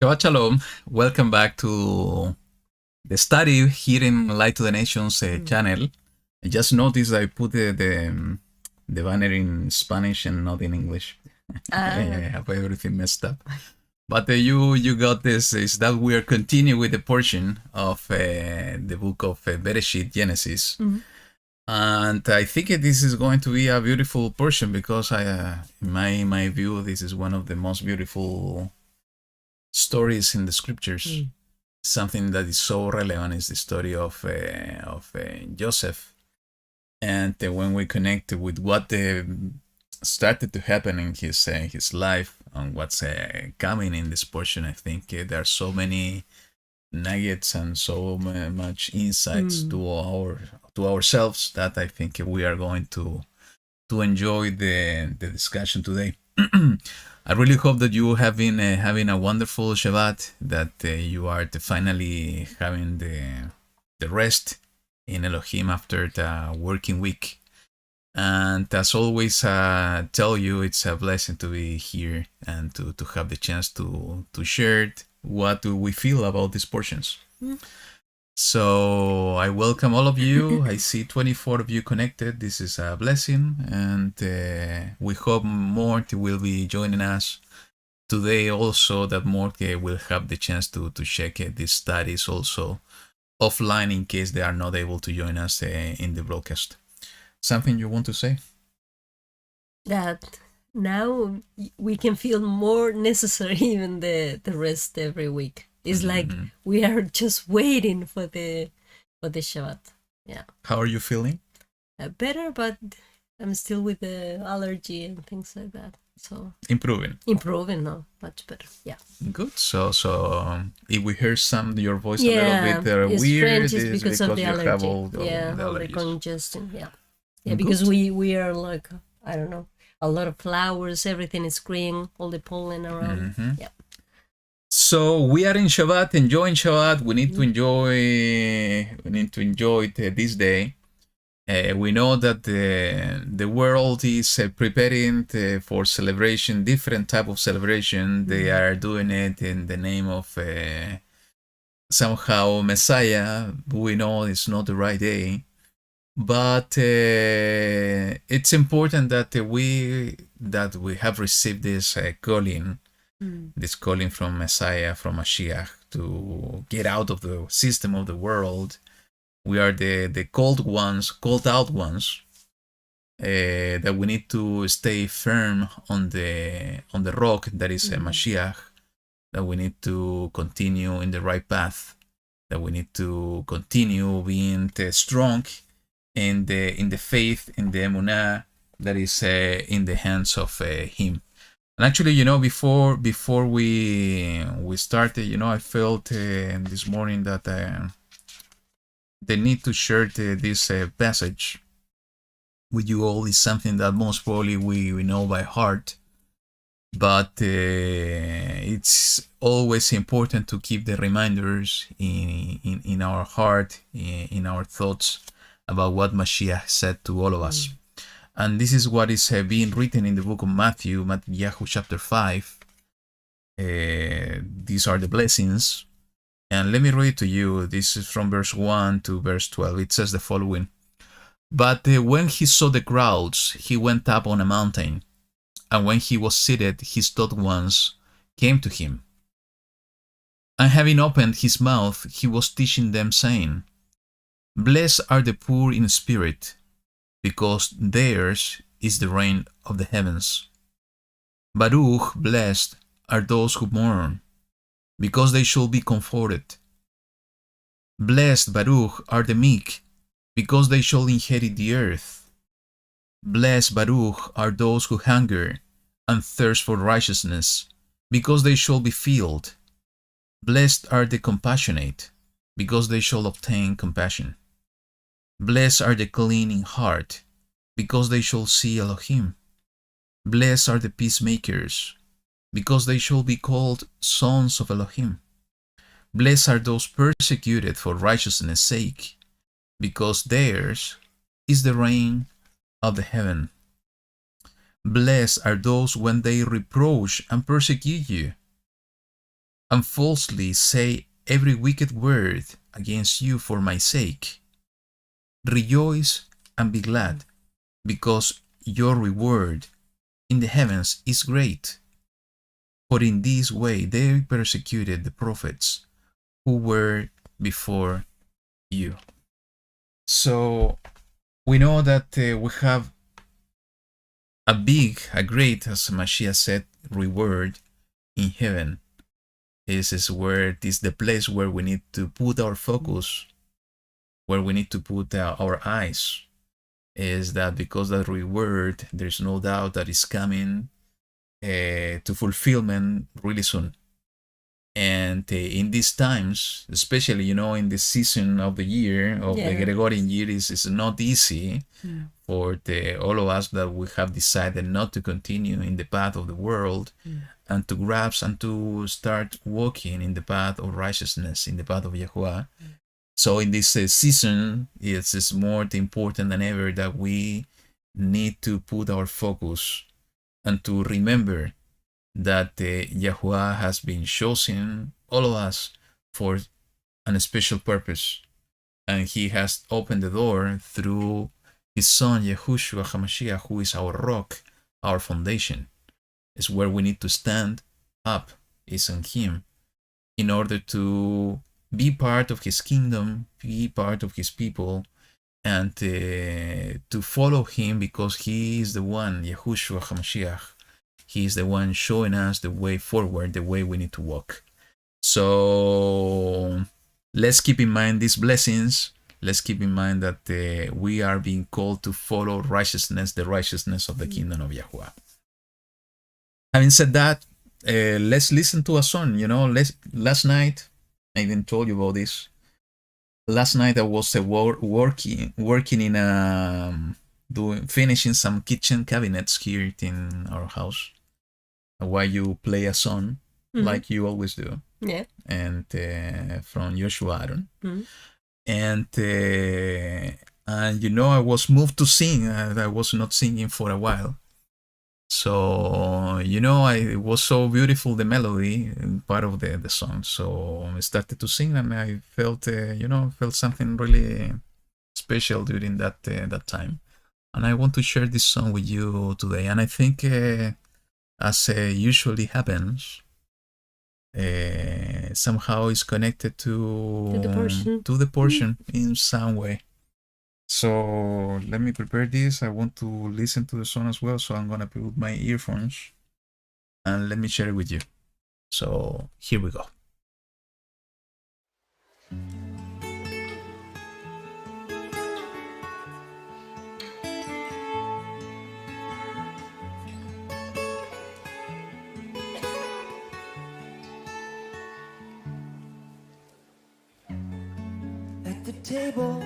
Shabbat Shalom. Welcome back to the study here in Light to the Nations channel. I just noticed I put the banner in Spanish and not in English. I have everything messed up. But you got this, is that we are continuing with the portion of the book of Bereshit, Genesis. And I think this is going to be a beautiful portion because in my view, this is one of the most beautiful stories in the scriptures. Something that is so relevant is the story of Joseph, and when we connect with what started to happen in his life and what's coming in this portion, I think there are so many nuggets and so much insights to ourselves that I think we are going to enjoy the discussion today. I really hope that you have been having a wonderful Shabbat, that you are finally having the rest in Elohim after the working week. And as always, tell you it's a blessing to be here and to have the chance to share what we feel about these portions. So I welcome all of you. I see 24 of you connected. This is a blessing, and we hope Mort will be joining us today also, that Mort will have the chance to check these studies also offline in case they are not able to join us in the broadcast. Something you want to say? That now we can feel more necessary even the rest every week. It's like we are just waiting for the Shabbat. Yeah. How are you feeling? Better, but I'm still with the allergy and things like that. So improving, no, much better. Yeah. Good. So if we hear your voice a little bit weird, it's because of the allergy. Have all the congestion. Yeah, because we are like, I don't know, a lot of flowers, everything is green, all the pollen around. Yeah. So we are in Shabbat, enjoying Shabbat. We need to enjoy this day. We know that the world is preparing for celebration, different type of celebration. They are doing it in the name of somehow Messiah. We know it's not the right day, but it's important that we have received this calling. This calling from Messiah, from Mashiach, to get out of the system of the world. We are the called out ones, that we need to stay firm on the rock that is Mashiach, that we need to continue in the right path, that we need to continue being strong in the faith, in the emunah that is in the hands of Him. And actually, before we started, I felt this morning that the need to share this passage with you all is something that most probably we know by heart, but it's always important to keep the reminders in our heart, in our thoughts about what Mashiach said to all of us. And this is what is being written in the book of Matthew, YaHuWaH chapter 5. These are the blessings. And let me read to you. This is from verse 1 to verse 12. It says the following. But when he saw the crowds, he went up on a mountain. And when he was seated, his taught ones came to him. And having opened his mouth, he was teaching them, saying, Blessed are the poor in spirit, because theirs is the reign of the heavens. Baruch, blessed are those who mourn, because they shall be comforted. Blessed, Baruch, are the meek, because they shall inherit the earth. Blessed, Baruch, are those who hunger and thirst for righteousness, because they shall be filled. Blessed are the compassionate, because they shall obtain compassion. Blessed are the clean in heart, because they shall see Elohim. Blessed are the peacemakers, because they shall be called sons of Elohim. Blessed are those persecuted for righteousness' sake, because theirs is the reign of the heaven. Blessed are those when they reproach and persecute you, and falsely say every wicked word against you for my sake. Rejoice and be glad, because your reward in the heavens is great. For in this way they persecuted the prophets who were before you. So we know that we have a great, as Mashiach said, reward in heaven. This is the place where we need to put our focus, where we need to put our eyes. Is that because that reward, there's no doubt that it's coming to fulfillment really soon. And in these times, especially, in the season of the year, of the Gregorian year, is not easy for all of us that we have decided not to continue in the path of the world and to grasp and to start walking in the path of righteousness, in the path of YaHuWaH. So in this season, it's more important than ever that we need to put our focus and to remember that YaHuWaH has been chosen all of us for a special purpose, and He has opened the door through His Son Yahushua HaMashiach, who is our rock, our foundation. It's where we need to stand up, is on Him, in order to be part of His kingdom, be part of His people, and to follow Him, because He is the one, Yahushua HaMashiach. He is the one showing us the way forward, the way we need to walk. So let's keep in mind these blessings. Let's keep in mind that we are being called to follow righteousness, the righteousness of the kingdom of YaHuWaH. Having said that, let's listen to a song. Last night, I even told you about this. Last night I was working in finishing some kitchen cabinets here in our house. While you play a song, like you always do, and from Joshua Aaron, and I was moved to sing. I was not singing for a while, so it was so beautiful, the melody part of the song. So I started to sing, and I felt something really special during that time. And I want to share this song with you today. And I think, as usually happens, somehow it's connected to the portion in some way. So let me prepare this. I want to listen to the song as well. So I'm going to put my earphones and let me share it with you. So here we go. The table,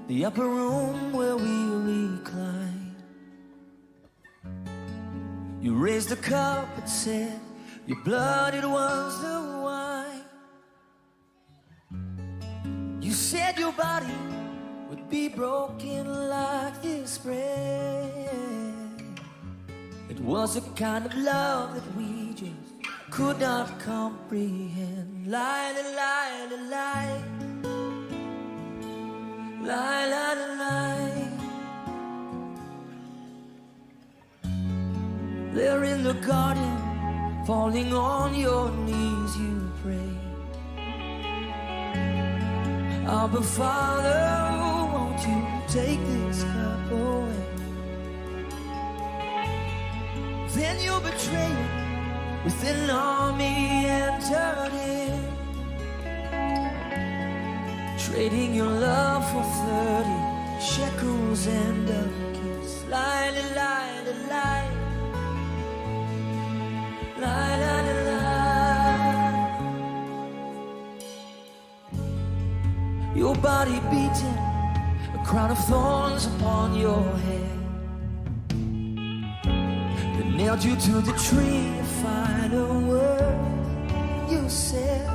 the upper room where we recline. You raised a cup and said, your blood, it was the wine. You said your body would be broken like this bread. It was a kind of love that we just could not comprehend. Lie, lie, lie, lie. Lie, lie, lie. There in the garden, falling on your knees, you pray. Abba, Father, won't you take this cup away? Then your betrayer with an army entered in, trading your love for 30 shekels and a kiss. Lie, lie, lie, lie. Lie, lie, lie. Your body beaten, a crown of thorns upon your head. They nailed you to the tree, a final word you said.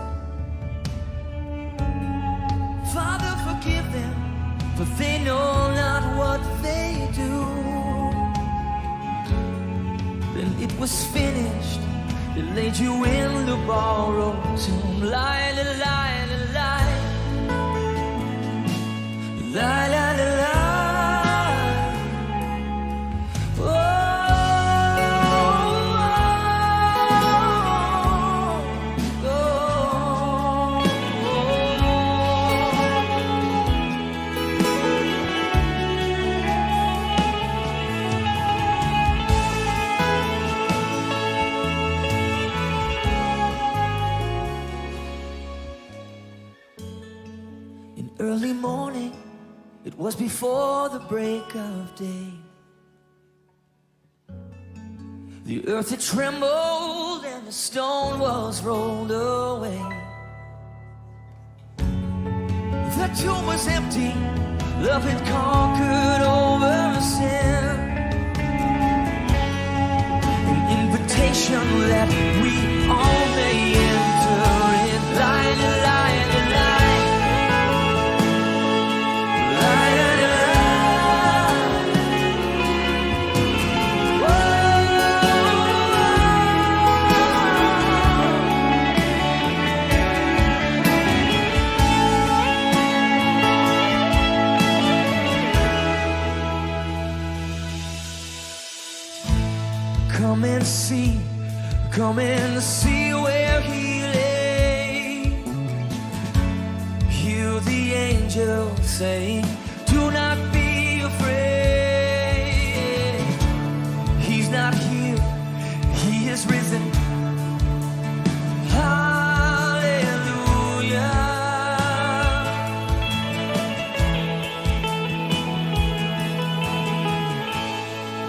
Father, forgive them, for they know not what they do. Then it was finished, They laid you in the ballroom tomb. Lie, lie, lie, lie, lie, lie, lie, lie. Early morning, it was before the break of day. The earth had trembled and the stone was rolled away. The tomb was empty, love had conquered over sin. An invitation that we all may enter in. Lie, lie, lie, lie. Come and see where he lay. Hear the angel say, do not be afraid. He's not here, he is risen. Hallelujah.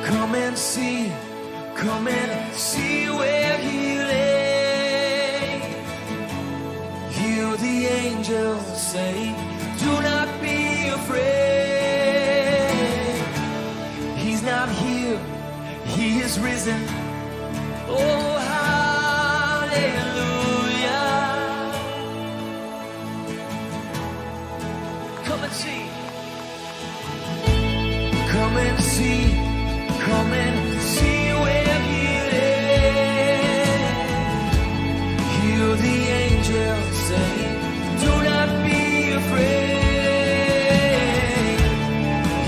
Come and see where he lay. Hear the angels say, do not be afraid. He's not here, he is risen. Oh, hallelujah. Come and see. Come and see. Come and see where he lay. Hear the angels say, do not be afraid.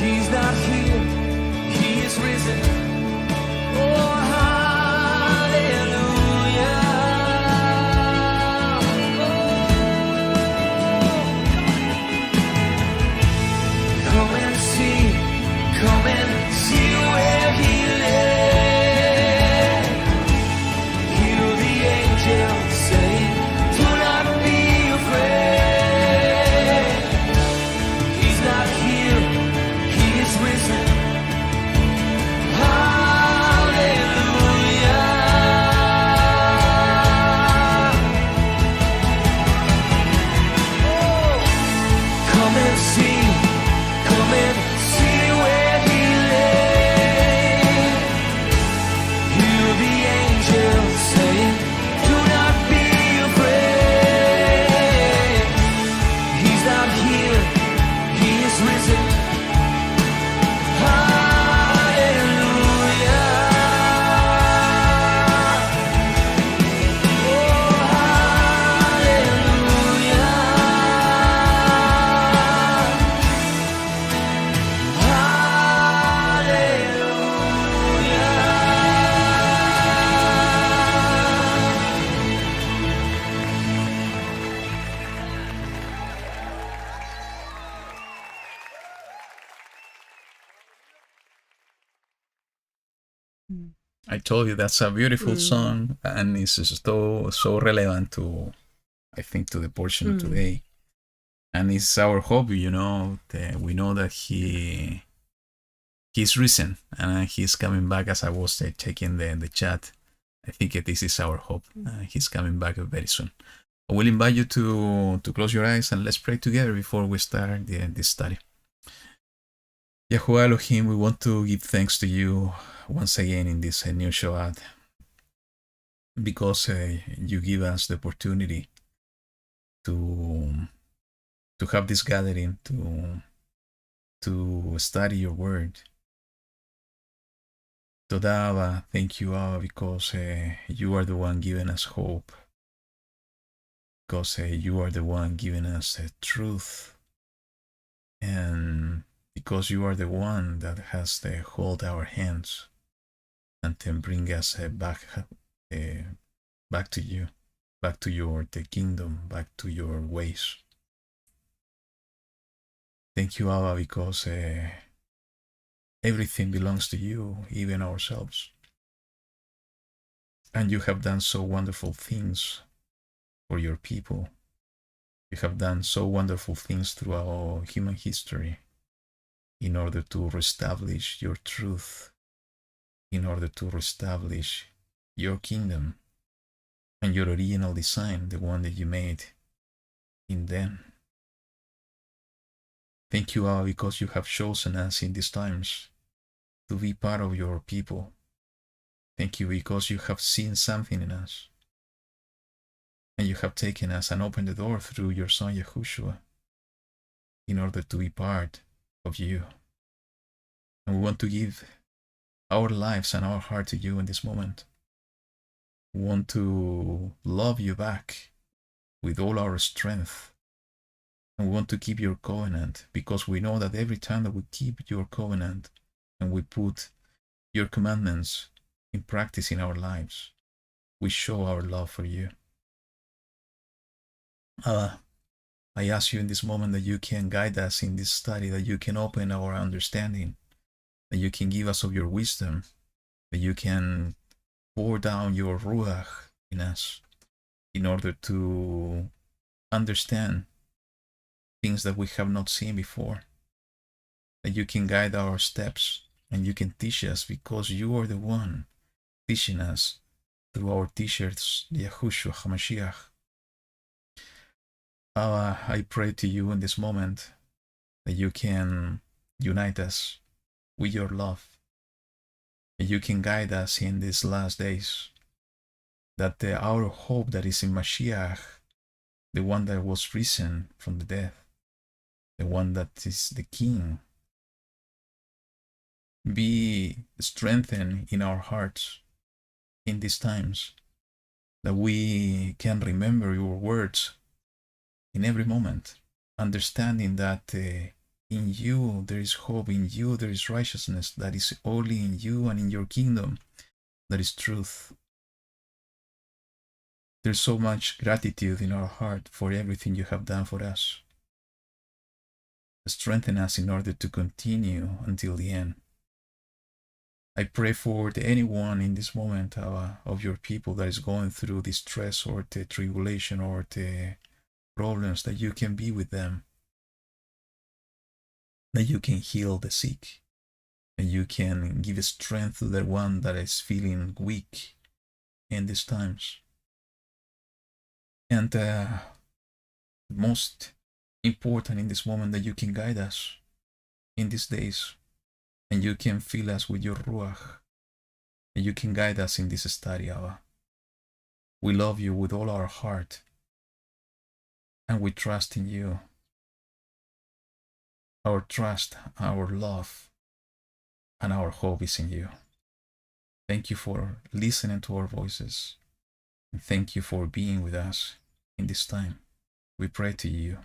He's not here, he is risen. Oh, hallelujah. Oh. Come and see where he lay. Hear the angels say, do not be afraid. He's not here, he is risen. Hallelujah. Oh, come and see where he lay. Hear the angels say, do not be afraid. He's not here, he is risen. Hallelujah. Oh, hallelujah. I told you that's a beautiful song, and it's so relevant to, I think, to the portion today. And it's our hope, you know. We know that he's risen and he's coming back. As I was checking the chat, I think this is our hope. He's coming back very soon. I will invite you to close your eyes and let's pray together before we start this study. YaHuWaH Elohim, we want to give thanks to you once again in this new Shabbat, because you give us the opportunity to have this gathering, to study your word. Toda Abba, thank you, Abba, because you are the one giving us hope. Because you are the one giving us truth. And because you are the one that has to hold our hands and then bring us back to you, back to the kingdom, back to your ways. Thank you, Abba, because everything belongs to you, even ourselves. And you have done so wonderful things for your people. You have done so wonderful things throughout human history in order to reestablish your truth, in order to reestablish your kingdom and your original design, the one that you made in them. Thank you, Abba, because you have chosen us in these times to be part of your people. Thank you because you have seen something in us. And you have taken us and opened the door through your Son, YaHuWaH, in order to be part of you. And we want to give our lives and our heart to you in this moment. We want to love you back with all our strength. And we want to keep your covenant, because we know that every time that we keep your covenant and we put your commandments in practice in our lives, we show our love for you. I ask you in this moment that you can guide us in this study, that you can open our understanding, that you can give us of your wisdom, that you can pour down your YaHuWaH in us in order to understand things that we have not seen before, that you can guide our steps and you can teach us, because you are the one teaching us through our teachers, YaHuWaH HaMashiach. I pray to you in this moment that you can unite us with your love, that you can guide us in these last days, that our hope that is in Mashiach, the one that was risen from the dead, the one that is the King, be strengthened in our hearts in these times, that we can remember your words in every moment, understanding that in you there is hope, in you there is righteousness, that is only in you and in your kingdom there is truth. There's so much gratitude in our heart for everything you have done for us. Strengthen us in order to continue until the end. I pray for anyone in this moment of your people that is going through distress or the tribulation or the problems, that you can be with them, that you can heal the sick, that you can give strength to the one that is feeling weak in these times. And most important in this moment, that you can guide us in these days, and you can fill us with your YaHuWaH, and you can guide us in this study, Abba. We love you with all our heart, and we trust in you. Our trust, our love, and our hope is in you. Thank you for listening to our voices, and thank you for being with us in this time. We pray to you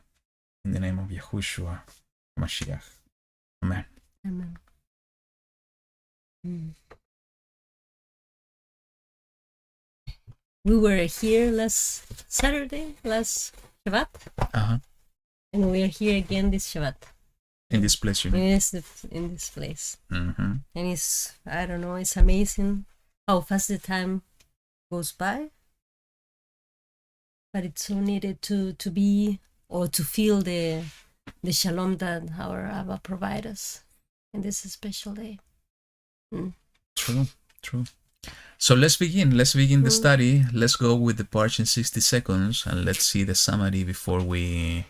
in the name of YaHuWaH Mashiach. Amen. Amen. We were here last Saturday, last Shabbat, and we are here again this Shabbat. In this place, you mean? Yes, in this place. Mm-hmm. And it's, I don't know, it's amazing how fast the time goes by. But it's so needed to be, or to feel the shalom that our Abba provides us in this special day. True. So let's begin the study. Let's go with the part in 60 seconds, and let's see the summary before we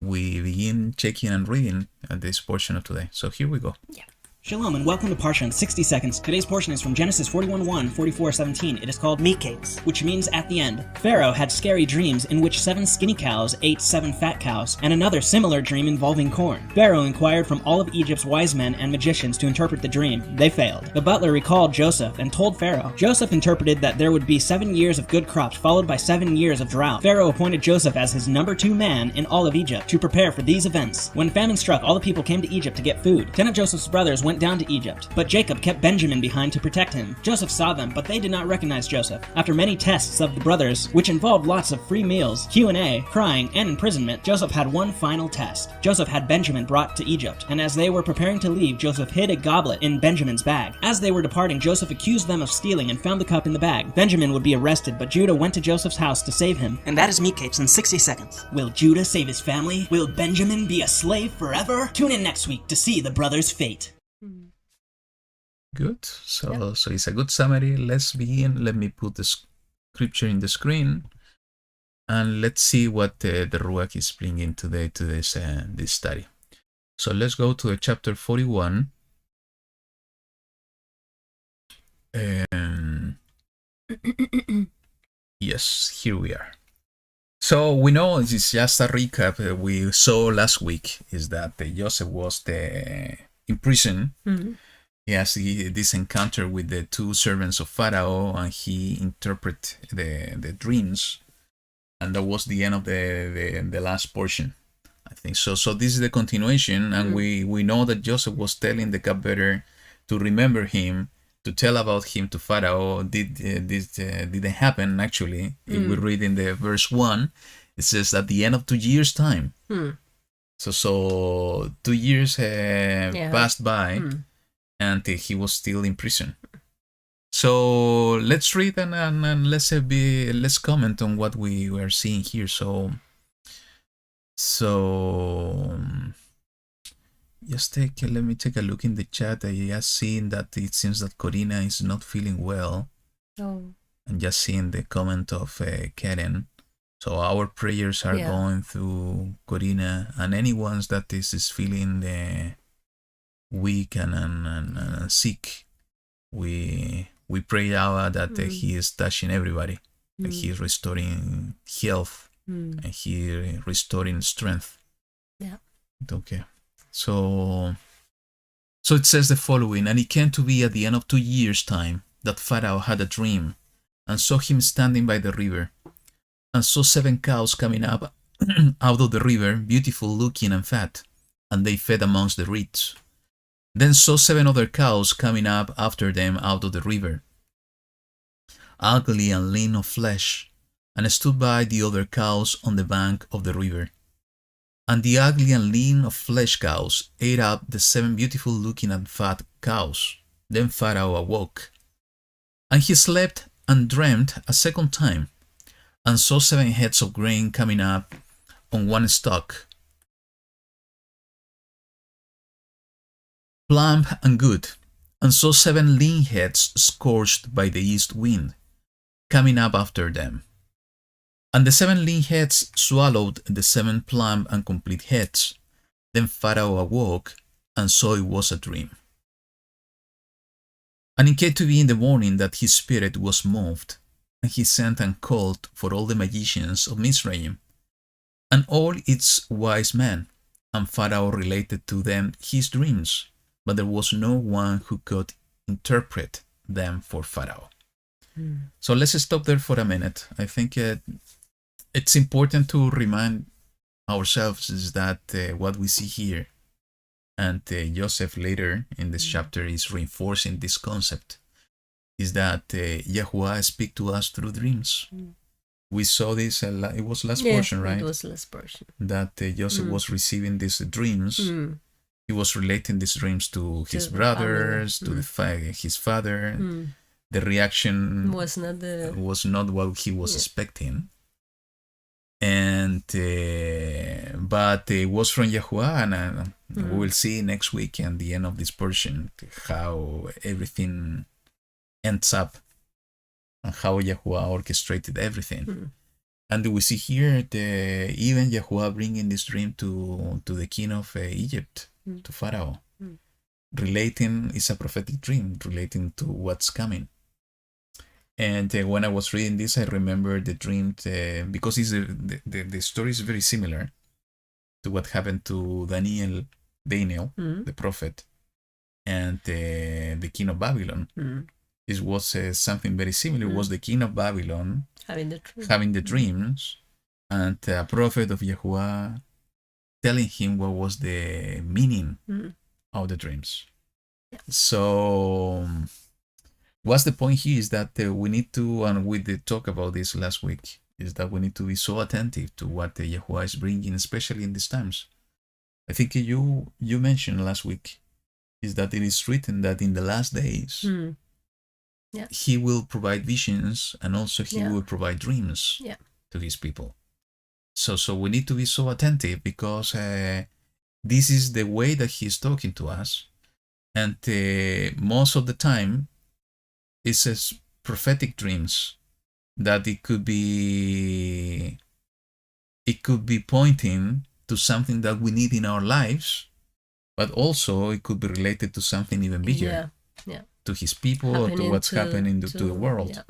begin checking and reading this portion of today. So here we go. Yeah. Shalom and welcome to Parsha in 60 seconds. Today's portion is from Genesis 41:1, 44:17. It is called Miketz, which means at the end. Pharaoh had scary dreams in which 7 skinny cows ate 7 fat cows, and another similar dream involving corn. Pharaoh inquired from all of Egypt's wise men and magicians to interpret the dream. They failed. The butler recalled Joseph and told Pharaoh. Joseph interpreted that there would be 7 years of good crops followed by 7 years of drought. Pharaoh appointed Joseph as his number 2 man in all of Egypt to prepare for these events. When famine struck, all the people came to Egypt to get food. 10 of Joseph's brothers went down to Egypt, but Jacob kept Benjamin behind to protect him. Joseph saw them, but they did not recognize Joseph. After many tests of the brothers, which involved lots of free meals, Q&A, crying, and imprisonment, Joseph had one final test. Joseph had Benjamin brought to Egypt, and as they were preparing to leave, Joseph hid a goblet in Benjamin's bag. As they were departing, Joseph accused them of stealing and found the cup in the bag. Benjamin would be arrested, but Judah went to Joseph's house to save him. And that is Miketz in 60 seconds. Will Judah save his family? Will Benjamin be a slave forever? Tune in next week to see the brothers' fate. Good. So it's a good summary. Let's begin. Let me put the scripture in the screen, and let's see what the YaHuWaH is bringing today to this study. So let's go to chapter 41. Yes, here we are. So we know, this is just a recap we saw last week, is that Joseph was in prison. Mm-hmm. He has this encounter with the 2 servants of Pharaoh, and he interprets the dreams, and that was the end of the last portion, I think. So this is the continuation, and we know that Joseph was telling the cupbearer to remember him, to tell about him to Pharaoh. This didn't happen, actually. If we read in the verse 1, it says at the end of 2 years' time. So 2 years passed by. And he was still in prison. So let's read and let's comment on what we were seeing here. So let me take a look in the chat. I just seen that it seems that Corina is not feeling well. Oh. And just seeing the comment of Karen. So our prayers are going through Corina and anyone that is feeling weak and sick. We pray YaHuWaH that he is touching everybody, that he is restoring health and he restoring strength. Yeah. Okay. So it says the following: and it came to be at the end of 2 years' time that Pharaoh had a dream and saw him standing by the river, and saw 7 cows coming up out of the river, beautiful looking and fat, and they fed amongst the reeds. Then saw 7 other cows coming up after them out of the river, ugly and lean of flesh, and stood by the other cows on the bank of the river. And the ugly and lean of flesh cows ate up the 7 beautiful looking and fat cows. Then Pharaoh awoke, and he slept and dreamt a second time, and saw 7 heads of grain coming up on one stalk, plump and good, and saw 7 lean heads scorched by the east wind, coming up after them. And the 7 lean heads swallowed the 7 plump and complete heads. Then Pharaoh awoke and saw it was a dream. And it came to be in the morning that his spirit was moved, and he sent and called for all the magicians of Mizraim, and all its wise men, and Pharaoh related to them his dreams. But there was no one who could interpret them for Pharaoh. So let's stop there for a minute. I think it's important to remind ourselves is that what we see here, and Joseph later in this chapter is reinforcing this concept, is that YaHuWaH speaks to us through dreams. We saw this, it was last portion, right? It was last portion. That Joseph was receiving these dreams. He was relating these dreams to his brothers, to his father. The reaction was not what he was expecting. And but it was from YaHuWaH, and we will see next week at the end of this portion how everything ends up and how YaHuWaH orchestrated everything. And we see here even YaHuWaH bringing this dream to the king of Egypt, to Pharaoh. relating, is a prophetic dream relating to what's coming. And when I was reading this, I remember the dream because the story is very similar to what happened to Daniel, the prophet, and the king of Babylon. It was something very similar. It was the king of Babylon having the dreams, and a prophet of YaHuWaH telling him what was the meaning of the dreams. So what's the point here is that we need to, and we did talk about this last week, is that we need to be so attentive to what YaHuWaH is bringing, especially in these times. I think you mentioned last week is that it is written that in the last days he will provide visions, and also he will provide dreams to his people. So we need to be so attentive, because this is the way that he's talking to us, and most of the time it says prophetic dreams, that it could be pointing to something that we need in our lives, but also it could be related to something even bigger, to his people, or to what's happening to the world.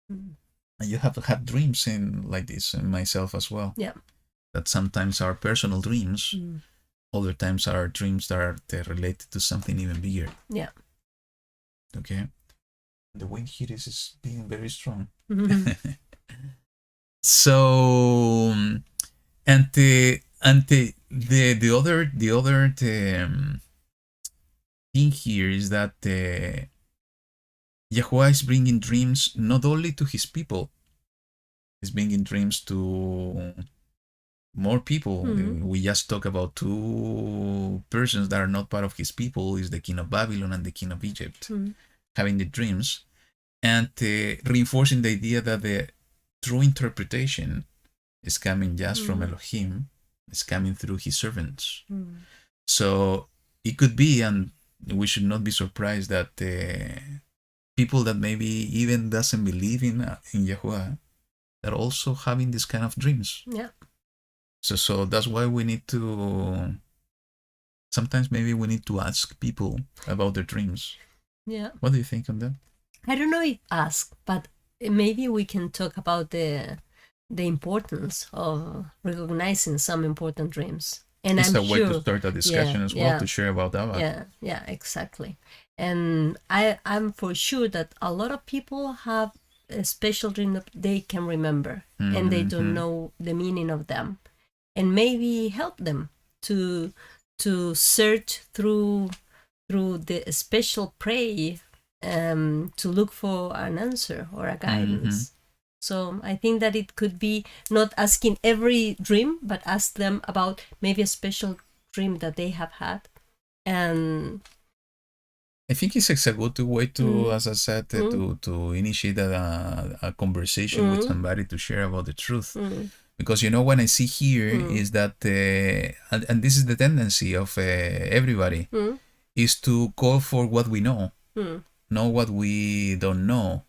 And you have to have dreams like this, and myself as well. That sometimes are personal dreams, other times are dreams that are related to something even bigger. Okay. The wind here is being very strong. So, and the other thing here is that YaHuWaH is bringing dreams not only to his people, he's bringing dreams to more people. We just talk about two persons that are not part of his people, is the king of Babylon and the king of Egypt, having the dreams, and reinforcing the idea that the true interpretation is coming just from Elohim, it's coming through his servants. So it could be, and we should not be surprised that people that maybe even doesn't believe in YaHuWaH, they're also having this kind of dreams. So that's why we need to, sometimes maybe we need to ask people about their dreams. What do you think on that? I don't know if ask, but maybe we can talk about the importance of recognizing some important dreams. And it's I'm a way to start a discussion as well, to share about that. Yeah, exactly. And I'm for sure that a lot of people have a special dream that they can remember, and they don't know the meaning of them, and maybe help them to search through the special prayer to look for an answer or a guidance. So I think that it could be not asking every dream, but ask them about maybe a special dream that they have had. And I think it's a good way to, as I said, to initiate a conversation with somebody to share about the truth. Because, what I see here is that, and this is the tendency of everybody, is to call for what we know, not what we don't know,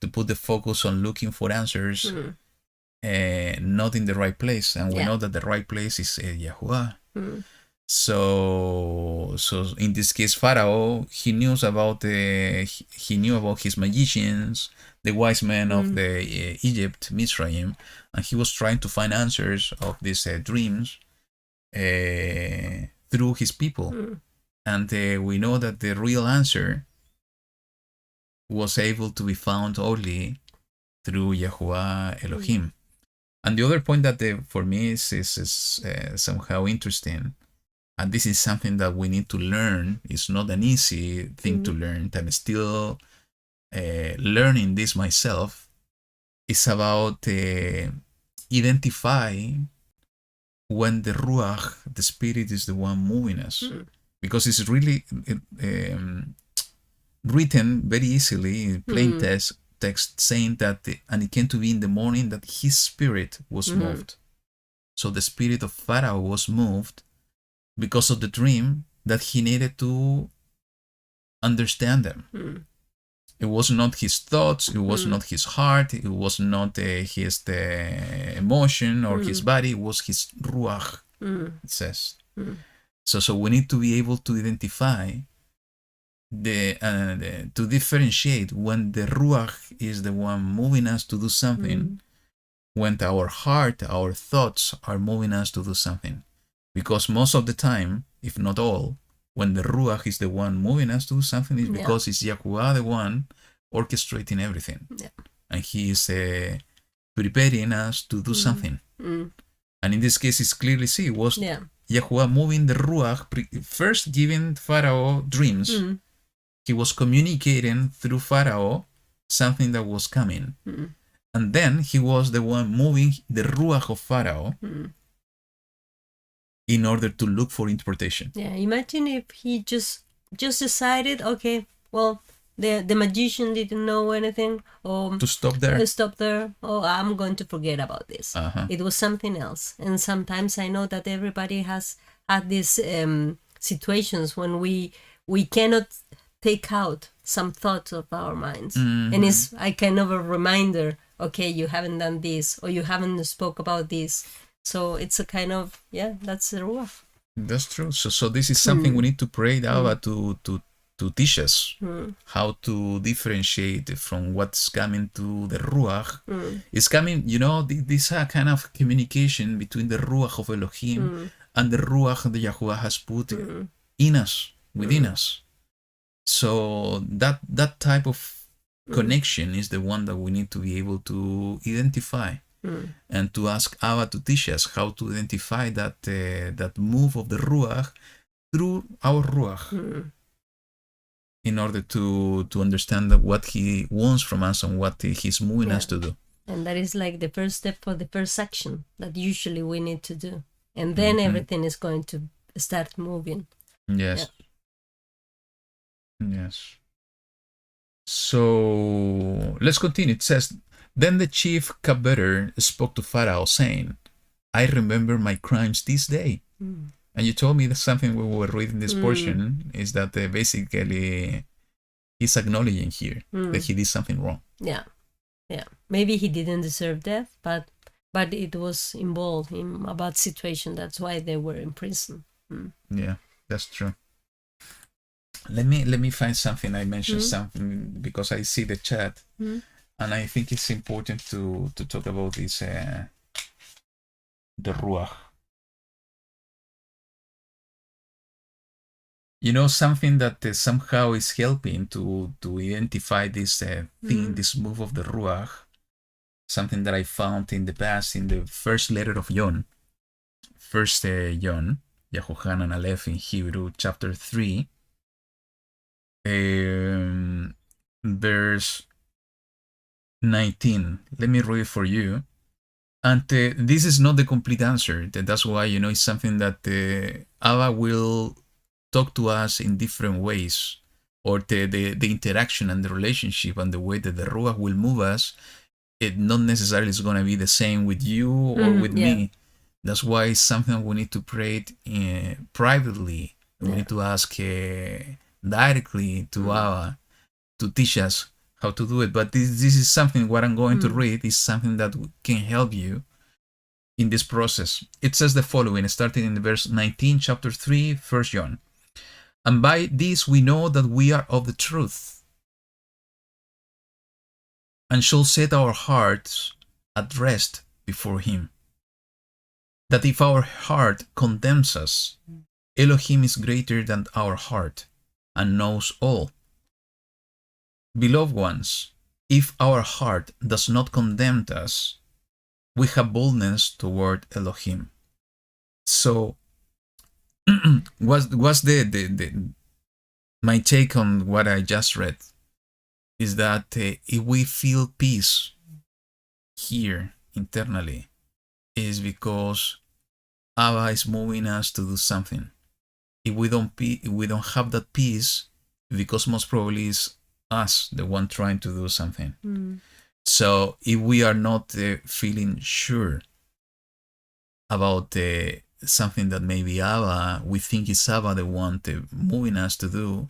to put the focus on looking for answers, not in the right place. And we know that the right place is YaHuWaH. So in this case, Pharaoh, he knew about his magicians, the wise men of the Egypt, Mizraim, and he was trying to find answers of these dreams through his people. And we know that the real answer was able to be found only through YaHuWaH Elohim. And the other point that for me is somehow interesting, and this is something that we need to learn. It's not an easy thing to learn. I'm still learning this myself. It's about identifying when the Ruach, the Spirit, is the one moving us. Because it's really written very easily in plain text saying that, and it came to be in the morning that his spirit was moved. So the spirit of Pharaoh was moved because of the dream that he needed to understand them. It was not his thoughts, it was not his heart, it was not his emotion or his body, it was his ruach, it says. So we need to be able to identify to differentiate when the ruach is the one moving us to do something, when our heart, our thoughts are moving us to do something. Because most of the time, if not all, when the ruach is the one moving us to do something, is because it's YaHuWaH the one orchestrating everything, and he is preparing us to do something. And in this case, it's clearly see it was YaHuWaH moving the ruach, first giving Pharaoh dreams. He was communicating through Pharaoh something that was coming. And then he was the one moving the ruach of Pharaoh in order to look for interpretation. Yeah, imagine if he just decided, okay, well, the magician didn't know anything, or to stop there. Oh, I'm going to forget about this. It was something else. And sometimes I know that everybody has had these situations when we cannot take out some thoughts of our minds, and it's a kind of a reminder, okay, you haven't done this, or you haven't spoke about this. So it's a kind of, that's the ruach. That's true. So this is something we need to pray YaHuWaH to teach us how to differentiate from what's coming to the ruach. It's coming, this kind of communication between the ruach of Elohim and the ruach that YaHuWaH has put in us, within us. So that type of connection is the one that we need to be able to identify. And to ask YaHuWaH to teach us how to identify that move of the ruach through our ruach, in order to understand what he wants from us and what he's moving us to do. And that is like the first step for the first action that usually we need to do, and then everything is going to start moving. Yes. So let's continue. It says, then the chief cupbearer spoke to Pharaoh, saying, I remember my crimes this day. And you told me that something when we were reading this portion is that basically he's acknowledging here that he did something wrong. Yeah. Maybe he didn't deserve death, but it was involved in a bad situation. That's why they were in prison. Yeah, that's true. Let me find something. I mentioned something because I see the chat, and I think it's important to talk about this the ruach. Something that somehow is helping to identify this thing, this move of the ruach. Something that I found in the past in the first letter of John, First John, Yahochanan Aleph in Hebrew, chapter 3. Verse 19. Let me read it for you. And this is not the complete answer. That's why, it's something that YaHuWaH will talk to us in different ways, or the interaction and the relationship and the way that the ruach will move us, it not necessarily is going to be the same with you or with me. That's why it's something we need to pray privately. We need to ask directly to YaHuWaH to teach us how to do it. But this is something, what I'm going to read is something that can help you in this process. It says the following, starting in verse 19, chapter 3, 1 John. And by this we know that we are of the truth, and shall set our hearts at rest before him. That if our heart condemns us, Elohim is greater than our heart, and knows all. Beloved ones, if our heart does not condemn us, we have boldness toward Elohim. So, what's my take on what I just read is that if we feel peace here internally, is because YaHuWaH is moving us to do something. If we don't have that peace, because most probably it's us, the one trying to do something. So if we are not feeling sure about something that maybe YaHuWaH, we think is YaHuWaH the one moving us to do,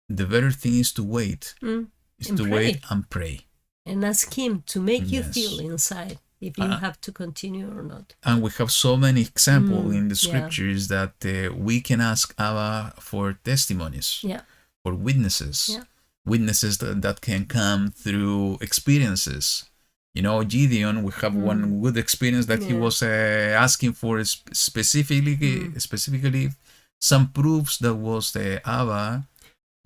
the better thing is to wait. Wait and pray. And ask him to make you feel inside if you have to continue or not. And we have so many examples in the scriptures that we can ask Abba for testimonies, for witnesses, witnesses that can come through experiences. You know, Gideon, we have one good experience that he was asking for specifically some proofs that was the Abba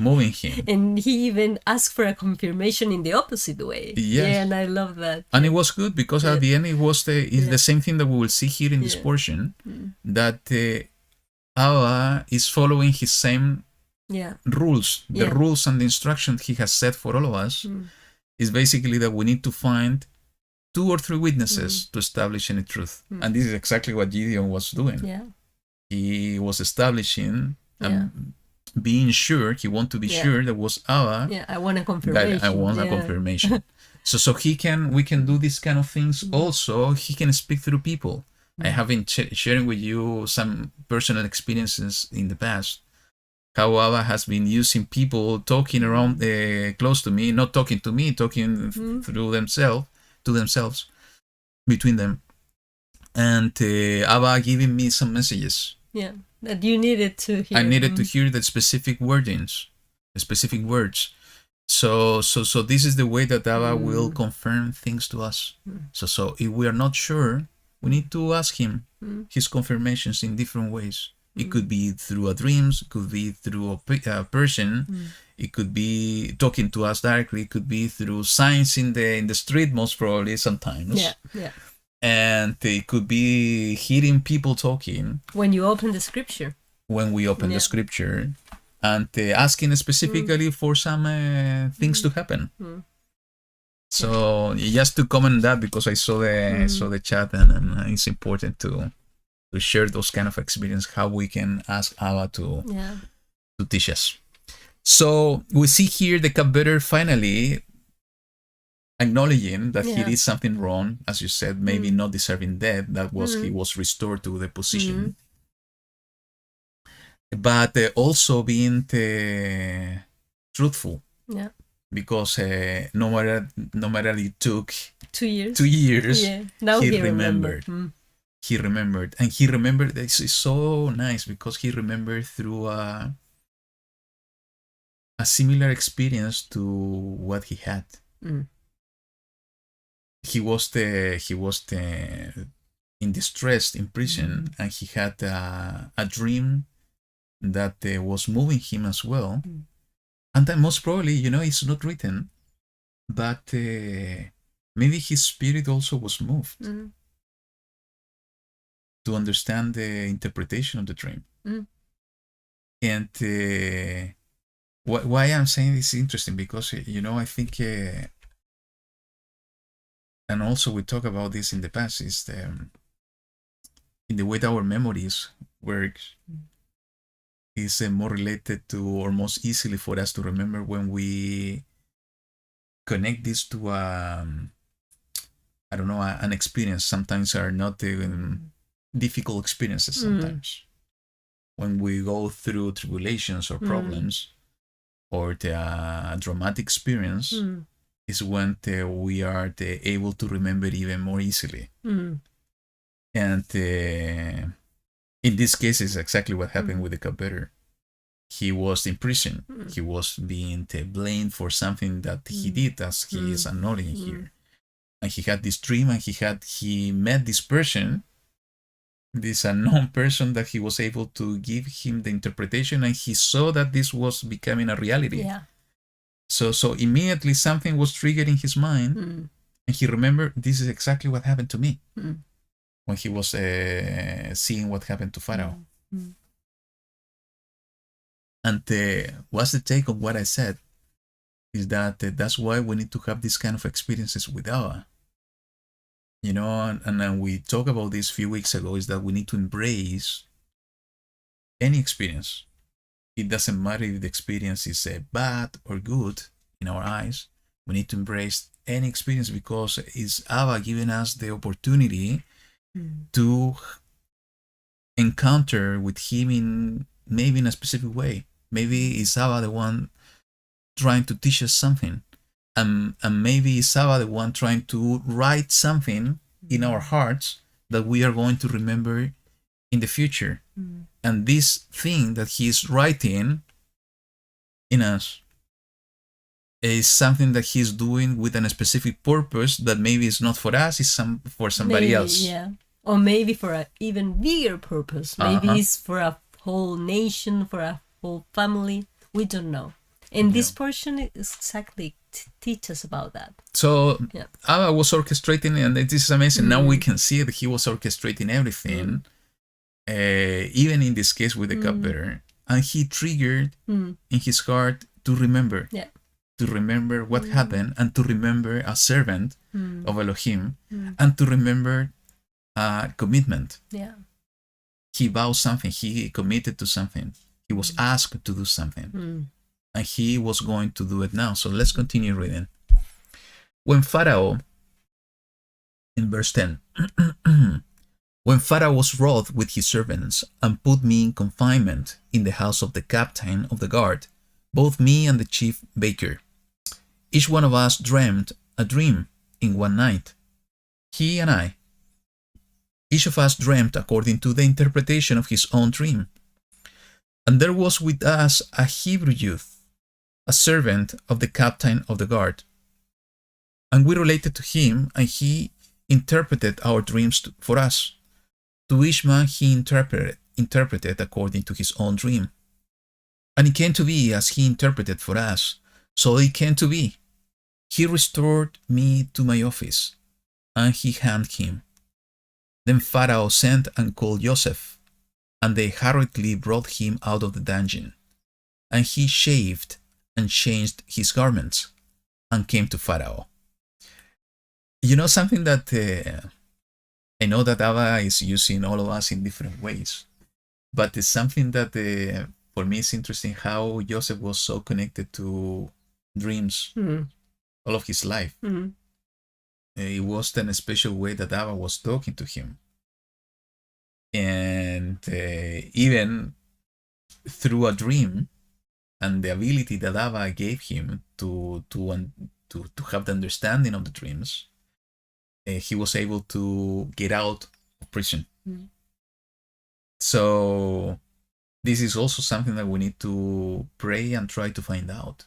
moving him. And he even asked for a confirmation in the opposite way. Yes. Yeah, and I love that. And it was good because at the end it was the same thing that we will see here in this portion, that Abba is following his same rules. The rules and the instructions he has set for all of us is basically that we need to find 2 or 3 witnesses to establish any truth. And this is exactly what Gideon was doing. Yeah. He was establishing being sure, he wanted to be sure that was Abba. Yeah, I want a confirmation. I want a confirmation. So we can do these kind of things. Also, he can speak through people. I have been sharing with you some personal experiences in the past. How Abba has been using people talking around close to me, not talking to me, talking through themselves, between them. And Abba giving me some messages. Yeah, that you needed to hear. I needed to hear the specific wordings, the specific words. So this is the way that Abba will confirm things to us. So if we are not sure, we need to ask him his confirmations in different ways. It could be through a dreams, it could be through a person, it could be talking to us directly, it could be through signs in the street, most probably sometimes. Yeah. And it could be hearing people talking. When you open the scripture. When we open the scripture. And asking specifically for some things to happen. So just to comment that, because I saw the chat, and it's important to share those kind of experience, how we can ask Abba to teach us. So we see here the cupbearer finally acknowledging that he did something wrong, as you said, maybe not deserving death. That was he was restored to the position, but also being truthful. Yeah, because no matter it took 2 years. 2 years. Now he remembered. He remembered, and he remembered. This is so nice because he remembered through a similar experience to what he had. He was in distress in prison, and he had a dream that was moving him as well. And then most probably, it's not written, but maybe his spirit also was moved to understand the interpretation of the dream. And why I'm saying this is interesting, because I think, and also we talk about this in the past, is in the way that our memories work is more related to, or most easily for us to remember, when we connect this to an experience. Sometimes are not difficult experiences. Sometimes when we go through tribulations or problems or a dramatic experience, is when we are able to remember even more easily. And in this case, it's exactly what happened with the cupbearer. He was in prison. He was being blamed for something that he did, as he is acknowledging here. And he had this dream, and he met this person, this unknown person, that he was able to give him the interpretation, and he saw that this was becoming a reality. Yeah. So immediately something was triggered in his mind, and he remembered, this is exactly what happened to me when he was seeing what happened to Pharaoh. And what's the take on what I said is that that's why we need to have these kind of experiences with Abba. And we talked about this a few weeks ago, is that we need to embrace any experience. It doesn't matter if the experience is bad or good in our eyes. We need to embrace any experience, because it's Abba giving us the opportunity to encounter with him maybe in a specific way. Maybe it's Abba the one trying to teach us something. And maybe it's Abba the one trying to write something in our hearts that we are going to remember in the future. And this thing that he's writing in us is something that he's doing with a specific purpose that maybe is not for us, it's for somebody maybe, else. Yeah. Or maybe for an even bigger purpose. Maybe it's for a whole nation, for a whole family. We don't know. And this portion is exactly teaches about that. So Abba was orchestrating, and this is amazing. Now we can see that he was orchestrating everything, even in this case with the cupbearer. And he triggered in his heart to remember. Yeah. To remember what happened, and to remember a servant of Elohim, and to remember commitment. Yeah. He vowed something, he committed to something, he was asked to do something, and he was going to do it now. So let's continue reading. When Pharaoh, in verse 10, when Pharaoh was wroth with his servants and put me in confinement in the house of the captain of the guard, both me and the chief baker, each one of us dreamed a dream in one night. He and I, each of us dreamed according to the interpretation of his own dream. And there was with us a Hebrew youth, a servant of the captain of the guard. And we related to him, and he interpreted our dreams for us. To each man he interpreted according to his own dream. And it came to be as he interpreted for us, so it came to be. He restored me to my office, and he hanged him. Then Pharaoh sent and called Joseph, and they hurriedly brought him out of the dungeon. And he shaved and changed his garments, and came to Pharaoh. You know something that I know that Abba is using all of us in different ways, but it's something that for me it's interesting how Joseph was so connected to dreams all of his life. It was in a special way that Abba was talking to him. And even through a dream and the ability that Abba gave him to have the understanding of the dreams, he was able to get out of prison. So this is also something that we need to pray and try to find out.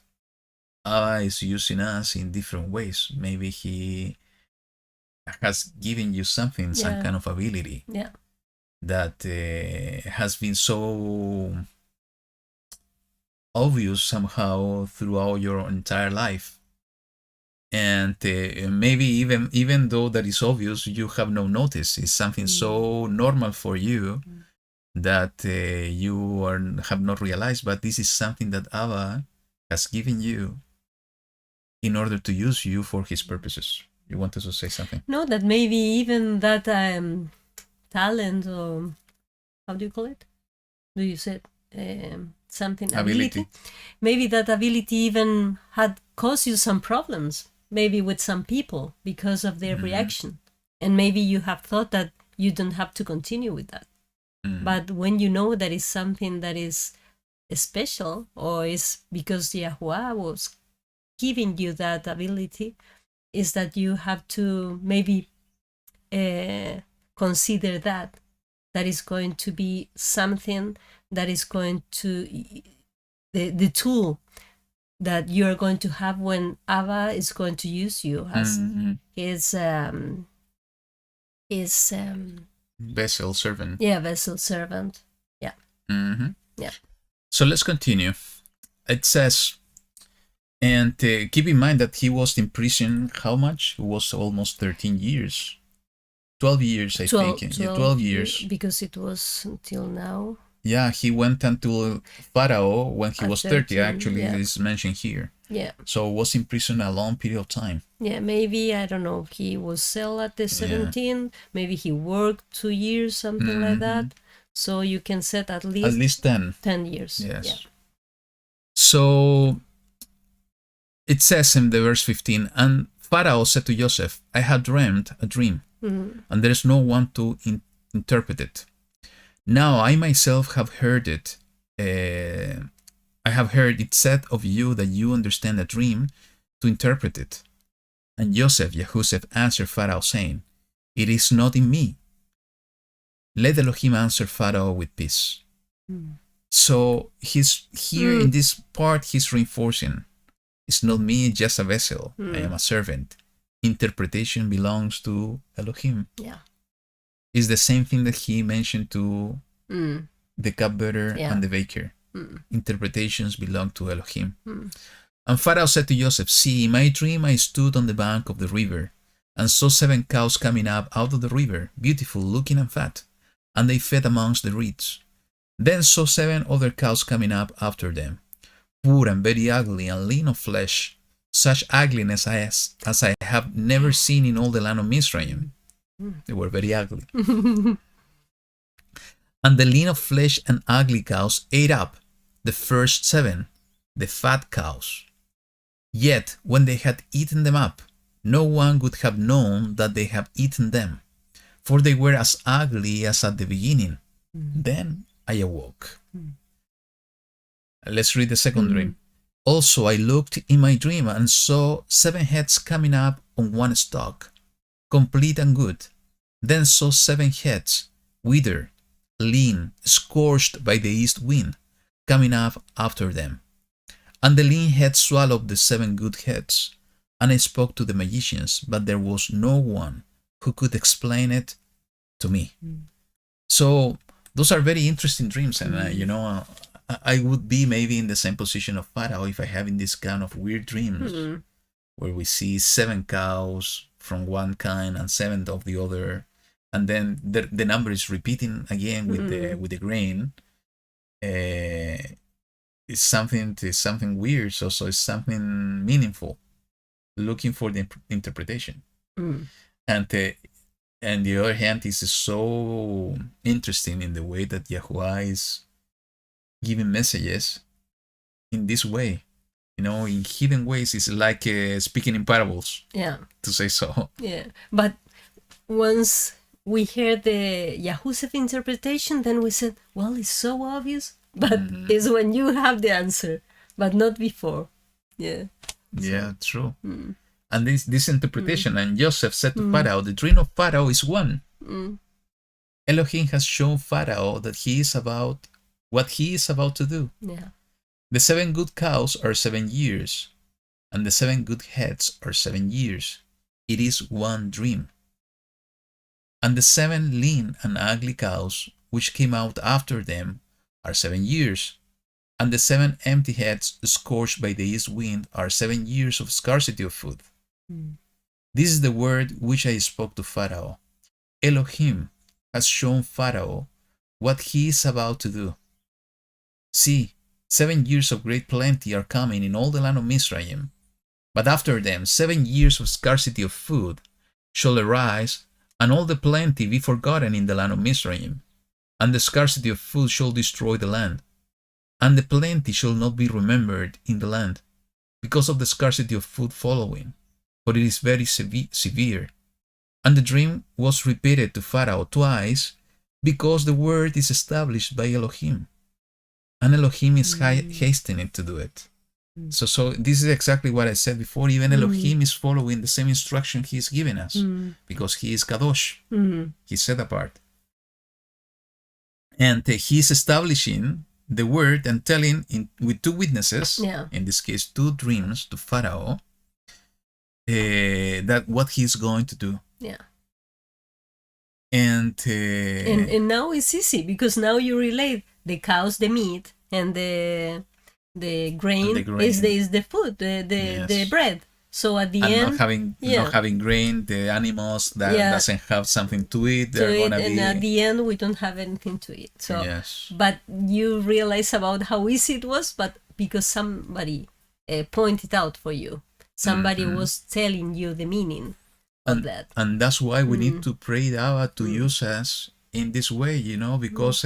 Abba is using us in different ways. Maybe he has given you something, some kind of ability that has been so obvious somehow throughout your entire life. And maybe even though that is obvious, you have no notice. It's something so normal for you that you have not realized, but this is something that Abba has given you in order to use you for his purposes. You wanted to say something? No, that maybe even that talent, or how do you call it? Do you say something? Ability. Maybe that ability even had caused you some problems, maybe with some people because of their reaction. And maybe you have thought that you don't have to continue with that. But when you know that is something that is special, or is because YaHuWaH was giving you that ability, is that you have to maybe consider that is going to be something that is going to the tool that you are going to have when Abba is going to use you as his vessel servant. Yeah, vessel servant. Yeah. Yeah. So let's continue. It says, and keep in mind that he was in prison, how much? It was almost 13 years. 12 years, I think. 12 years. Because it was until now. Yeah, he went until Pharaoh when he was 30, actually, yeah. is mentioned here. Yeah. So was in prison a long period of time. Yeah, maybe, I don't know, he was cell at the 17, maybe he worked 2 years, something like that. So you can set at least 10. 10 years. Yes. Yeah. So it says in the verse 15, and Pharaoh said to Joseph, I had dreamed a dream, and there is no one to interpret it. Now I myself have heard it. I have heard it said of you that you understand a dream to interpret it. And Joseph, YaHuWaH, answered Pharaoh, saying, It is not in me. Let Elohim answer Pharaoh with peace. So he's here in this part, he's reinforcing. It's not me, just a vessel. I am a servant. Interpretation belongs to Elohim. Yeah. It's the same thing that he mentioned to the cupbearer and the baker. Interpretations belong to Elohim. And Pharaoh said to Joseph, see, in my dream I stood on the bank of the river and saw 7 cows coming up out of the river, beautiful looking and fat, and they fed amongst the reeds. Then saw 7 other cows coming up after them, poor and very ugly and lean of flesh, such ugliness as I have never seen in all the land of Mizraim. They were very ugly. And the lean of flesh and ugly cows ate up the first 7, the fat cows. Yet when they had eaten them up, no one would have known that they had eaten them, for they were as ugly as at the beginning. Then I awoke. Let's read the second dream. Also I looked in my dream and saw 7 heads coming up on one stalk, complete and good. Then saw 7 heads, withered, lean, scorched by the east wind, coming up after them. And the lean head swallowed the 7 good heads. And I spoke to the magicians, but there was no one who could explain it to me. So those are very interesting dreams, and I would be maybe in the same position of Pharaoh if I having this kind of weird dreams where we see 7 cows from one kind and 7 of the other, and then the number is repeating again with the grain. It's something weird, so it's something meaningful. Looking for the interpretation, and the other hand is so interesting in the way that YaHuWaH is giving messages in this way, in hidden ways. It's like speaking in parables. Yeah. To say so. Yeah, but once we heard the YaHuWaH interpretation, then we said, well, it's so obvious, but it's when you have the answer, but not before. Yeah. Yeah, true. And this interpretation, and Joseph said to Pharaoh, the dream of Pharaoh is one. Elohim has shown Pharaoh that what he is about to do. Yeah. The 7 good cows are 7 years, and the 7 good heads are 7 years. It is one dream. And the 7 lean and ugly cows which came out after them are 7 years. And the 7 empty heads scorched by the east wind are 7 years of scarcity of food. This is the word which I spoke to Pharaoh. Elohim has shown Pharaoh what he is about to do. See, 7 years of great plenty are coming in all the land of Mizraim, but after them 7 years of scarcity of food shall arise, and all the plenty be forgotten in the land of Mizraim, and the scarcity of food shall destroy the land. And the plenty shall not be remembered in the land, because of the scarcity of food following, for it is very severe. And the dream was repeated to Pharaoh twice, because the word is established by Elohim, and Elohim is hastening to do it. So this is exactly what I said before. Even Elohim is following the same instruction he is giving us, because he is Kadosh, he set apart. And he is establishing the word and telling with 2 witnesses, in this case 2 dreams, to Pharaoh, that what he's going to do. Yeah. And now it's easy, because now you relate the cows, the meat, and the grain, is the food, the bread. So at the end, not having grain, the animals that doesn't have something to eat, and at the end we don't have anything to eat. So, but you realize about how easy it was, but because somebody pointed out for you, somebody was telling you the meaning of that, and that's why we need to pray YaHuWaH to use us in this way, because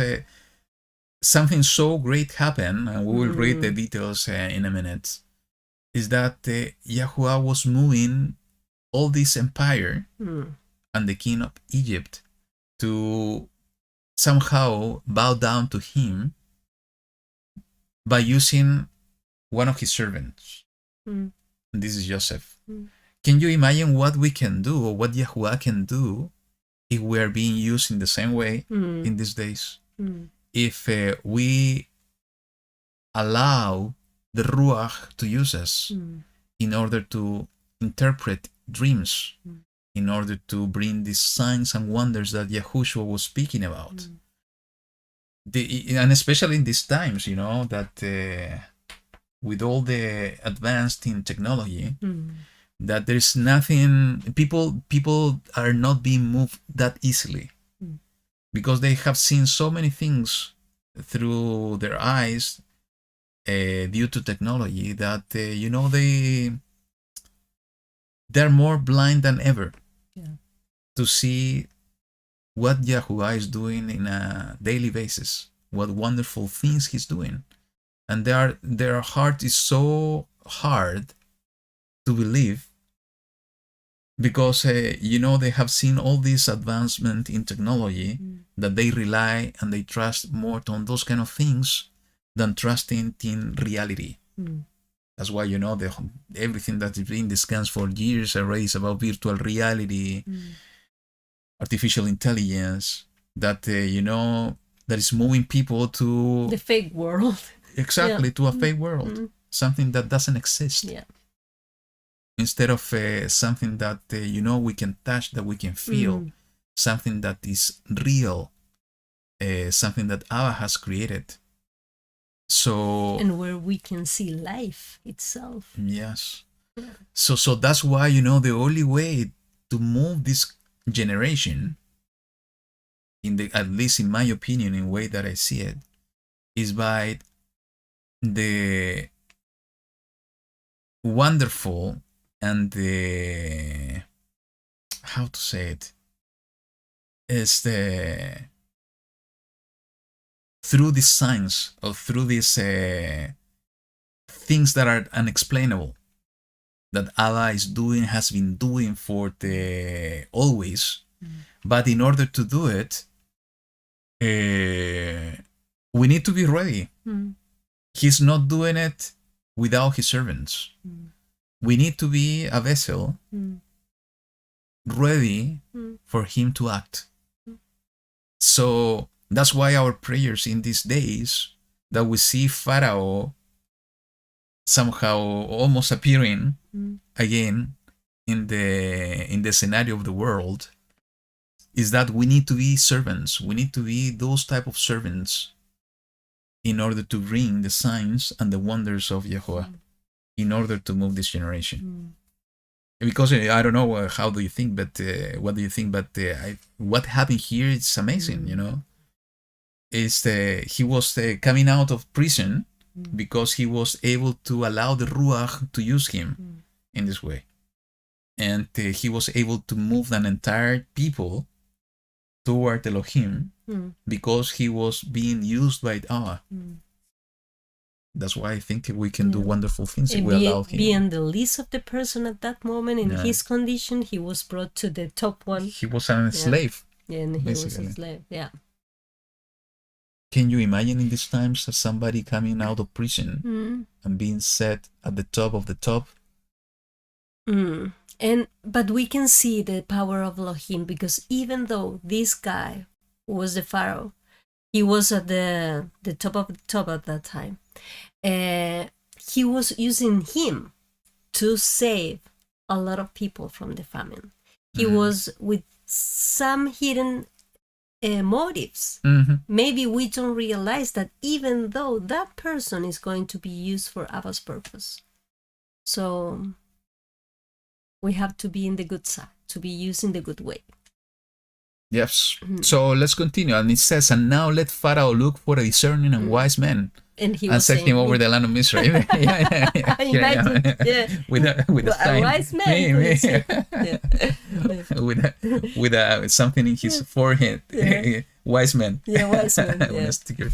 something so great happened, and we will read the details in a minute. Is that YaHuWaH was moving all this empire and the king of Egypt to somehow bow down to him by using one of his servants. This is Joseph. Can you imagine what we can do, or what YaHuWaH can do if we are being used in the same way in these days. If we allow the Ruach to use us in order to interpret dreams, in order to bring these signs and wonders that YaHuWaH was speaking about. And especially in these times, that with all the advanced in technology, that there's nothing, people are not being moved that easily because they have seen so many things through their eyes due to technology that, they're more blind than ever to see what YaHuWaH is doing in a daily basis, what wonderful things he's doing. And their heart is so hard to believe because, they have seen all this advancement in technology that they rely and they trust more on those kind of things than trusting in reality. That's why, everything that is being discussed for years already is about virtual reality, artificial intelligence, that, that is moving people to... the fake world. Exactly, to a fake world. Something that doesn't exist. Yeah. Instead of something that, we can touch, that we can feel. Something that is real. Something that Allah has created. So... and where we can see life itself. Yes. So that's why, the only way to move this generation, at least in my opinion, in the way that I see it, is by the wonderful and the, how to say it, is the, through these signs or through these things that are unexplainable that Allah is doing, has been doing for the always, but in order to do it, we need to be ready. He's not doing it without his servants. We need to be a vessel ready for him to act. So that's why our prayers in these days, that we see Pharaoh somehow almost appearing again in the scenario of the world, is that we need to be servants. We need to be those type of servants in order to bring the signs and the wonders of YaHuWaH in order to move this generation. Because I don't know how do you think, but what do you think? But what happened here is amazing. Is he was coming out of prison because he was able to allow the Ruach to use him in this way, and he was able to move an entire people toward Elohim because he was being used by Allah. That's why I think we can do wonderful things if we allow him. Being the least of the person at that moment in his condition, he was brought to the top one. He was a slave. Yeah, and he basically. was a slave. Yeah. Can you imagine in these times somebody coming out of prison and being set at the top of the top? But we can see the power of Elohim, because even though this guy who was the Pharaoh, he was at the top of the top at that time. He was using him to save a lot of people from the famine. He was with some hidden motives. Maybe we don't realize that even though that person is going to be used for Abba's purpose. So we have to be in the good side, to be used in the good way. Yes. So let's continue. And it says, and now let Pharaoh look for a discerning and wise man, and he and set him over the land of Israel. Imagine, with a sign. wise man. with something in his forehead. Wise man. Yeah, wise man. With a sticker.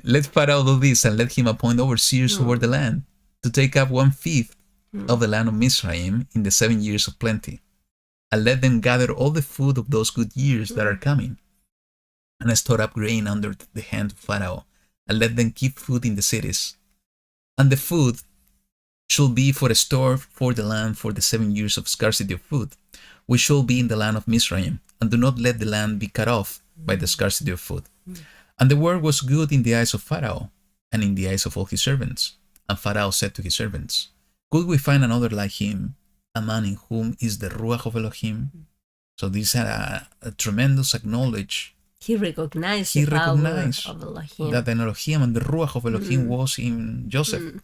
Let Pharaoh do this, and let him appoint overseers over the land, to take up 1/5 of the land of Mizraim in the 7 years of plenty, and let them gather all the food of those good years that are coming, and store up grain under the hand of Pharaoh, and let them keep food in the cities. And the food shall be for a store for the land for the 7 years of scarcity of food, we shall be in the land of Mizraim, and do not let the land be cut off by the scarcity of food. And the word was good in the eyes of Pharaoh, and in the eyes of all his servants. And Pharaoh said to his servants, could we find another like him, a man in whom is the Ruach of Elohim? So this had a tremendous acknowledge. He recognized the power of Elohim. That the Elohim and the Ruach of Elohim was in Joseph.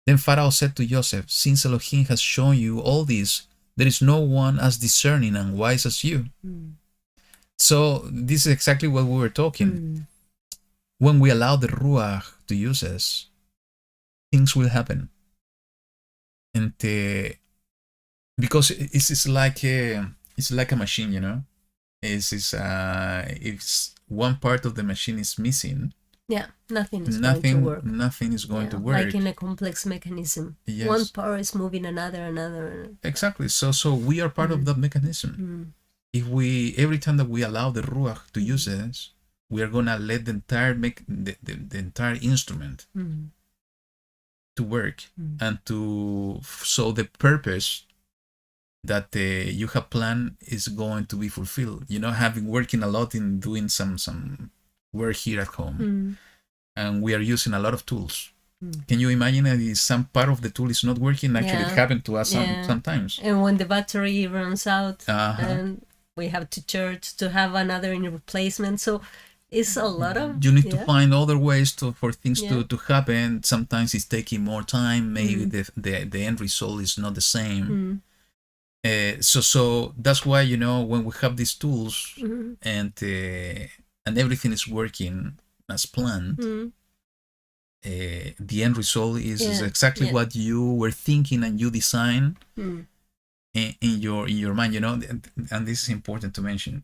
Then Pharaoh said to Joseph, since Elohim has shown you all this, there is no one as discerning and wise as you. So this is exactly what we were talking. When we allow the Ruach to use us, things will happen. And because it's like a machine, you know. If one part of the machine is missing, nothing is going to work. Nothing is going to work. Like in a complex mechanism. Yes. One part is moving another. Exactly. So we are part of that mechanism. If every time that we allow the Ruach to use us, we are gonna let the entire instrument to work and so the purpose that you have planned is going to be fulfilled. You know, having working a lot in doing some work here at home, and we are using a lot of tools. Can you imagine that some part of the tool is not working? Actually, it happened to us sometimes. And when the battery runs out, and we have to charge to have another in replacement. So it's a lot of... You need to find other ways for things to happen. Sometimes it's taking more time. Maybe the end result is not the same. So that's why, you know, when we have these tools and everything is working as planned, the end result is exactly what you were thinking and you designed in your mind, you know. And this is important to mention.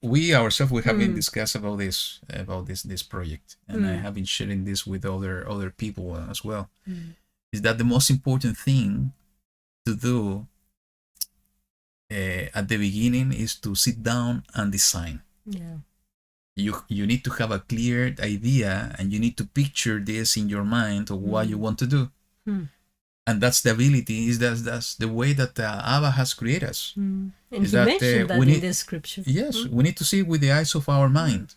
We ourselves have been discussing about this project, and I have been sharing this with other people as well. Is that the most important thing to do at the beginning is to sit down and design. You need to have a clear idea, and you need to picture this in your mind of what you want to do. And that's the ability, that's the way that Abba has created us. And he mentioned that in the scripture. Yes, we need to see with the eyes of our mind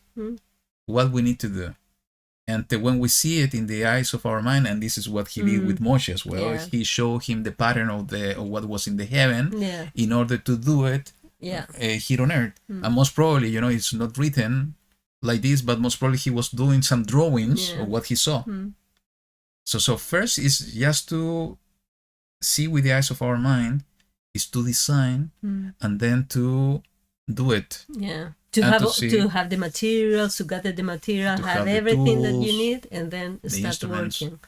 what we need to do. And when we see it in the eyes of our mind, and this is what he did with Moshe as well, he showed him the pattern of what was in the heaven in order to do it here on earth. And most probably, you know, it's not written like this, but most probably he was doing some drawings of what he saw. So first is just to see with the eyes of our mind, is to design, and then to do it. To have the materials, to gather the material, have everything that you need, and then start working.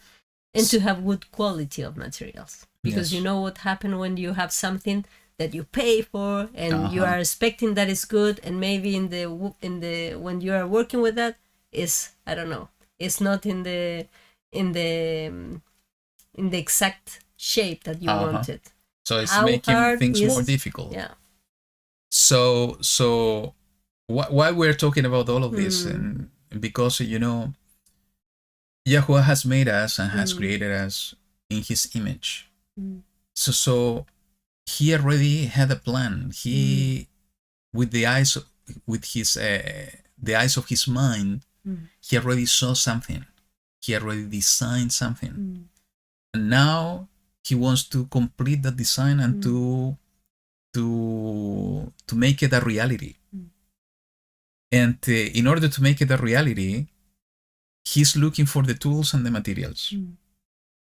And to have good quality of materials. Because you know what happens when you have something that you pay for and you are expecting that it's good, and maybe in the when you are working with that, is, I don't know, it's not in the exact shape that you wanted. So it's making things more difficult. So why we're talking about all of this, and because, you know, YaHuWaH has made us and has created us in his image. So he already had a plan. He with the eyes of his mind, he already saw something. He already designed something. And now he wants to complete that design and to make it a reality. And in order to make it a reality, he's looking for the tools and the materials.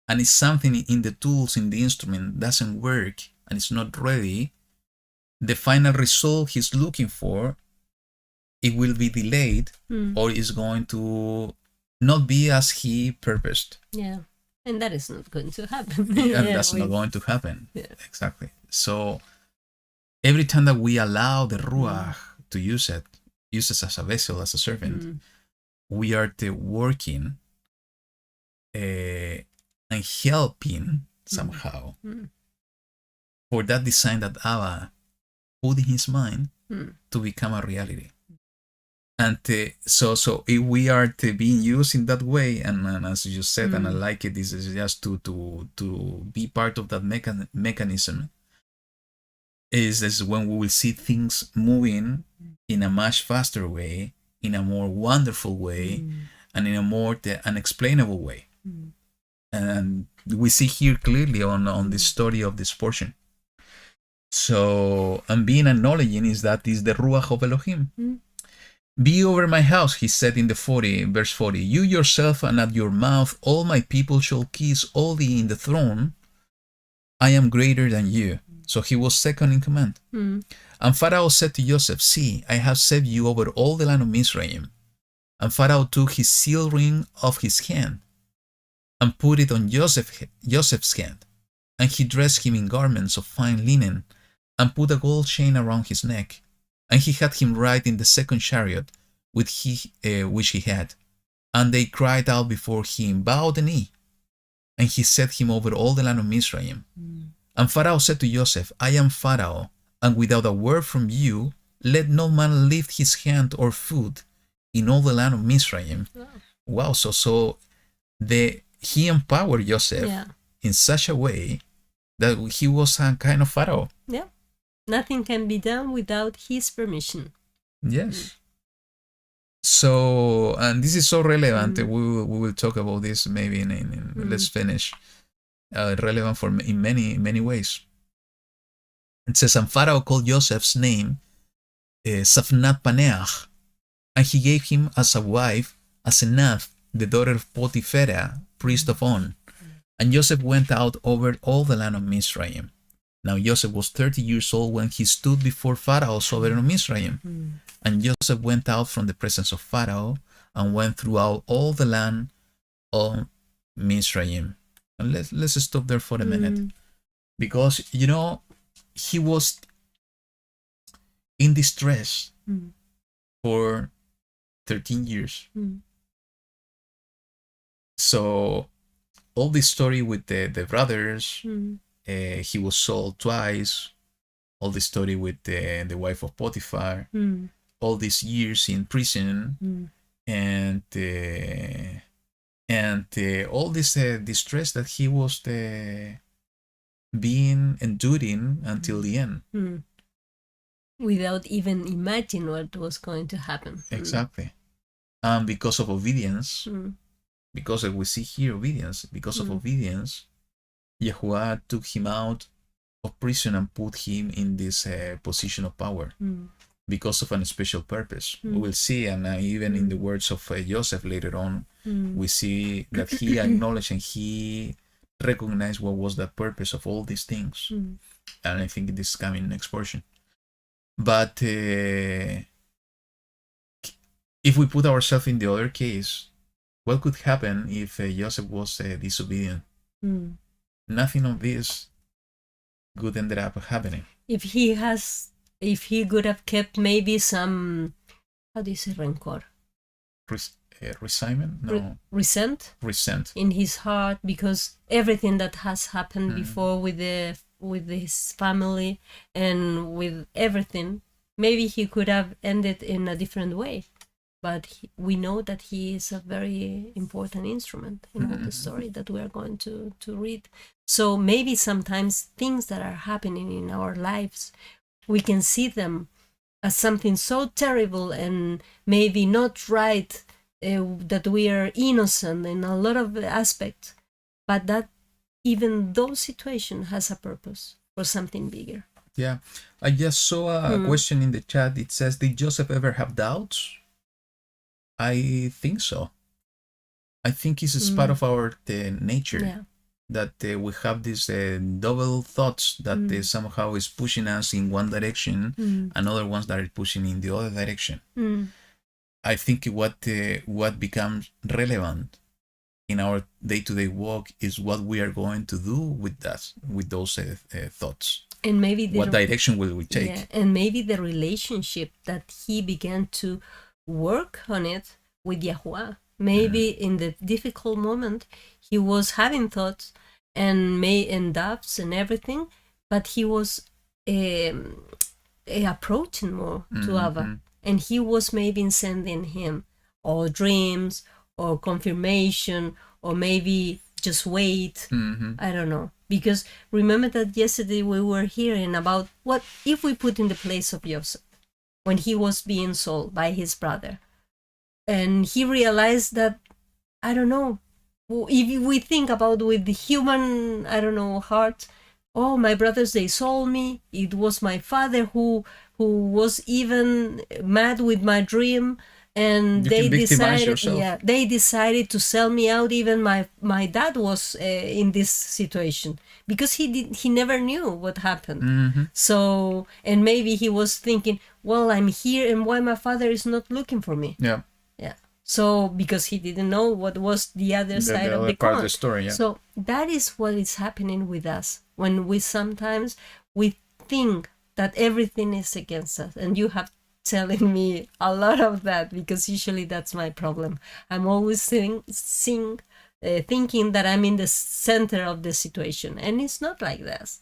And if something in the tools, in the instrument doesn't work and it's not ready, the final result he's looking for, it will be delayed or is going to not be as he purposed. And that is not going to happen. And that's not going to happen. Exactly. So every time that we allow the Ruach to use us as a vessel, as a servant, we are working and helping somehow for that design that Abba put in his mind to become a reality. And so if we are being used in that way, and as you said, and I like it, this is just to be part of that mechanism. Is when we will see things moving in a much faster way, in a more wonderful way, and in a more unexplainable way. And we see here clearly on the story of this portion. So, and being acknowledging is that is the Ruach of Elohim. Be over my house, he said in the verse 40. You yourself and at your mouth all my people shall kiss all the in the throne. I am greater than you. So he was second in command. And Pharaoh said to Joseph, see, I have set you over all the land of Mizraim. And Pharaoh took his seal ring off his hand and put it on Joseph's hand. And he dressed him in garments of fine linen and put a gold chain around his neck. And he had him ride in the second chariot which he had. And they cried out before him, bow the knee. And he set him over all the land of Mizraim. And Pharaoh said to Joseph, I am Pharaoh, and without a word from you, let no man lift his hand or foot in all the land of Mizraim. Wow, so he empowered Joseph in such a way that he was a kind of Pharaoh. Yeah. Nothing can be done without his permission. Yes. So, and this is so relevant. We will talk about this maybe in let's finish. Relevant in many ways. It says, and Pharaoh called Joseph's name Safnat Paneach, and he gave him as a wife Asenath, the daughter of Potiphera, priest of On. And Joseph went out over all the land of Mizraim. Now Joseph was 30 years old when he stood before Pharaoh, sovereign of Mizraim. And Joseph went out from the presence of Pharaoh and went throughout all the land of Mizraim. And let's stop there for a minute, because he was in distress for 13 years. So all this story with the brothers, he was sold twice. All the story with the wife of Potiphar, all these years in prison, and all this distress that he was being enduring until the end. Without even imagining what was going to happen. Exactly. And because of obedience, because we see here obedience, because of obedience, YaHuWaH took him out of prison and put him in this position of power. Because of a special purpose. We will see, and even in the words of Joseph later on, we see that he acknowledged and he recognized what was the purpose of all these things. And I think this is coming next portion. But if we put ourselves in the other case, what could happen if Joseph was disobedient? Nothing of this good ended up happening. If he could have kept maybe some, how do you say rancor? Resignment? No. Resent in his heart, because everything that has happened before with his family and with everything, maybe he could have ended in a different way. But we know that he is a very important instrument in all the story that we are going to read. So maybe sometimes things that are happening in our lives, we can see them as something so terrible and maybe not right, that we are innocent in a lot of aspects, but that even those situations has a purpose for something bigger. Yeah, I just saw a question in the chat. It says, did Joseph ever have doubts? I think so. I think it's part of our nature. That we have these double thoughts that somehow is pushing us in one direction, and other ones that are pushing in the other direction. I think what becomes relevant in our day-to-day walk is what we are going to do with those thoughts. And maybe what direction will we take? Yeah, and maybe the relationship that he began to work on it with YaHuWaH. Maybe in the difficult moment, he was having thoughts and doubts and everything, but he was approaching more to Abba. and he was maybe sending him or dreams or confirmation, or maybe just wait. I don't know. Because remember that yesterday we were hearing about what if we put in the place of Joseph when he was being sold by his brother. And he realized that, I don't know, if we think about with the human, I don't know, heart, oh, my brothers, they sold me. It was my father who was even mad with my dream. And they decided to sell me out. Even my dad was in this situation because he never knew what happened. So, and maybe he was thinking, well, I'm here, and why my father is not looking for me? Yeah. So because he didn't know what was the other side of the part coin. of the story. Yeah. So that is what is happening with us when we sometimes think that everything is against us, and you have telling me a lot of that, because usually that's my problem. I'm always thinking that I'm in the center of the situation, and it's not like this.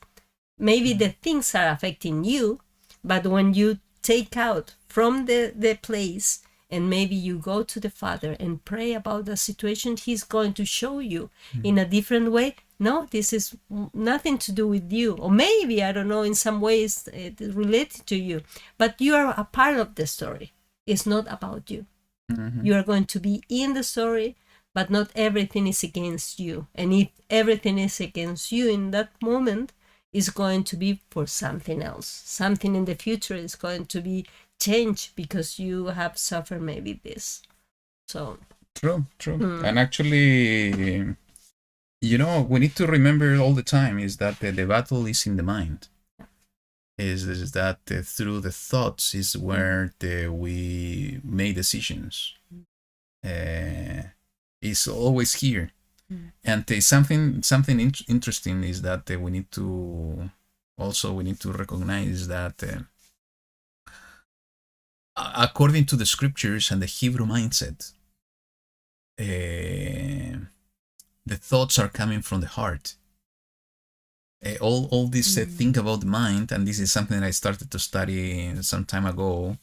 Maybe the things are affecting you, but when you take out from the place, and maybe you go to the Father and pray about the situation, he's going to show you in a different way. No, this is nothing to do with you. Or maybe, I don't know, in some ways it is related to you. But you are a part of the story. It's not about you. You are going to be in the story, but not everything is against you. And if everything is against you in that moment, it's going to be for something else. Something in the future is going to be changed because you have suffered maybe this. So True. And actually, we need to remember all the time is that the battle is in the mind. Is that through the thoughts is where we make decisions. It's always here. And something interesting is that we need to recognize that according to the scriptures and the Hebrew mindset, the thoughts are coming from the heart. All this think about the mind, and this is something that I started to study some time ago.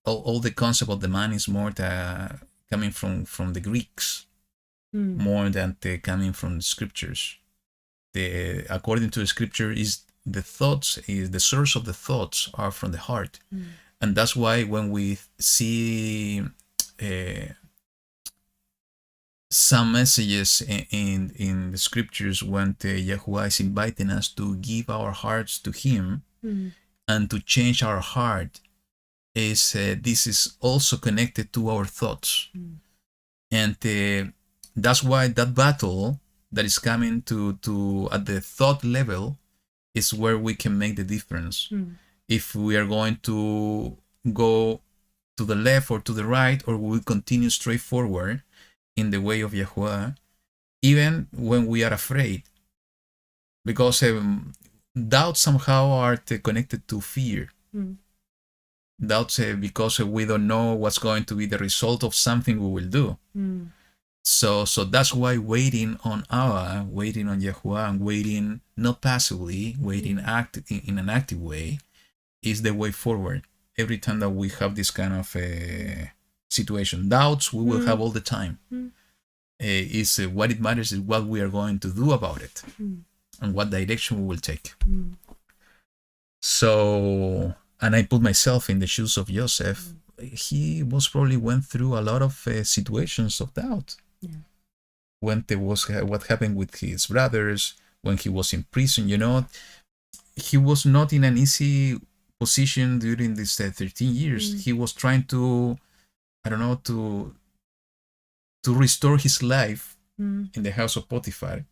All the concept of the mind is more coming from the Greeks, more than coming from the scriptures. According to the scripture, is the source of the thoughts are from the heart, and that's why when we see some messages in the scriptures when YaHuWaH is inviting us to give our hearts to Him and to change our heart, this is also connected to our thoughts, and that's why that battle that is coming to at the thought level is where we can make the difference. If we are going to go to the left or to the right, or we continue straight forward in the way of YaHuWaH, even when we are afraid, because doubts somehow are connected to fear. Doubts because we don't know what's going to be the result of something we will do. So that's why waiting on YaHuWaH, and waiting not passively, waiting in an active way, is the way forward. Every time that we have this kind of situation, doubts we will have all the time. What it matters is what we are going to do about it, and what direction we will take. So, and I put myself in the shoes of Joseph. He most probably went through a lot of situations of doubt. When there was what happened with his brothers, when he was in prison, he was not in an easy position during these 13 years. He was trying to, to restore his life in the house of Potiphar.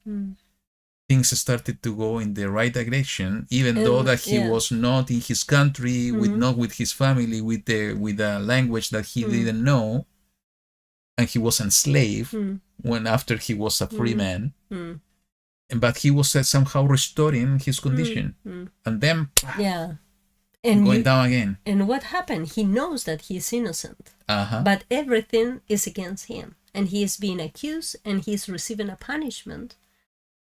Things started to go in the right direction, even though that he was not in his country, not with his family, with a language that he didn't know, and he was enslaved when after he was a free man. But he was somehow restoring his condition, and then and going down again. And what happened? He knows that he is innocent, but everything is against him, and he is being accused, and he is receiving a punishment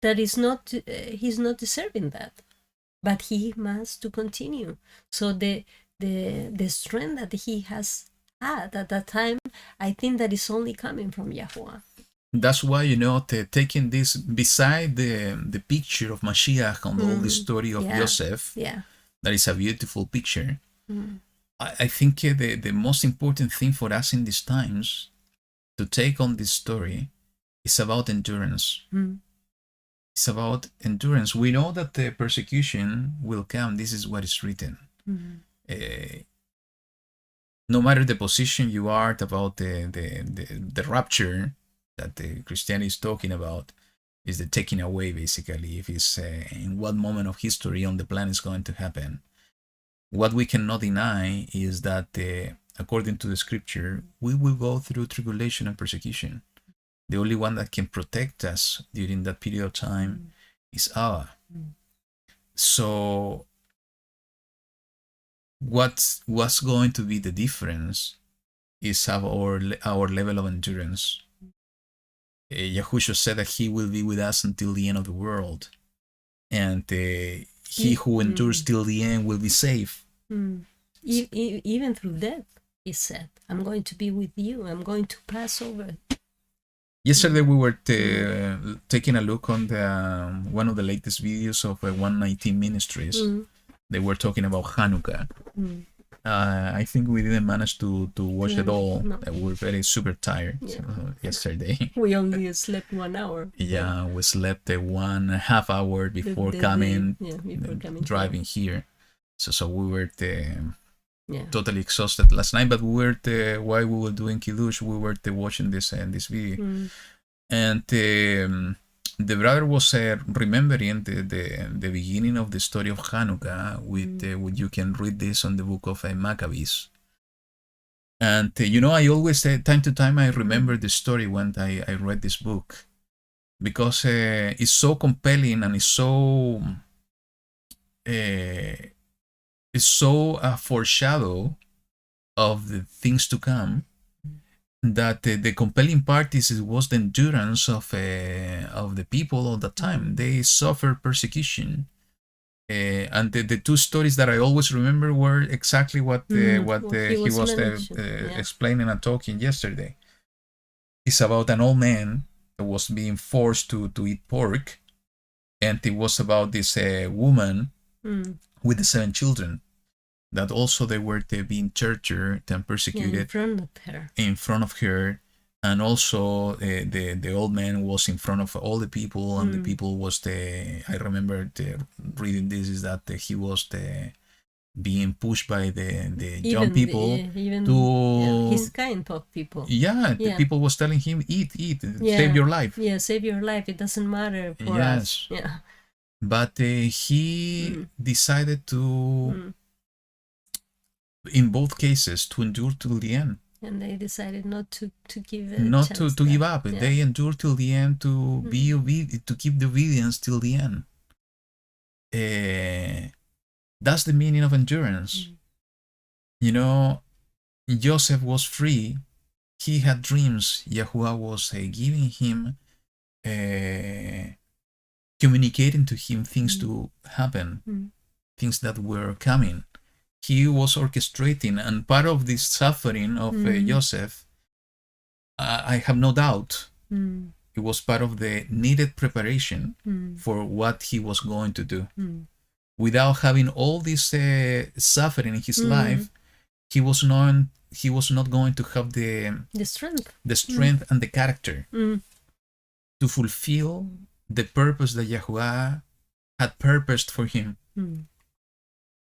that is not, he's not deserving that, but he must to continue. So the the strength that he has had at that time, I think that is only coming from YaHuWaH. That's why, taking this beside the picture of Mashiach on all the story of Joseph, that is a beautiful picture. I think the most important thing for us in these times to take on this story is about endurance. It's about endurance. We know that the persecution will come. This is what is written. No matter the position you are about the rapture that the Christianity is talking about, is the taking away, basically, if it's in what moment of history on the planet is going to happen. What we cannot deny is that according to the scripture, we will go through tribulation and persecution. The only one that can protect us during that period of time is Allah. So what's going to be the difference is our level of endurance. Yahushua said that he will be with us until the end of the world. And he who endures till the end will be safe. Even through death, he said, I'm going to be with you. I'm going to pass over. Yesterday we were taking a look on one of the latest videos of 119 Ministries. They were talking about Hanukkah. I think we didn't manage to watch it all. No. We were very super tired yesterday. We only slept 1 hour. Yeah, we slept 1.5 hour before coming, driving here. So we were totally exhausted last night. But we were while we were doing Kiddush, we were watching this video, and the brother was remembering the beginning of the story of Hanukkah. With you can read this on the book of Maccabees. And I always time to time I remember the story when I read this book, because it's so compelling and it's so a foreshadow of the things to come, that the compelling part was the endurance of the people all the time. They suffered persecution, and the two stories that I always remember were exactly what he was explaining and talking yesterday. It's about an old man that was being forced to eat pork, and it was about this woman with the 7 children that also they were being tortured and persecuted in front of her. And also the old man was in front of all the people, and the people was I remember reading this, is that he was being pushed by the young people to his kind of people. The people was telling him, eat, save your life. Save your life, it doesn't matter for us. But he decided to in both cases to endure till the end. And they decided not to give to give up. They endured till the end to be to keep the obedience till the end. That's the meaning of endurance. Joseph was free. He had dreams. YaHuWaH was giving him, communicating to him things to happen, things that were coming. He was orchestrating, and part of this suffering of Joseph, I have no doubt, it was part of the needed preparation for what he was going to do. Without having all this suffering in his life, he was not going to have the strength and the character to fulfill the purpose that YaHuWaH had purposed for him.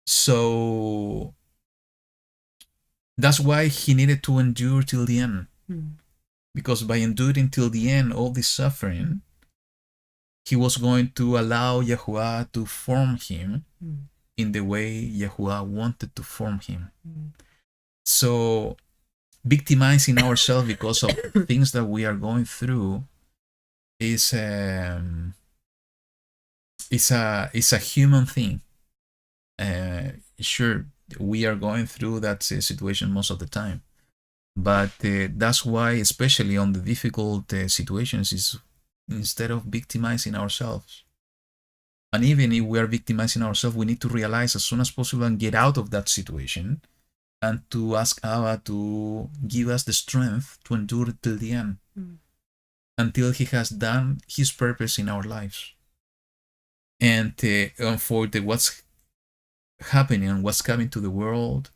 So that's why he needed to endure till the end. Because by enduring till the end all this suffering, he was going to allow YaHuWaH to form him in the way YaHuWaH wanted to form him. So victimizing ourselves because of things that we are going through is a human thing. Sure, we are going through that situation most of the time, but that's why, especially on the difficult situations, is instead of victimizing ourselves, And even if we are victimizing ourselves, we need to realize as soon as possible and get out of that situation, and to ask Abba to give us the strength to endure till the end, until He has done His purpose in our lives. And for what's happening and what's coming to the world,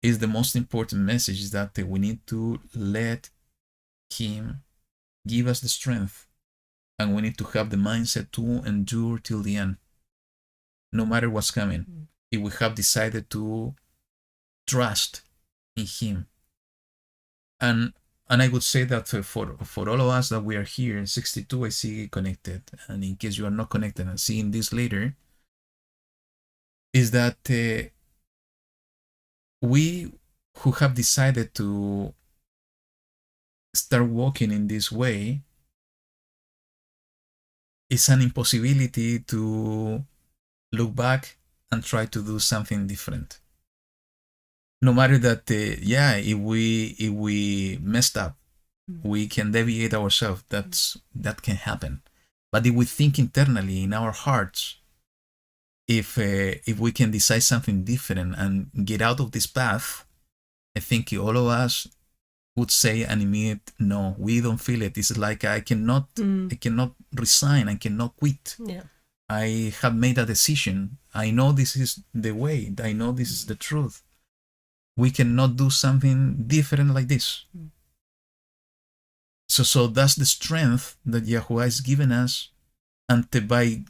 is the most important message, is that we need to let Him give us the strength, and we need to have the mindset to endure till the end, no matter what's coming. If we have decided to trust in Him. And I would say that for all of us that we are here, 62 I see connected, and in case you are not connected and seeing this later, is that we who have decided to start walking in this way, it's an impossibility to look back and try to do something different. No matter that, if we messed up, we can deviate ourselves. That can happen. But if we think internally in our hearts, if we can decide something different and get out of this path, I think all of us would say an immediate no. We don't feel it. It's like I cannot resign. I cannot quit. Yeah. I have made a decision. I know this is the way. I know this is the truth. We cannot do something different like this. So that's the strength that YaHuWaH has given us, and by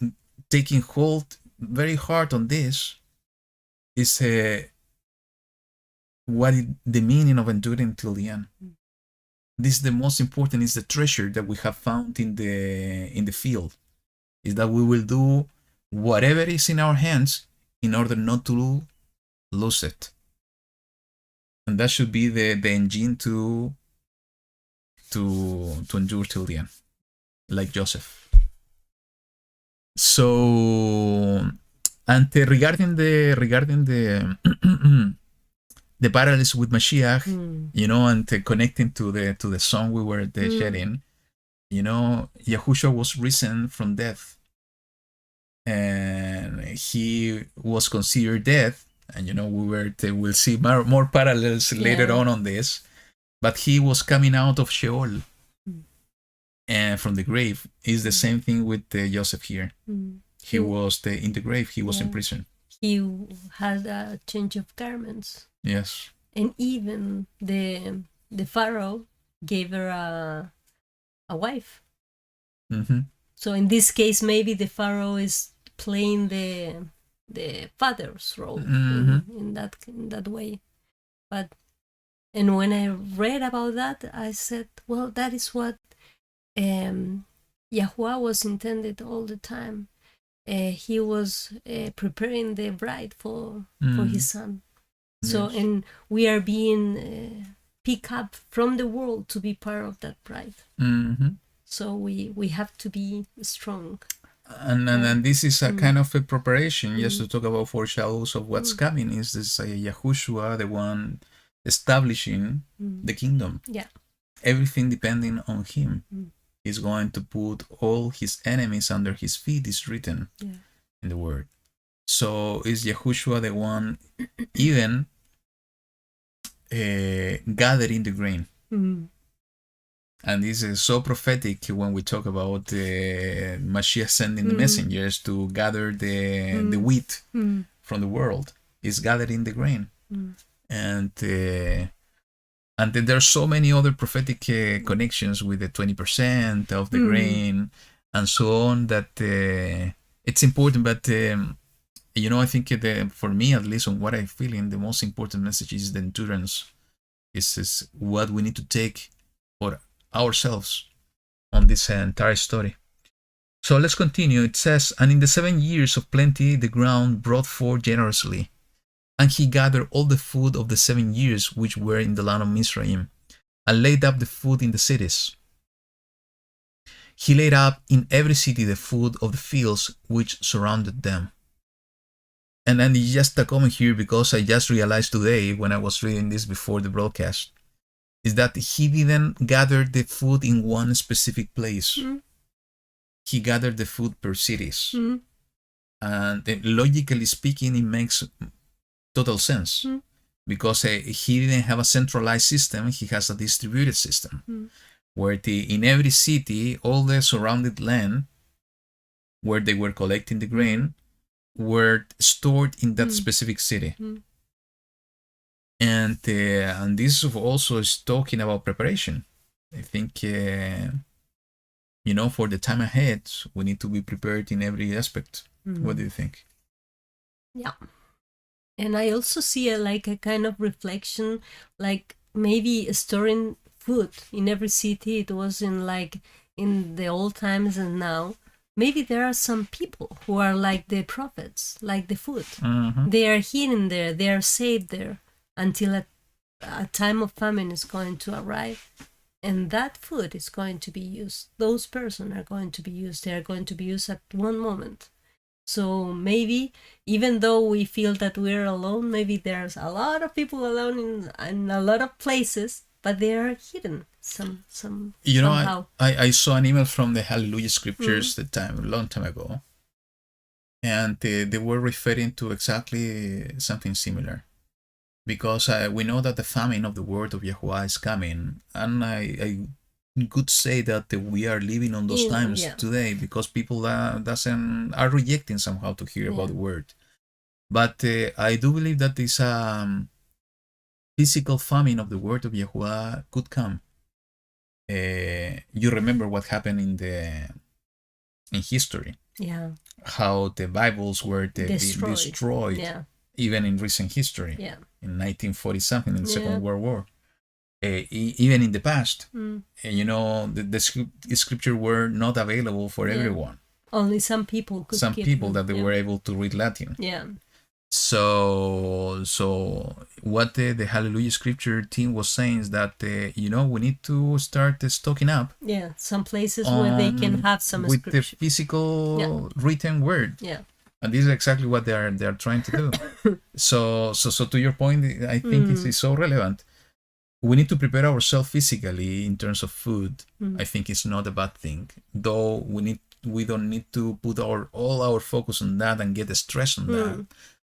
taking hold very hard on this is the meaning of enduring till the end. This is the most important, is the treasure that we have found in the field, is that we will do whatever is in our hands in order not to lose it. And that should be the engine to endure till the end, like Joseph. So, and regarding the the parallels with Mashiach, and connecting to the song we were sharing, Yahushua was risen from death, and He was considered dead. And we'll see more parallels later on this, but He was coming out of Sheol, and from the grave. Is the same thing with Joseph here. He was in the grave. He was in prison. He had a change of garments. Yes. And even the Pharaoh gave her a wife. So in this case, maybe the Pharaoh is playing the father's role in that way. And when I read about that, I said, well, that is what YaHuWaH was intended all the time. He was preparing the bride for His son. So, yes. And we are being picked up from the world to be part of that bride. So we have to be strong. And this is a kind of a preparation, just to talk about foreshadows of what's coming. Is this Yahushua, the one establishing the kingdom? Yeah. Everything depending on Him. He's going to put all His enemies under His feet, is written in the Word. So is Yahushua the one even gathering the grain? And this is so prophetic when we talk about Mashiach sending the messengers to gather the wheat from the world. Is gathering the grain. And then there are so many other prophetic connections with the 20% of the grain and so on, that it's important. But I think for me, at least on what I feel, in the most important message is the endurance. Is what we need to take for ourselves on this entire story. So let's continue. It says, and in the 7 years of plenty, the ground brought forth generously. And he gathered all the food of the 7 years which were in the land of Mizraim, and laid up the food in the cities. He laid up in every city the food of the fields which surrounded them. And then it's just a comment here, because I just realized today when I was reading this before the broadcast, is that he didn't gather the food in one specific place. He gathered the food per cities. And logically speaking, it makes total sense. Because he didn't have a centralized system, he has a distributed system. Where in every city, all the surrounded land where they were collecting the grain were stored in that specific city. And this also is talking about preparation. I think, for the time ahead, we need to be prepared in every aspect. What do you think? Yeah. And I also see a kind of reflection, like maybe storing food in every city. It was in the old times, and now maybe there are some people who are like the prophets, like the food. They are hidden there, they are saved there until a time of famine is going to arrive. And that food is going to be used. Those persons are going to be used. They are going to be used at one moment. So maybe, even though we feel that we're alone, maybe there's a lot of people alone in a lot of places, but they are hidden somehow. I saw an email from the YaHuWaH scriptures a long time ago, and they were referring to exactly something similar. Because we know that the famine of the word of YaHuWaH is coming, and I could say that we are living on those times today, because people are rejecting somehow to hear about the word. But I do believe that this physical famine of the word of YaHuWaH could come. You remember what happened in history? Yeah. How the Bibles were destroyed. Yeah. Even in recent history. Yeah. In 1940 something, in the Second World War. Even in the past, the scripture were not available for everyone. Only some people could. Some people that they were able to read Latin. Yeah. So what the YaHuWaH scripture team was saying is that we need to start stocking up. Yeah, some places where they can have some with scripture. The physical written word. Yeah. And this is exactly what they are trying to do. So to your point, I think it's so relevant. We need to prepare ourselves physically in terms of food. I think it's not a bad thing, though we don't need to put all our focus on that and get stressed on that,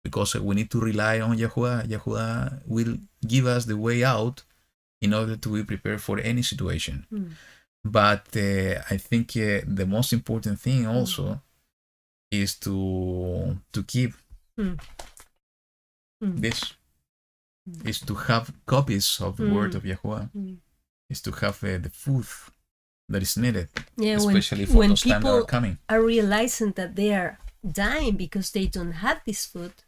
because we need to rely on YaHuWaH. YaHuWaH will give us the way out in order to be prepared for any situation. But I think the most important thing also is to keep this. Is to have copies of the word of YaHuWaH. Is to have the food that is needed, especially for those times that are coming. Are realizing that they are dying because they don't have this food.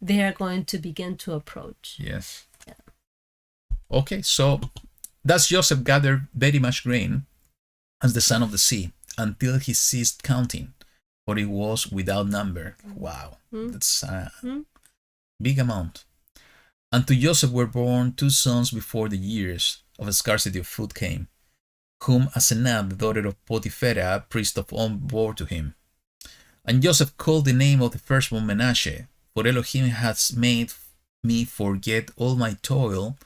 They are going to begin to approach. Yes. Yeah. Okay, so thus Joseph gathered very much grain as the sand of the sea until he ceased counting, for it was without number. Wow, that's a big amount. And to Joseph were born 2 sons before the years of a scarcity of food came, whom Asenat, the daughter of Potiphera, priest of On, bore to him. And Joseph called the name of the firstborn Menashe, for Elohim has made me forget all my toil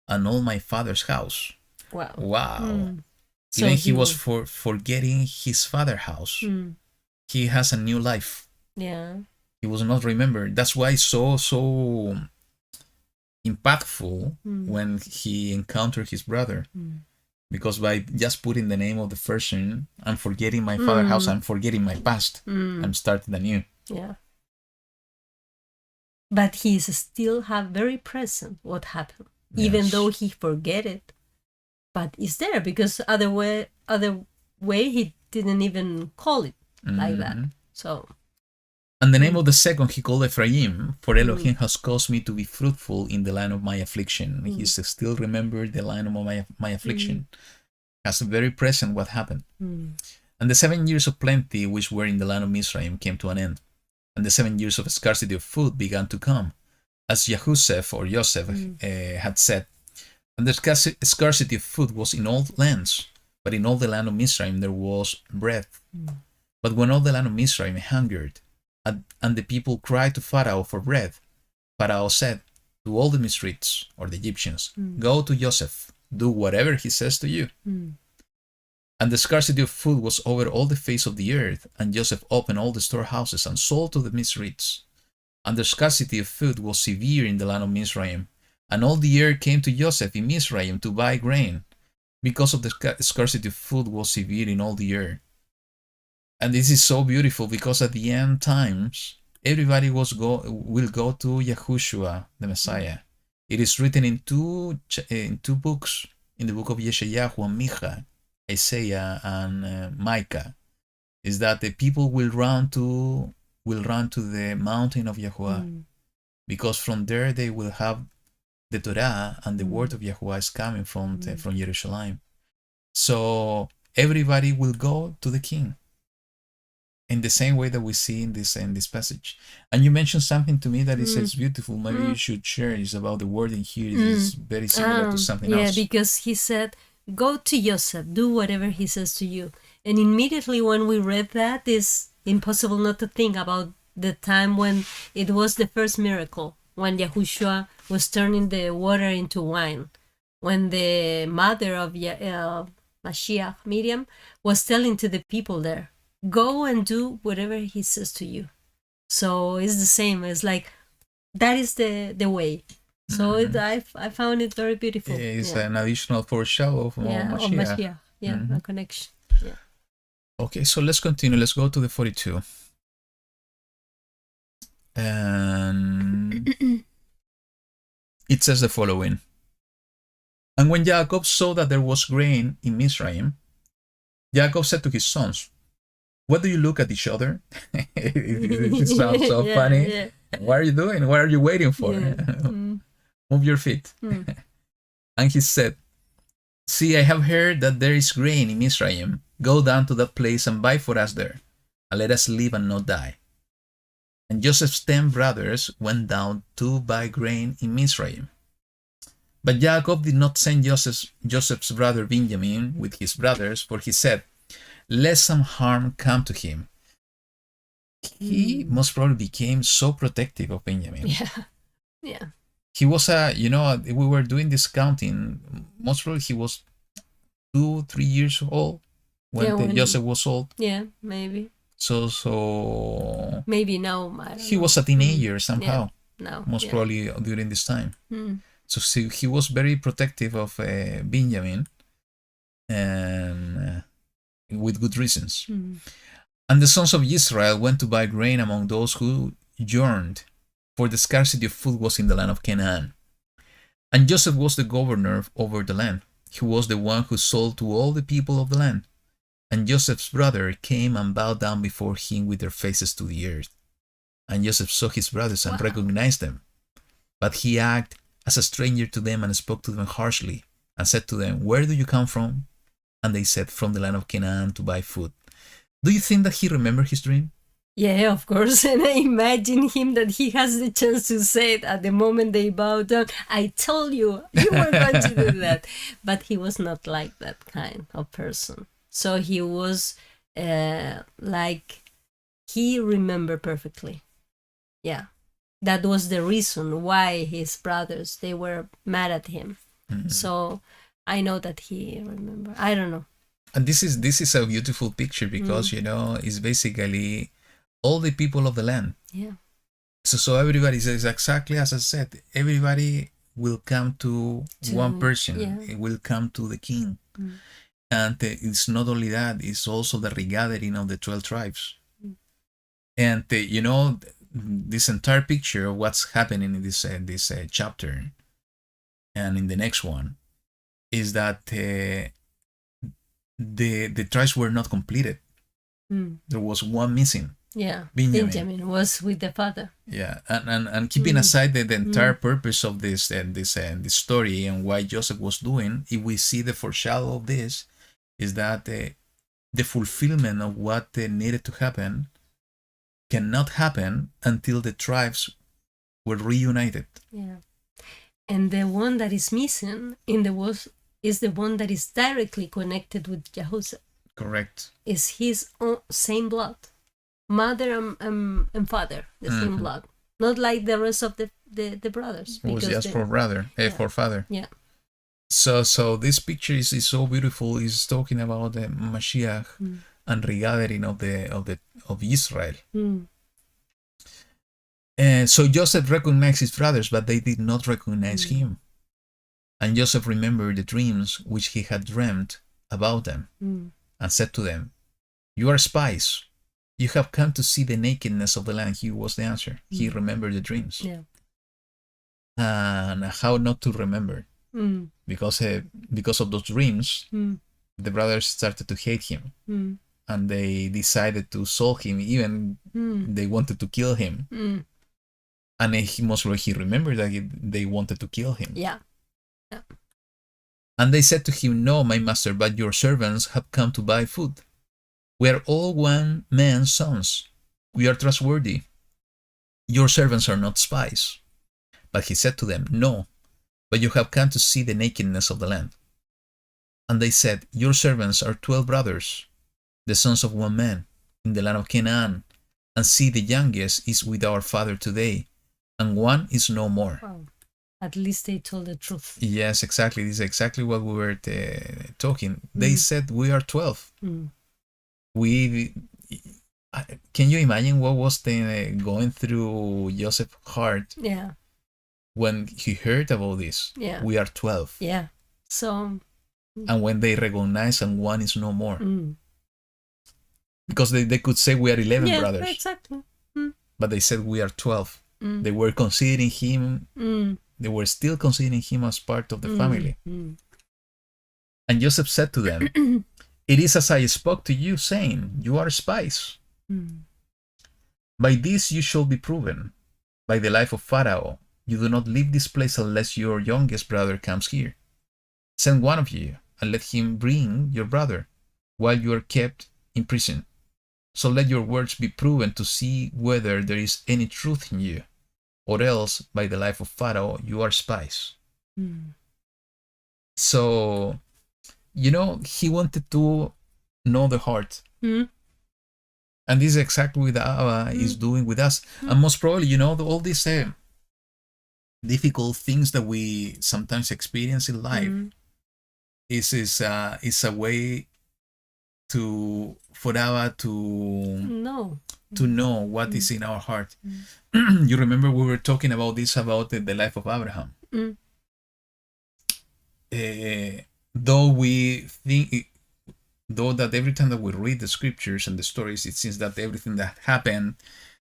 and all my father's house. Wow. So even he was forgetting his father's house. He has a new life. Yeah. He was not remembered. That's why it's so impactful when he encountered his brother. Because by just putting the name of the person, I'm forgetting my father's house, I'm forgetting my past. I'm starting anew. Yeah. But he's still very present what happened. Even though he forget it. But it's there, because other way he didn't even call it like that. So. And the name of the second he called Ephraim, for Elohim has caused me to be fruitful in the land of my affliction. He still remembered the land of my affliction. Has very present what happened. And the 7 years of plenty which were in the land of Mizraim came to an end. And the 7 years of scarcity of food began to come, as Joseph had said. And the scarcity of food was in all lands, but in all the land of Mizraim there was bread. But when all the land of Mizraim hungered, and the people cried to Pharaoh for bread, Pharaoh said to all the Mizrites, or the Egyptians, go to Joseph, do whatever he says to you. And the scarcity of food was over all the face of the earth, and Joseph opened all the storehouses and sold to the Mizrites. And the scarcity of food was severe in the land of Mizraim, and all the earth came to Joseph in Mizraim to buy grain, because of the scarcity of food was severe in all the earth. And this is so beautiful, because at the end times, everybody will go to YaHuWaH, the Messiah. It is written in two books, in the book of Yeshayahu and Micha, Isaiah and Micah, is that the people will run to the mountain of YaHuWaH, because from there they will have the Torah, and the word of YaHuWaH is coming from Jerusalem. So everybody will go to the king, in the same way that we see in this passage. And you mentioned something to me that is beautiful. Maybe you should share. It's about the wording here. It is very similar to something else. Yeah, because he said, "Go to Joseph, do whatever he says to you." And immediately when we read that, it's impossible not to think about the time when it was the first miracle, when Yahushua was turning the water into wine, when the mother of Mashiach, Miriam, was telling to the people there, "Go and do whatever he says to you." So it's the same. It's like, that is the way. So I found it very beautiful. Yeah, it's an additional foreshadow of Mashiach. Of Mashiach. Yeah, a connection. Yeah. Okay, so let's continue. Let's go to the 42. And it says the following. And when Jacob saw that there was grain in Mizraim, Jacob said to his sons, "What do you look at each other?" It sounds so funny. Yeah. What are you doing? What are you waiting for? Move your feet. And he said, "See, I have heard that there is grain in Mizraim. Go down to that place and buy for us there, and let us live and not die." And Joseph's 10 brothers went down to buy grain in Mizraim. But Jacob did not send Joseph's brother Benjamin with his brothers, for he said, "Lest some harm come to him." He most probably became so protective of Benjamin. Yeah. He was we were doing this counting. Most probably he was 2-3 years old when Joseph was old. Yeah, maybe. So maybe now. He was a teenager somehow. No. Most probably during this time. So he was very protective of Benjamin, and with good reasons. And the sons of Israel went to buy grain among those who yearned, for the scarcity of food was in the land of Canaan. And Joseph was the governor over the land. He was the one who sold to all the people of the land. And Joseph's brother came and bowed down before him with their faces to the earth. And Joseph saw his brothers and recognized them. But he acted as a stranger to them and spoke to them harshly, and said to them, "Where do you come from?" And they said, "From the land of Canaan to buy food." Do you think that he remembered his dream? Yeah, of course. And I imagine him that he has the chance to say it at the moment they bow down. "I told you, you were going to do that." But he was not like that kind of person. So he was he remembered perfectly. Yeah. That was the reason why his brothers, they were mad at him. So I know that he remembered. I don't know. And this is a beautiful picture, because it's basically all the people of the land. Yeah. So everybody says exactly as I said. Everybody will come to one person. Yeah. It will come to the king. And it's not only that; it's also the regathering of the 12 tribes. And this entire picture of what's happening in this chapter and in the next one is that the tribes were not completed. There was one missing. Yeah, Benjamin was with the father. Yeah, and keeping aside the entire purpose of this story and why Joseph was doing, if we see the foreshadow of this, is that the fulfillment of what needed to happen cannot happen until the tribes were reunited. Yeah, and the one that is missing is the one that is directly connected with Yahushua. Correct. Is his own same blood, mother and father, the same blood, not like the rest of the brothers. It was just for father. Yeah. So this picture is so beautiful. It's talking about the Mashiach and regathering of Israel. And so Joseph recognized his brothers, but they did not recognize him. And Joseph remembered the dreams which he had dreamt about them, and said to them, "You are spies. You have come to see the nakedness of the land." Here was the answer. He remembered the dreams. Yeah. And how not to remember? Because of those dreams, the brothers started to hate him, and they decided to sell him. Even they wanted to kill him, and he remembered that they wanted to kill him. Yeah. And they said to him, "No, my master, but your servants have come to buy food. We are all one man's sons. We are trustworthy. Your servants are not spies." But he said to them, "No, but you have come to see the nakedness of the land." And they said, "Your servants are 12 brothers, the sons of one man, in the land of Canaan. And see, the youngest is with our father today, and one is no more." Wow. At least they told the truth. Yes, exactly. This is exactly what we were talking. They said, "We are 12. We can you imagine what was going through Joseph's heart Yeah. when he heard about this? Yeah. We are 12. Yeah. So. And when they recognize and one is no more. Because they could say we are 11 brothers. Exactly. But they said we are 12. They were considering him. They were still considering him as part of the family. And Joseph said to them, "It is as I spoke to you, saying, you are spies. By this you shall be proven. By the life of Pharaoh, you do not leave this place unless your youngest brother comes here. Send one of you, and let him bring your brother, while you are kept in prison. So let your words be proven to see whether there is any truth in you, or else, by the life of Pharaoh, you are spies." So, he wanted to know the heart. And this is exactly what Abba is doing with us. And most probably, all these difficult things that we sometimes experience in life is a way for Abba to know what is in our heart. You remember we were talking about this, about the life of Abraham. Though that every time that we read the scriptures and the stories, it seems that everything that happened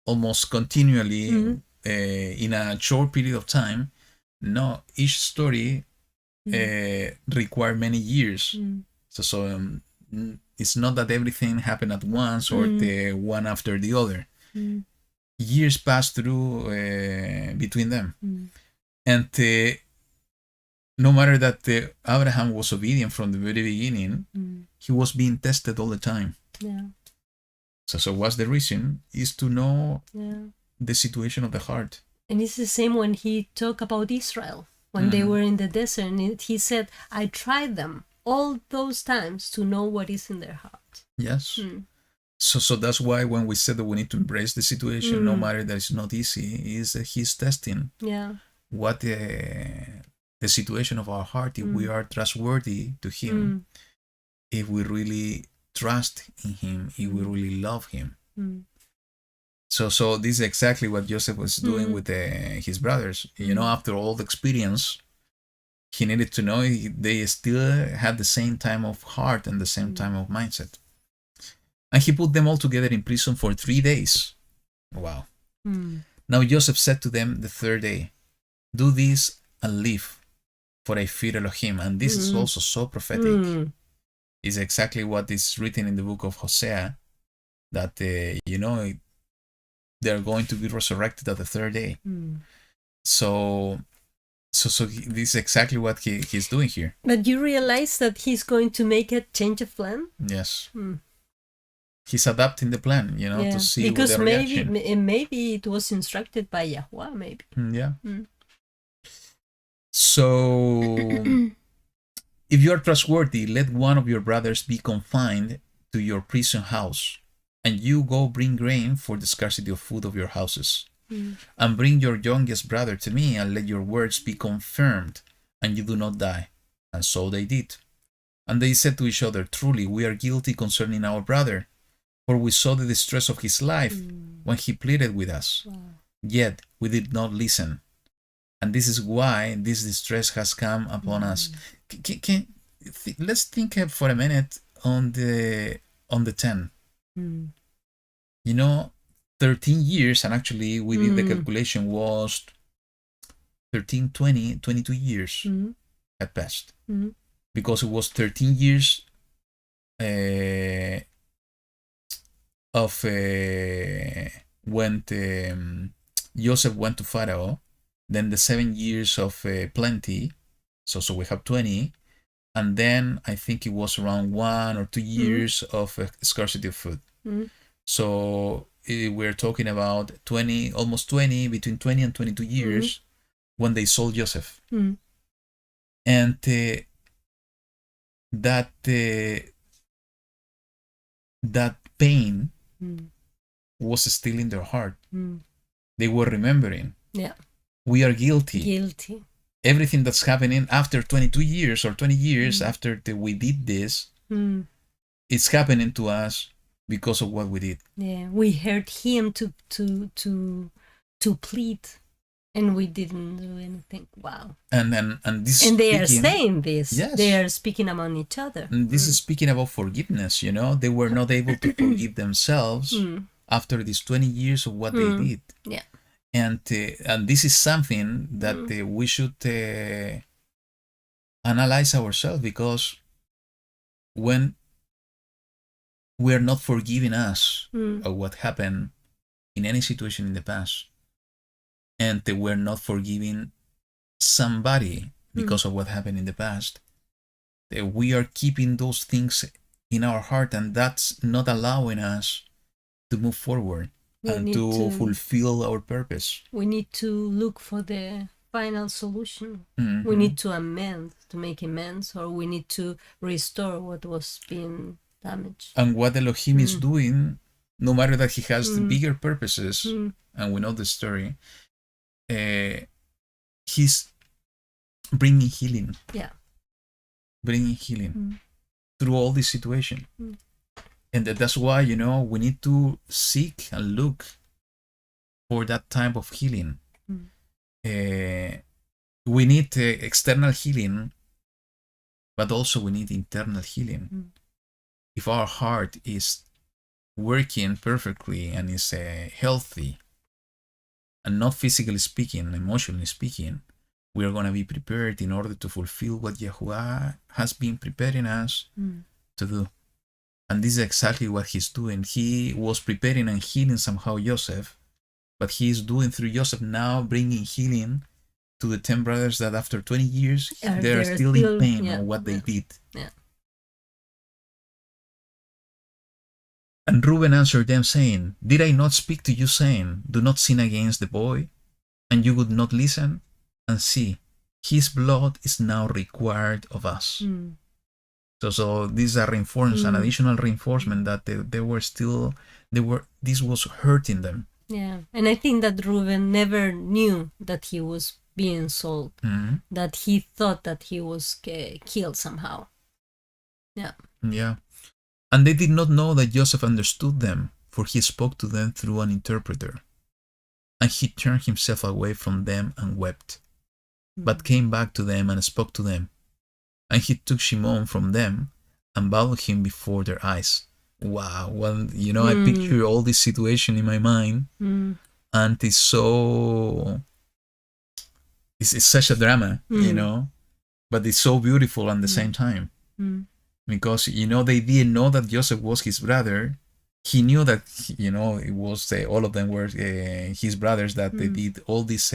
almost continually in a short period of time. No, each story required many years. So it's not that everything happened at once or the one after the other. Years passed through between them. And no matter that Abraham was obedient from the very beginning, he was being tested all the time. Yeah. So what's the reason? Is to know the situation of the heart. And it's the same when he talked about Israel, when they were in the desert. And he said, "I tried them all those times to know what is in their heart." Yes. So that's why when we said that we need to embrace the situation, no matter that it's not easy, is that he's testing what the situation of our heart, if we are trustworthy to him, if we really trust in him, if we really love him. So this is exactly what Joseph was doing with his brothers. After all the experience, he needed to know they still had the same time of heart and the same time of mindset. And he put them all together in prison for 3 days. Wow. Now Joseph said to them the third day, "Do this and live, for I fear Elohim." And this is also so prophetic. It's exactly what is written in the book of Hosea, that they're going to be resurrected at the third day. So this is exactly what he's doing here. But you realize that he's going to make a change of plan? Yes. He's adapting the plan, to see because the reaction. maybe it was instructed by YaHuWaH, maybe. Yeah. So, if you are trustworthy, let one of your brothers be confined to your prison house, and you go bring grain for the scarcity of food of your houses. And bring your youngest brother to me, and let your words be confirmed, and you do not die. And so they did. And they said to each other, truly, we are guilty concerning our brother, for we saw the distress of his life when he pleaded with us. Wow. Yet we did not listen. And this is why this distress has come upon us. Let's think for a minute on the 10. You know, 13 years, and actually we did the calculation, was 13, 20, 22 years had passed. Because it was 13 years of when Joseph went to Pharaoh, then the 7 years of plenty, so we have 20, and then I think it was around 1 or 2 years of scarcity of food. So we're talking about 20, almost 20, between 20 and 22 years when they sold Joseph. And that pain was still in their heart. They were remembering. Yeah. We are guilty. Guilty. Everything that's happening after 22 years or 20 years after we did this, it's happening to us because of what we did. Yeah, we heard him to plead, and we didn't do anything. Wow. And this. And they are saying this. Yes. They are speaking among each other. And this is speaking about forgiveness. You know, they were not able to forgive themselves after these 20 years of what they did. Yeah. And this is something that we should analyze ourselves, because when we are not forgiving us of what happened in any situation in the past, and we're not forgiving somebody because of what happened in the past, we are keeping those things in our heart, and that's not allowing us to move forward and to fulfill our purpose. We need to look for the final solution. Mm-hmm. We need to make amends, or we need to restore what was being damaged. And what Elohim is doing, no matter that he has the bigger purposes, and we know the story, he's bringing healing. Yeah. Bringing healing through all this situation. And that's why, you know, we need to seek and look for that type of healing. We need external healing, but also we need internal healing. If our heart is working perfectly and is healthy, and not physically speaking, emotionally speaking, we are going to be prepared in order to fulfill what YaHuWaH has been preparing us to do. And this is exactly what he's doing. He was preparing and healing somehow Joseph, but he is doing through Joseph now, bringing healing to the 10 brothers that after 20 years, they're still in pain on what they did. Yeah. And Reuben answered them, saying, Did I not speak to you, saying, Do not sin against the boy? And you would not listen? And see, his blood is now required of us. So this is a reinforcement, an additional reinforcement that this was hurting them. Yeah, and I think that Reuben never knew that he was being sold, that he thought that he was killed somehow. Yeah. Yeah. And they did not know that Joseph understood them, for he spoke to them through an interpreter. And he turned himself away from them and wept, but came back to them and spoke to them. And he took Shimon from them and bowed him before their eyes. Wow. Well, you know, I picture all this situation in my mind, and it's such a drama, you know, but it's so beautiful at the same time. Because, you know, they didn't know that Joseph was his brother. He knew that, you know, it was all of them were his brothers, that they did all this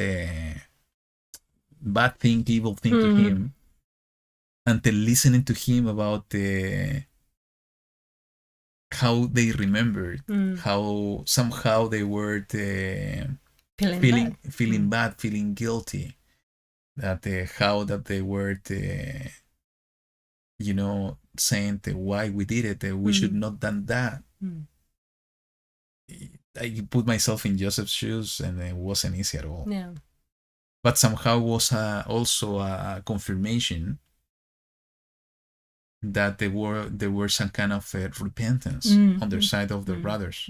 bad thing, evil thing to him. And then listening to him about how they remembered, how somehow they were feeling bad, feeling guilty, that how that they were, you know, saying why we did it, we should not done that. I put myself in Joseph's shoes, and it wasn't easy at all. Yeah. But somehow was also a confirmation that there were some kind of repentance on their side of their brothers.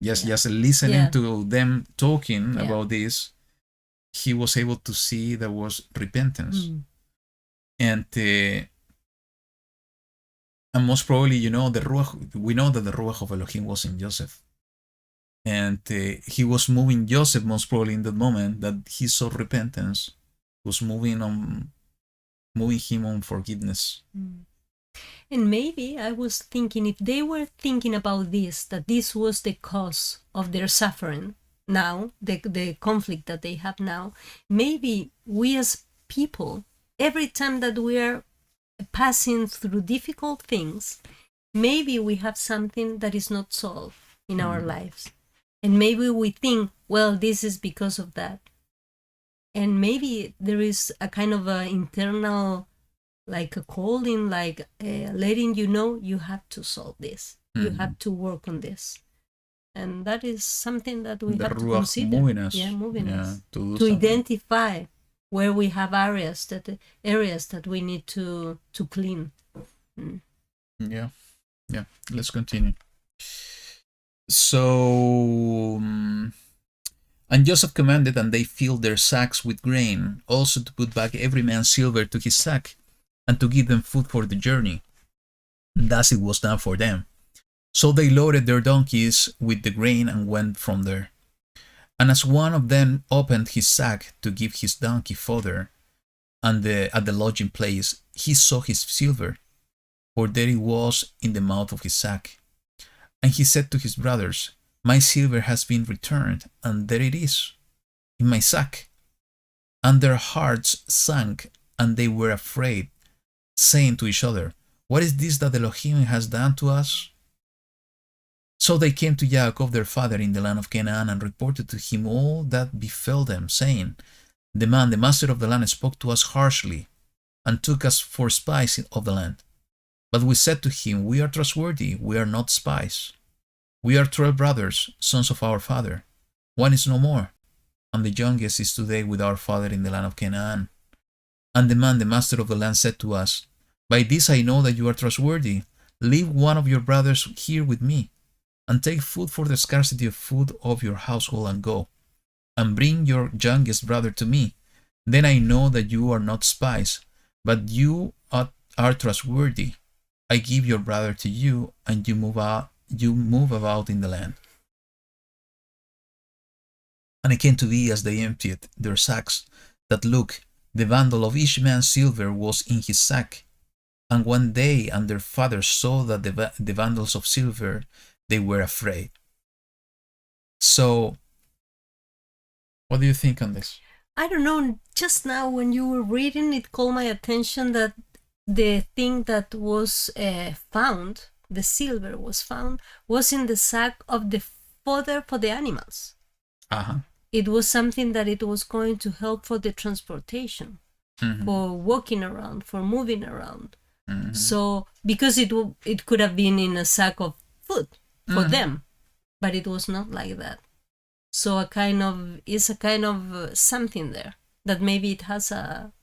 Just listening to them talking about this, he was able to see there was repentance. And most probably, we know that the Ruach of Elohim was in Joseph. And he was moving Joseph most probably in that moment that he saw repentance, was moving him on forgiveness. And maybe I was thinking, if they were thinking about this, that this was the cause of their suffering now, the conflict that they have now, maybe we as people, every time that we are passing through difficult things, maybe we have something that is not solved in our lives. And maybe we think, well, this is because of that. And maybe there is a kind of an internal, like a calling, like letting you know you have to solve this. You have to work on this. And that is something that we have to consider. Moving us. Moving us. To identify where we have areas that we need to clean. Yeah. Let's continue. So, and Joseph commanded, and they filled their sacks with grain, also to put back every man's silver to his sack, and to give them food for the journey. Thus it was done for them. So they loaded their donkeys with the grain and went from there. And as one of them opened his sack to give his donkey fodder, and at the lodging place, he saw his silver, for there it was in the mouth of his sack. And he said to his brothers, "My silver has been returned, and there it is, in my sack." And their hearts sank, and they were afraid, saying to each other, "What is this that Elohim has done to us?" So they came to Yaakov their father in the land of Canaan, and reported to him all that befell them, saying, the master of the land, spoke to us harshly, and took us for spies of the land. But we said to him, "We are trustworthy, we are not spies. We are 12 brothers, sons of our father. One is no more, and the youngest is today with our father in the land of Canaan." And the master of the land, said to us, "By this I know that you are trustworthy. Leave one of your brothers here with me, and take food for the scarcity of food of your household, and go, and bring your youngest brother to me. Then I know that you are not spies, but you are trustworthy. I give your brother to you, and you move about in the land." And it came to be, as they emptied their sacks, that look, the bundle of each man's silver was in his sack. And when they and their father saw that the bundles of silver, they were afraid. So, what do you think on this? I don't know, just now when you were reading, it called my attention that the thing that was found, the silver was found, was in the sack of the fodder for the animals. It was something that it was going to help for the transportation, for walking around, for moving around. So, because it could have been in a sack of food for them, but it was not like that. So it's a kind of something there that maybe it has a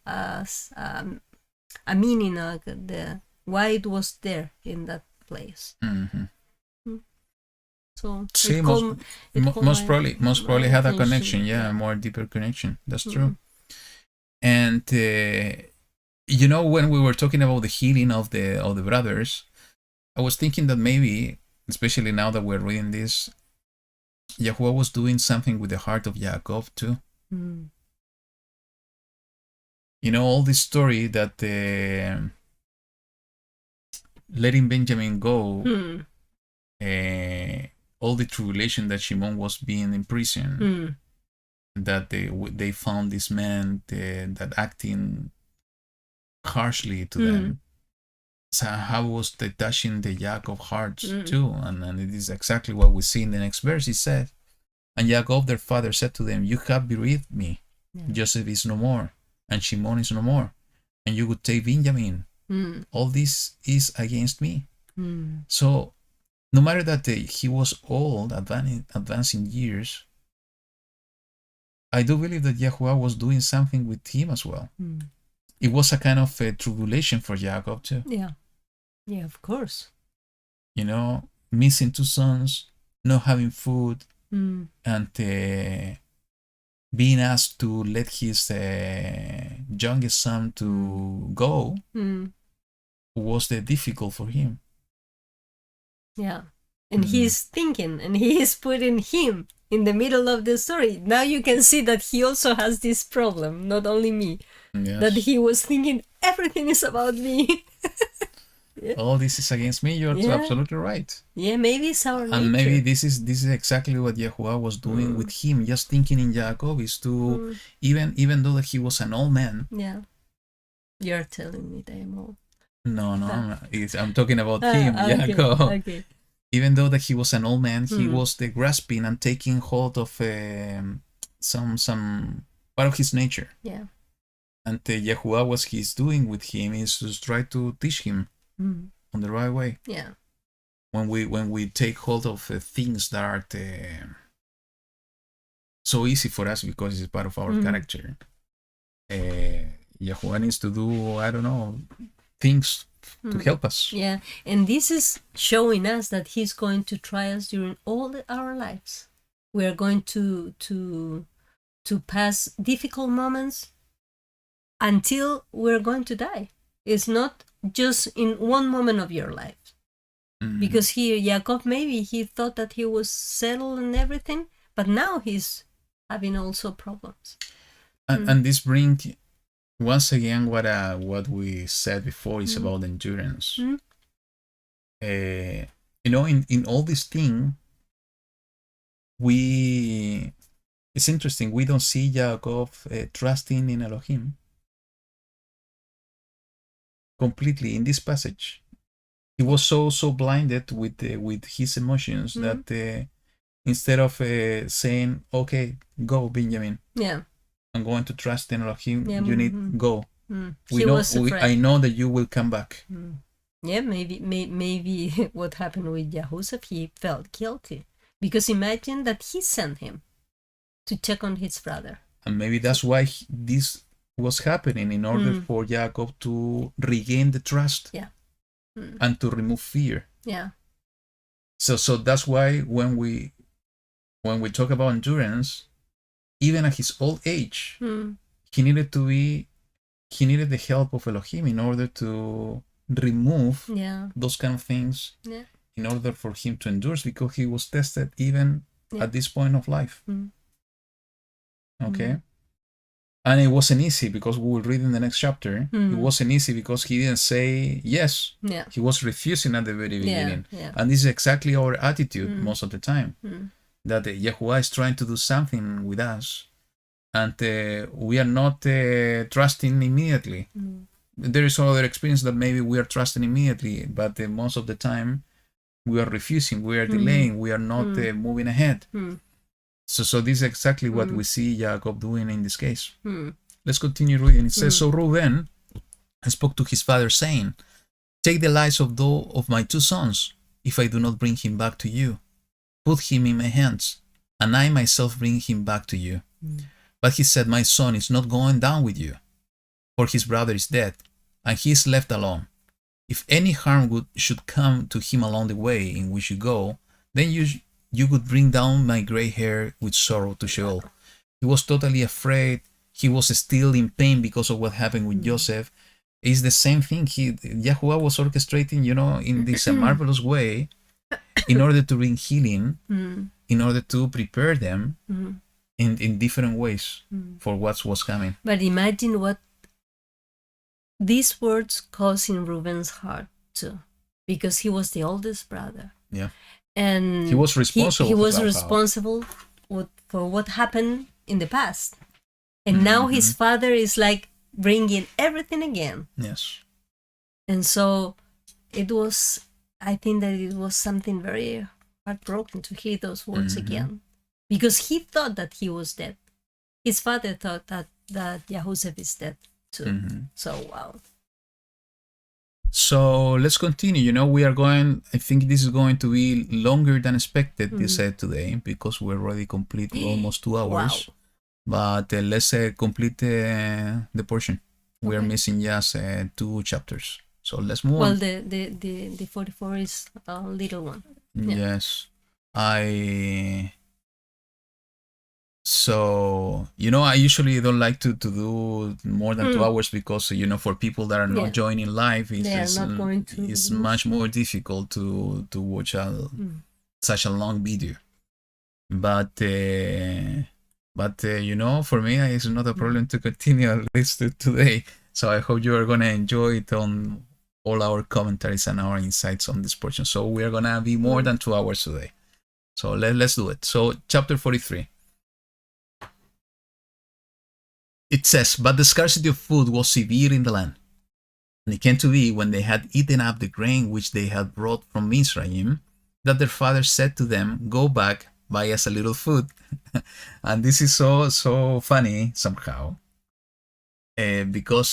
meaning, why it was there in that place. So see, most probably had a connection, a more deeper connection. That's true. And when we were talking about the healing of the brothers, I was thinking that maybe, especially now that we're reading this, YaHuWaH was doing something with the heart of Yaakov too. All this story that letting Benjamin go, all the tribulation that Shimon was being in prison, that they found this man that acting harshly to them. So how was the touching the Yaakov hearts too? And it is exactly what we see in the next verse. He said, "And Yaakov their father said to them, You have bereaved me. Joseph is no more, and Shimon is no more, and you would take Benjamin. All this is against me." So no matter that he was old, advancing years, I do believe that YaHuWaH was doing something with him as well. It was a kind of a tribulation for Jacob too. Yeah. Yeah, of course. You know, missing 2 sons, not having food, Mm. and being asked to let his youngest son to go Mm. was difficult for him. Yeah. And he's thinking, and he is putting him in the middle of the story. Now you can see that he also has this problem, not only me. Yes. That he was thinking everything is about me. All this is against me. You're Yeah. absolutely right. Yeah, maybe it's our nature. And maybe this is exactly what YaHuWaH was doing with him, just thinking in Jacob is to even though that he was an old man. Yeah. You're telling me that I'm old. No, I'm talking about him, Okay, Jacob. okay. Even though that he was an old man, he was grasping and taking hold of some part of his nature. Yeah. And YaHuWaH, what he's doing with him is to try to teach him on the right way. Yeah. When we take hold of things that are so easy for us because it's part of our character, YaHuWaH needs to do, I don't know, things to help us. Yeah. And this is showing us that he's going to try us during all our lives. We are going to pass difficult moments until we're going to die. It's not just in one moment of your life. Because here, Jacob, maybe he thought that he was settled and everything, but now he's having also problems. And this brings, once again, what we said before is about endurance. You know, in all this thing, it's interesting, we don't see Jacob trusting in Elohim completely in this passage. He was so blinded with his emotions that instead of saying, okay, go, Benjamin, Yeah. I'm going to trust in Elohim, Yeah, you need go. He was afraid. I know that you will come back. Yeah, maybe what happened with YaHuWaH, he felt guilty. Because imagine that he sent him to check on his brother. And maybe that's why this was happening, in order for Jacob to regain the trust. Yeah. And to remove fear. Yeah. So that's why when we talk about endurance, even at his old age, he needed the help of Elohim in order to remove those kind of things, in order for him to endure, because he was tested even at this point of life. Okay. And it wasn't easy, because we will read in the next chapter. It wasn't easy because he didn't say yes. Yeah. He was refusing at the very beginning. Yeah. And this is exactly our attitude most of the time. That YaHuWaH is trying to do something with us, and we are not trusting immediately. There is other experience that maybe we are trusting immediately, but most of the time we are refusing, we are delaying, we are not moving ahead. So this is exactly what we see Jacob doing in this case. Let's continue reading. It says, so Reuben spoke to his father, saying, take the lives of my 2 sons, if I do not bring him back to you. Put him in my hands, and I myself bring him back to you. But he said, my son is not going down with you, for his brother is dead, and he is left alone. If any harm should come to him along the way in which you go, then you would bring down my gray hair with sorrow to Sheol. He was totally afraid. He was still in pain because of what happened with Joseph. It's the same thing. YaHuWaH was orchestrating, in this marvelous way, in order to bring healing, in order to prepare them in different ways for what was coming. But imagine what these words caused in Reuben's heart too, because he was the oldest brother. Yeah. And he was responsible. He was responsible for what happened in the past, and now his father is like bringing everything again. Yes. And so it was. I think that it was something very heartbroken to hear those words again, because he thought that he was dead. His father thought that YaHuWaH is dead too. So wow. So let's continue. We are going, I think this is going to be longer than expected, this today, because we already complete almost 2 hours. Wow. But let's complete the portion. We are missing just 2 chapters. So let's move Well, on. the 44 is a little one. Yeah. Yes. So, I usually don't like to do more than 2 hours because, for people that are not Yeah. joining live, They are not going to it's listen. much more difficult to watch such a long video. But for me, it's not a problem to continue at least today. So I hope you are going to enjoy it on all our commentaries and our insights on this portion. So we are going to be more than 2 hours today. So let's do it. So chapter 43. It says, but the scarcity of food was severe in the land. And it came to be, when they had eaten up the grain which they had brought from Mizraim, that their father said to them, go back, buy us a little food. And this is so funny somehow. Because,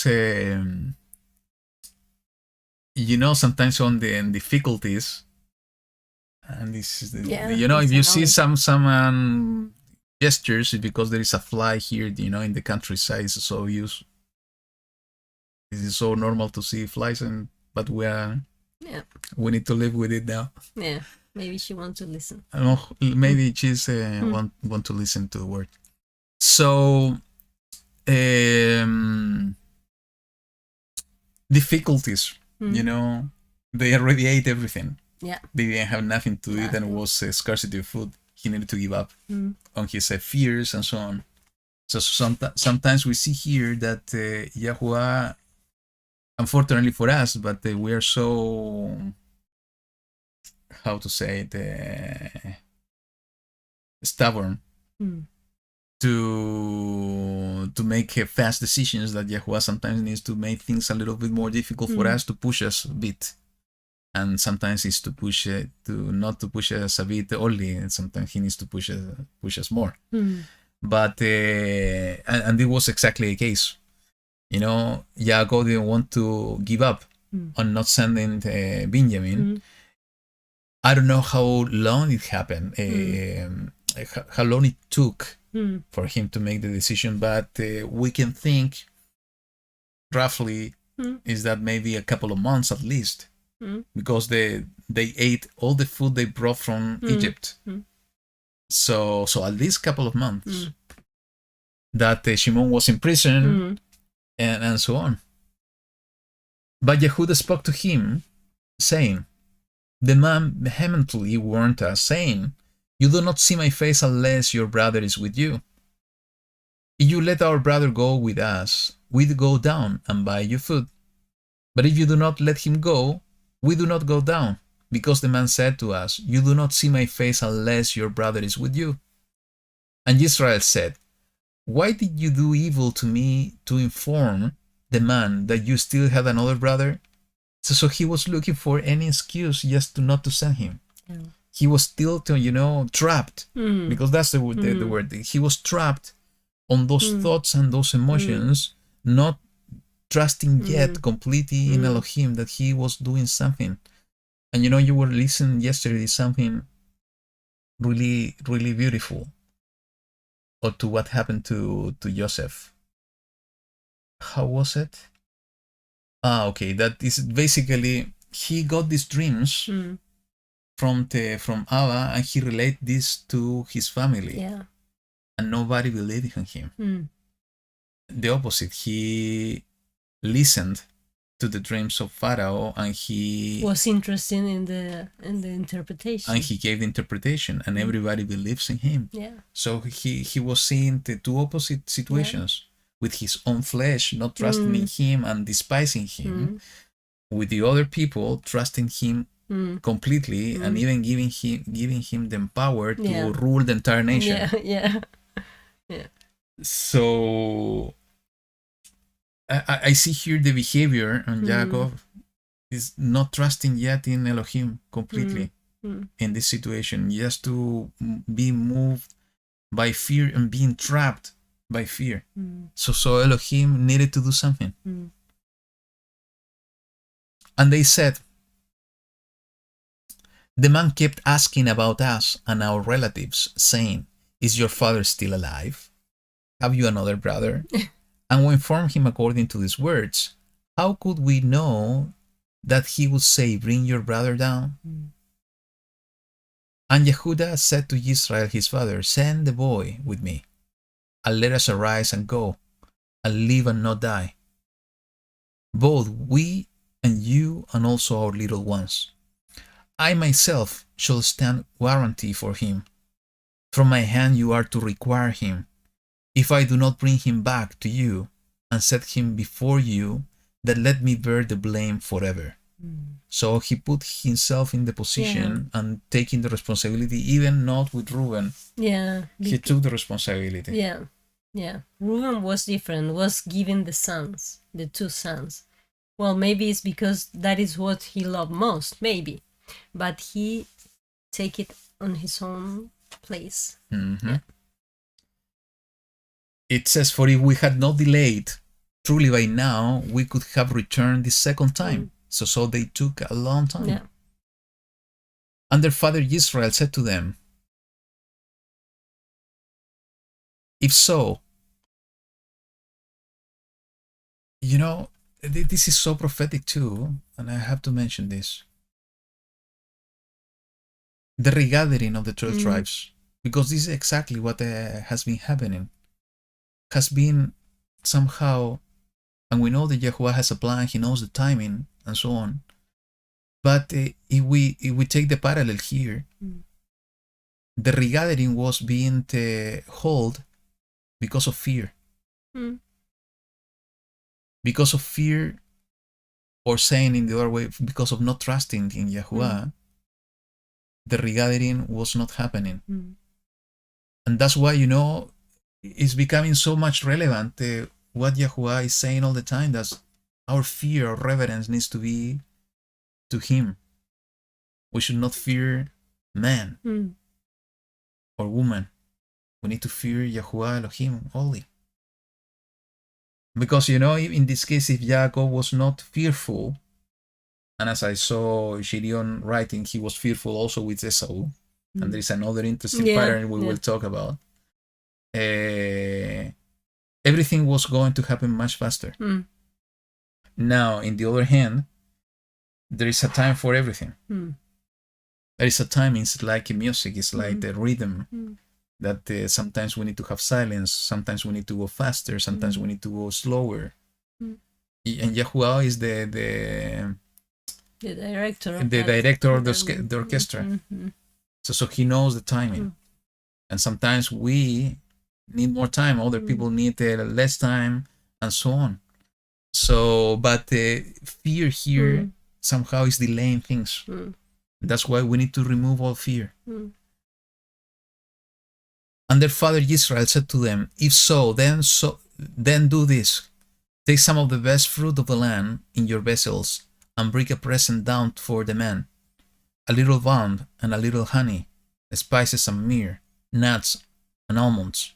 sometimes on the difficulties, and this is if you see some gestures, because there is a fly here, in the countryside, so this is so normal to see flies, but we need to live with it now. Yeah, maybe she wants to listen. Maybe she's want to listen to the word. So difficulties, they already ate everything. Yeah, they didn't have nothing to eat, and it was a scarcity of food. He needed to give up on his fears and so on. So sometimes we see here that YaHuWaH, unfortunately for us, but we are so, how to say it, stubborn to make fast decisions, that YaHuWaH sometimes needs to make things a little bit more difficult for us, to push us a bit. And sometimes it's to push it, not to push us a bit only, and sometimes he needs to push us more. But and it was exactly the case. Yaakov didn't want to give up on not sending Benjamin. I don't know how long it happened, how long it took for him to make the decision, but we can think roughly is that maybe a couple of months at least. Because they ate all the food they brought from Egypt. So at least a couple of months that Shimon was in prison and so on. But Yehuda spoke to him, saying, the man vehemently warned us, saying, you do not see my face unless your brother is with you. If you let our brother go with us, we'd go down and buy you food. But if you do not let him go, we do not go down, because the man said to us, you do not see my face unless your brother is with you. And Israel said, why did you do evil to me to inform the man that you still had another brother? So he was looking for any excuse just not to send him. He was still, trapped, because that's the word. He was trapped on those thoughts and those emotions, not trusting yet completely in Elohim, that he was doing something. And you were listening yesterday something really, really beautiful, or to what happened to Joseph. How was it? Okay, that is basically, he got these dreams from Abba, and he relayed this to his family. And nobody believed in him. The opposite, he listened to the dreams of Pharaoh, and he was interested in the interpretation. And he gave the interpretation, and everybody believes in him. So he was seeing the two opposite situations, with his own flesh not trusting in him and despising him, with the other people trusting him completely, and even giving him the power to rule the entire nation. So I see here the behavior on Yaakov is not trusting yet in Elohim completely in this situation, just to be moved by fear and being trapped by fear. So Elohim needed to do something. And they said, the man kept asking about us and our relatives, saying, is your father still alive? Have you another brother? And we informed him according to these words. How could we know that he would say, bring your brother down? And YaHuWaH said to Israel his father, send the boy with me, and let us arise and go, and live and not die, both we and you and also our little ones. I myself shall stand warranty for him. From my hand you are to require him. If I do not bring him back to you and set him before you, then let me bear the blame forever. So he put himself in the position and taking the responsibility, even not with Reuben. Yeah. He took the responsibility. Yeah. Yeah. Reuben was different, was given the sons, the two sons. Well, maybe it's because that is what he loved most, maybe. But he take it on his own place. Mm-hmm. Yeah. It says, for if we had not delayed, truly by now we could have returned the second time. So they took a long time. Yeah. And their father Israel said to them, if so, you know, this is so prophetic too, and I have to mention this. The regathering of the 12 tribes, because this is exactly what has been happening, has been somehow, and we know that YaHuWaH has a plan, he knows the timing, and so on. But if we take the parallel here, the regathering was being held because of fear. Because of fear, or saying in the other way, because of not trusting in YaHuWaH, the regathering was not happening. And that's why, you know, it's becoming so much relevant what YaHuWaH is saying all the time, that our fear or reverence needs to be to him. We should not fear man or woman. We need to fear YaHuWaH Elohim only. Because, you know, in this case, if Jacob was not fearful, and as I saw Gideon writing, he was fearful also with Esau, and there is another interesting pattern we will talk about. Everything was going to happen much faster. Now, in the other hand, there is a time for everything. There is a time, it's like music, it's like the rhythm, that sometimes we need to have silence, sometimes we need to go faster, sometimes we need to go slower. And YaHuWaH is the director of the orchestra. So he knows the timing. And sometimes we need more time, other people need less time, and so on. So, but fear here somehow is delaying things. That's why we need to remove all fear. And their father Israel said to them, if so, then do this. Take some of the best fruit of the land in your vessels, and bring a present down for the man, a little balm and a little honey, spices and myrrh, nuts and almonds.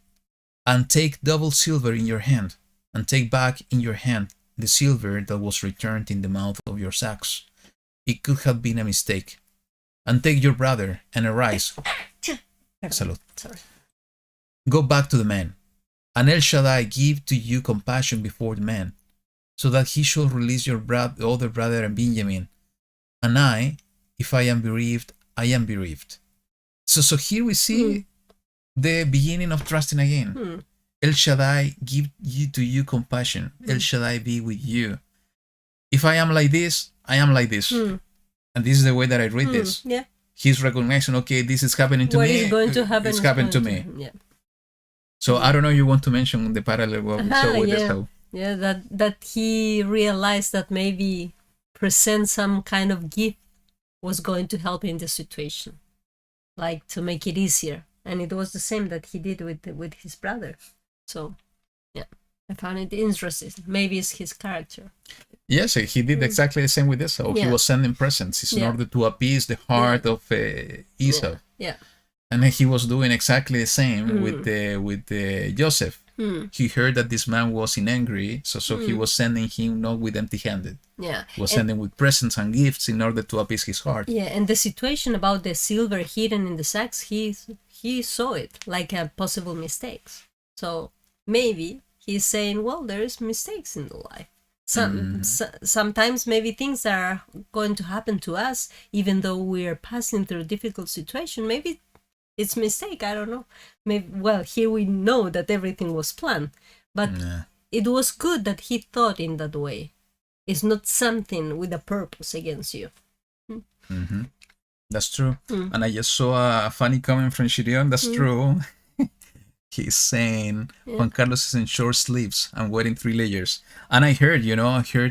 And take double silver in your hand, and take back in your hand the silver that was returned in the mouth of your sacks. It could have been a mistake. And take your brother and arise. Salud. Sorry. Go back to the man, and El Shaddai give to you compassion before the man, so that he shall release your other brother and Benjamin. And I, if I am bereaved, I am bereaved. So here we see the beginning of trusting again. El Shaddai give to you compassion. El Shaddai be with you. If I am like this, I am like this. And this is the way that I read this. Yeah. He's recognizing, okay, this is happening to me. What is going to happen? It's happened to me. Yeah. So I don't know, you want to mention the parallel what we saw with Esau. Yeah, that he realized that maybe present some kind of gift was going to help in the situation, like to make it easier. And it was the same that he did with his brother. So, yeah, I found it interesting. Maybe it's his character. Yes, he did exactly the same with Esau. He was sending presents in order to appease the heart of Esau. Yeah. And he was doing exactly the same with Joseph. He heard that this man was in angry, so he was sending him not with empty-handed. Yeah. He was sending with presents and gifts in order to appease his heart. Yeah, and the situation about the silver hidden in the sacks, he saw it like a possible mistakes. So maybe he's saying, well, there is mistakes in the life. Sometimes maybe things are going to happen to us, even though we are passing through a difficult situation. Maybe it's mistake. I don't know. Maybe, well, here we know that everything was planned, but it was good that he thought in that way. It's not something with a purpose against you. Mm-hmm. That's true. And I just saw a funny comment from Shirion. That's true. He's saying Juan Carlos is in short sleeves and wearing 3 layers. And I heard,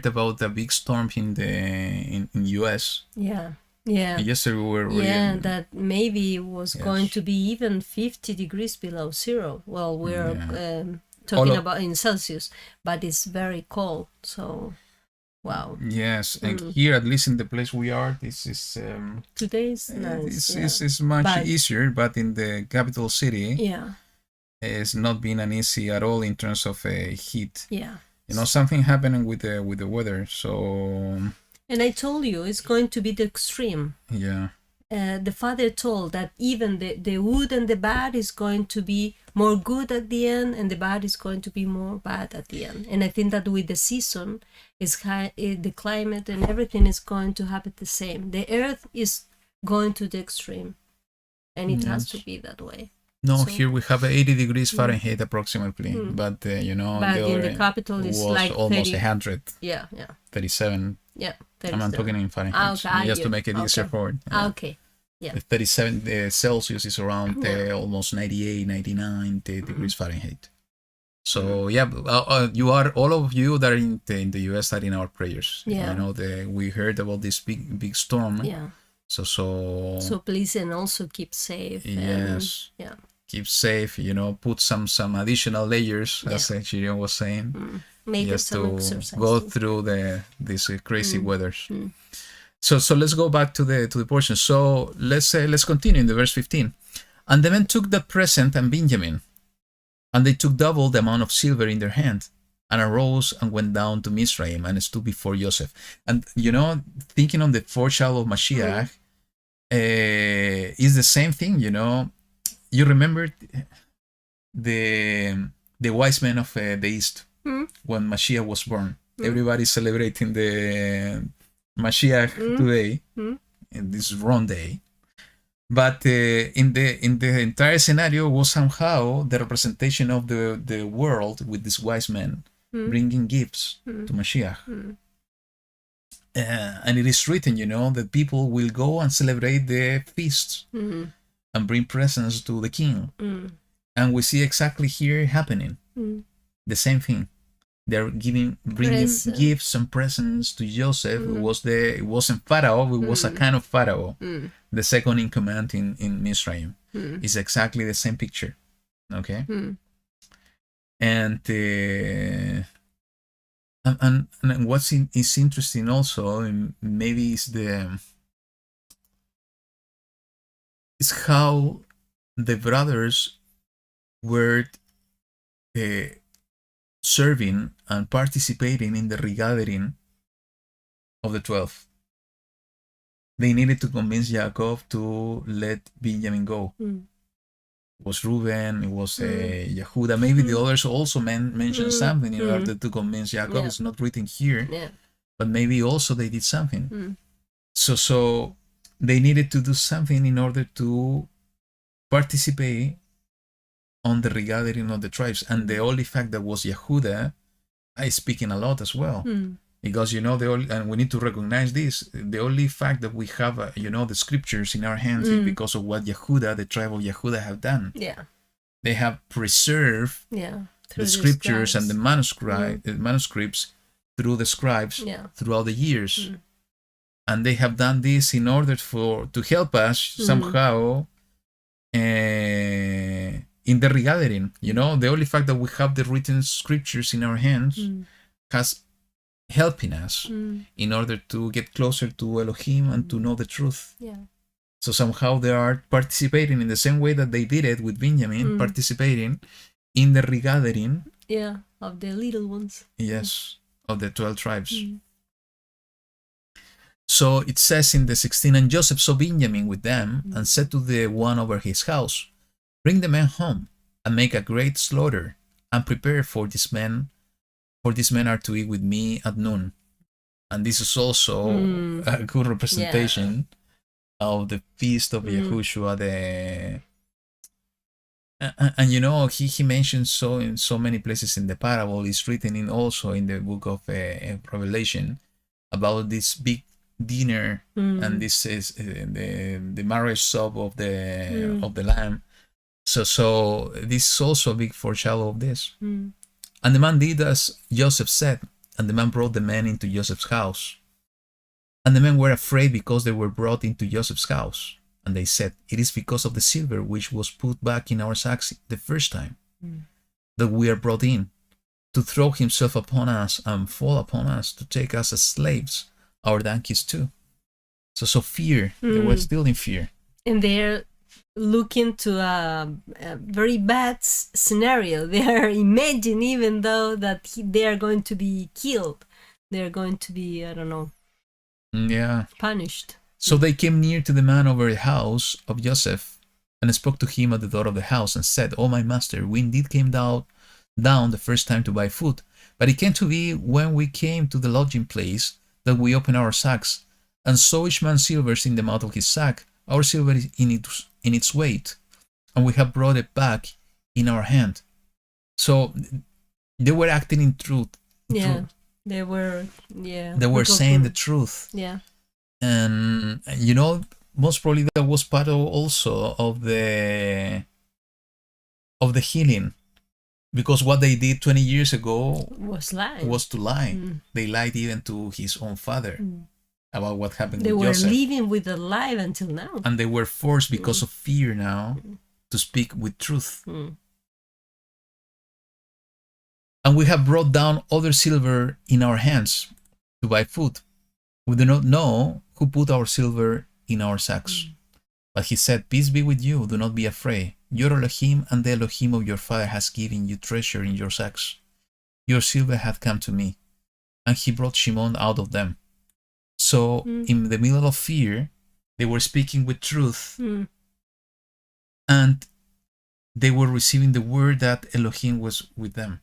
about the big storm in US. Yeah. Yesterday we were reading. That maybe it was going to be even 50 degrees below zero. Well, we're talking about in Celsius, but it's very cold. So, wow. Yes, and here, at least in the place we are, this is today's nice. It's much easier, but in the capital city, it's not been an easy at all in terms of heat. Yeah. Something happening with the weather. So. And I told you it's going to be the extreme. Yeah. The father told that even the good and the bad is going to be more good at the end, and the bad is going to be more bad at the end. And I think that with the season, the climate and everything is going to happen the same. The earth is going to the extreme, and it has to be that way. No, here we have 80 degrees Fahrenheit approximately, but but in the capital it's like almost 100. 37. Yeah, 37. I'm talking in Fahrenheit, just to make it easier for it. Okay. Yeah. 37 Celsius is around almost 98, 99 degrees Fahrenheit. So you are, all of you that are in the US are in our prayers. Yeah. We heard about this big storm. Yeah. So please, and also keep safe. Yes. And, keep safe. Put some additional layers, as Chirion was saying. Maybe just some to exercise. go through these crazy weathers. So let's go back to the portion. So let's continue in the verse 15. And the men took the present and Benjamin, and they took double the amount of silver in their hand, and arose and went down to Mizraim and stood before Joseph. And thinking on the foreshadow of Mashiach, is the same thing. You remember the wise men of the East when Mashiach was born. Everybody's celebrating the Mashiach today, in this wrong day. But in the entire scenario was somehow the representation of the world with these wise men bringing gifts to Mashiach. And it is written, that people will go and celebrate the feasts and bring presents to the king. And we see exactly here happening the same thing. They're bringing gifts and presents to Joseph. It wasn't Pharaoh, it was a kind of Pharaoh, the second in command in Mizraim. It's exactly the same picture. Okay? And what's is interesting also, and maybe is how the brothers were serving and participating in the regathering of the 12. They needed to convince Jacob to let Benjamin go. It was Reuben, it was YaHuWaH. Maybe the others also mentioned something in order to convince Jacob. It's not written here, but maybe also they did something. So they needed to do something in order to participate on the regathering of the tribes. And the only fact that was YaHuWaH is speaking a lot as well. Because, and we need to recognize this, the only fact that we have, the scriptures in our hands is because of what YaHuWaH, the tribe of YaHuWaH, have done. They have preserved the scriptures and the manuscripts through the scribes throughout the years. And they have done this in order to help us somehow in the regathering. The only fact that we have the written scriptures in our hands has helping us in order to get closer to Elohim and to know the truth. So somehow they are participating in the same way that they did it with Benjamin, participating in the regathering. Of the little ones. Yes, of the 12 tribes. So it says in the 16, and Joseph saw Benjamin with them and said to the one over his house, bring the men home and make a great slaughter and prepare for these men for these men are to eat with me at noon. And this is also a good representation of the feast of YaHuWaH. And you know, he mentions so in so many places in the parable. It's written in also in the book of Revelation about this big dinner, and this is the marriage supper of the Lamb. So this is also a big foreshadow of this. And the man did as Joseph said, and the man brought the men into Joseph's house. And the men were afraid because they were brought into Joseph's house. And they said, it is because of the silver which was put back in our sacks the first time that we are brought in, to throw himself upon us and fall upon us, to take us as slaves, our donkeys too. So fear, they were still in fear. And they're looking to a very bad scenario. They are imagining, even though that they are going to be killed, they're going to be, I don't know, punished. So they came near to the man over the house of Joseph, and spoke to him at the door of the house, and said, "O my master, we indeed came down the first time to buy food. But it came to be, when we came to the lodging place, that we opened our sacks, and saw each man's silver in the mouth of his sack, our silver in its weight, and we have brought it back in our hand." So they were acting in truth. They were saying the truth. And you know, most probably that was part also of the healing, because what they did 20 years ago was to lie. They lied even to his own father about what happened with Joseph. They were living with a lie until now, and they were forced because of fear now to speak with truth. And we have brought down other silver in our hands to buy food. We do not know who put our silver in our sacks. But he said, "Peace be with you, do not be afraid. Your Elohim and the Elohim of your father has given you treasure in your sacks. Your silver hath come to me." And he brought Shimon out of them. So in the middle of fear, they were speaking with truth. And they were receiving the word that Elohim was with them.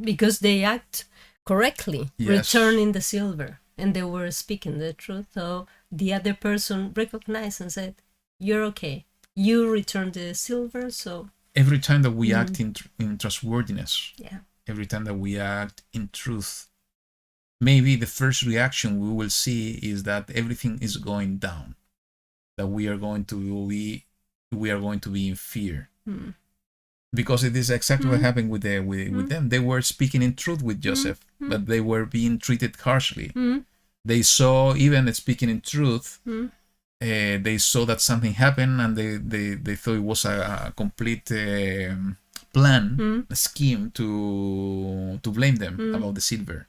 Because they act correctly, returning the silver. And they were speaking the truth. So the other person recognized and said, "You're okay. You returned the silver." So every time that we act in trustworthiness, every time that we act in truth, maybe the first reaction we will see is that everything is going down, that we are going to be in fear. Because it is exactly what happened with them. They were speaking in truth with Joseph, but they were being treated harshly. They saw, even speaking in truth, they saw that something happened, and they thought it was a complete plan, a scheme to blame them about the silver.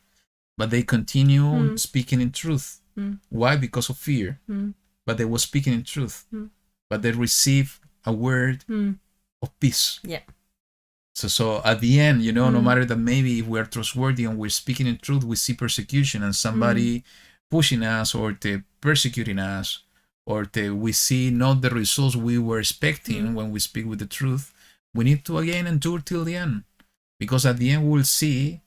But they continue speaking in truth. Why? Because of fear. But they were speaking in truth. But they received a word of peace. So at the end, you know, no matter that maybe if we are trustworthy and we're speaking in truth, we see persecution and somebody pushing us or persecuting us, or we see not the results we were expecting when we speak with the truth. We need to again endure till the end, because at the end we will see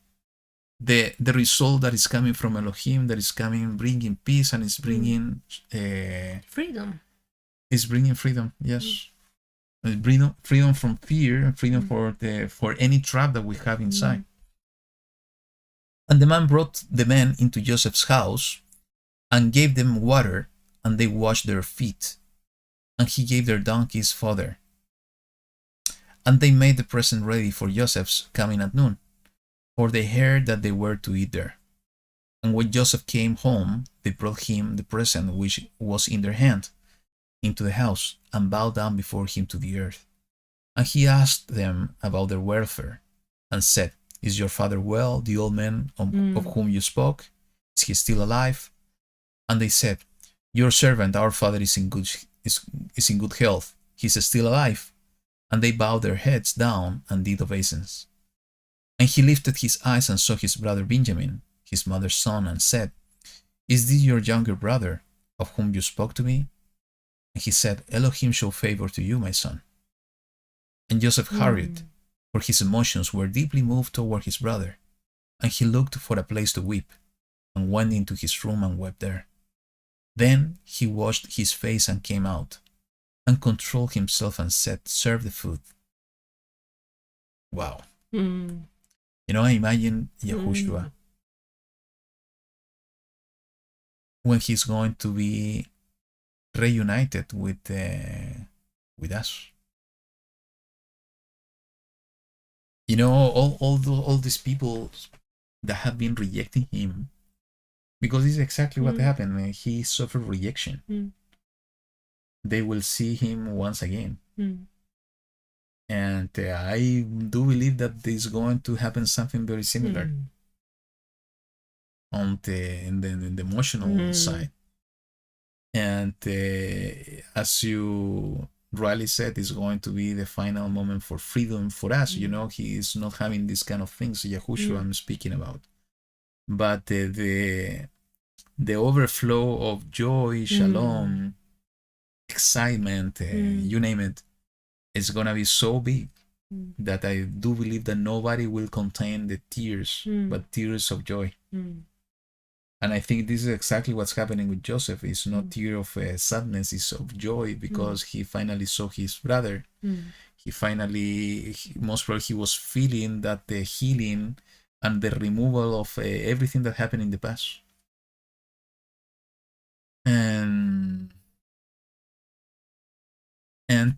the result that is coming from Elohim, that is coming, bringing peace, and is bringing freedom. It's bringing freedom, yes. Freedom from fear, and freedom for any trap that we have inside. And the man brought the men into Joseph's house and gave them water, and they washed their feet. And he gave their donkeys fodder. And they made the present ready for Joseph's coming at noon, for they heard that they were to eat there. And when Joseph came home, they brought him the present which was in their hand into the house, and bowed down before him to the earth. And he asked them about their welfare, and said, "Is your father well, the old man of whom you spoke? Is he still alive?" And they said, "Your servant, our father, is in good health. He is still alive." And they bowed their heads down and did obeisance. And he lifted his eyes and saw his brother Benjamin, his mother's son, and said, "Is this your younger brother, of whom you spoke to me?" And he said, "Elohim show favor to you, my son." And Joseph hurried, for his emotions were deeply moved toward his brother. And he looked for a place to weep, and went into his room and wept there. Then he washed his face and came out, and controlled himself and said, serve the food. Wow. Mm. You know, I imagine YaHuWaH when he's going to be reunited with us. You know, all these people that have been rejecting him, because this is exactly what happened. He suffered rejection. They will see him once again. And I do believe that there's going to happen something very similar on in the emotional side. And as you rightly said, it's going to be the final moment for freedom for us. You know, he is not having these kind of things, YaHuWaH I'm speaking about. But the overflow of joy, shalom, excitement, you name it, it's gonna be so big that I do believe that nobody will contain the tears, but tears of joy. And I think this is exactly what's happening with Joseph. It's not tear of sadness, it's of joy, because he finally saw his brother. He finally, most probably he was feeling that the healing and the removal of everything that happened in the past. And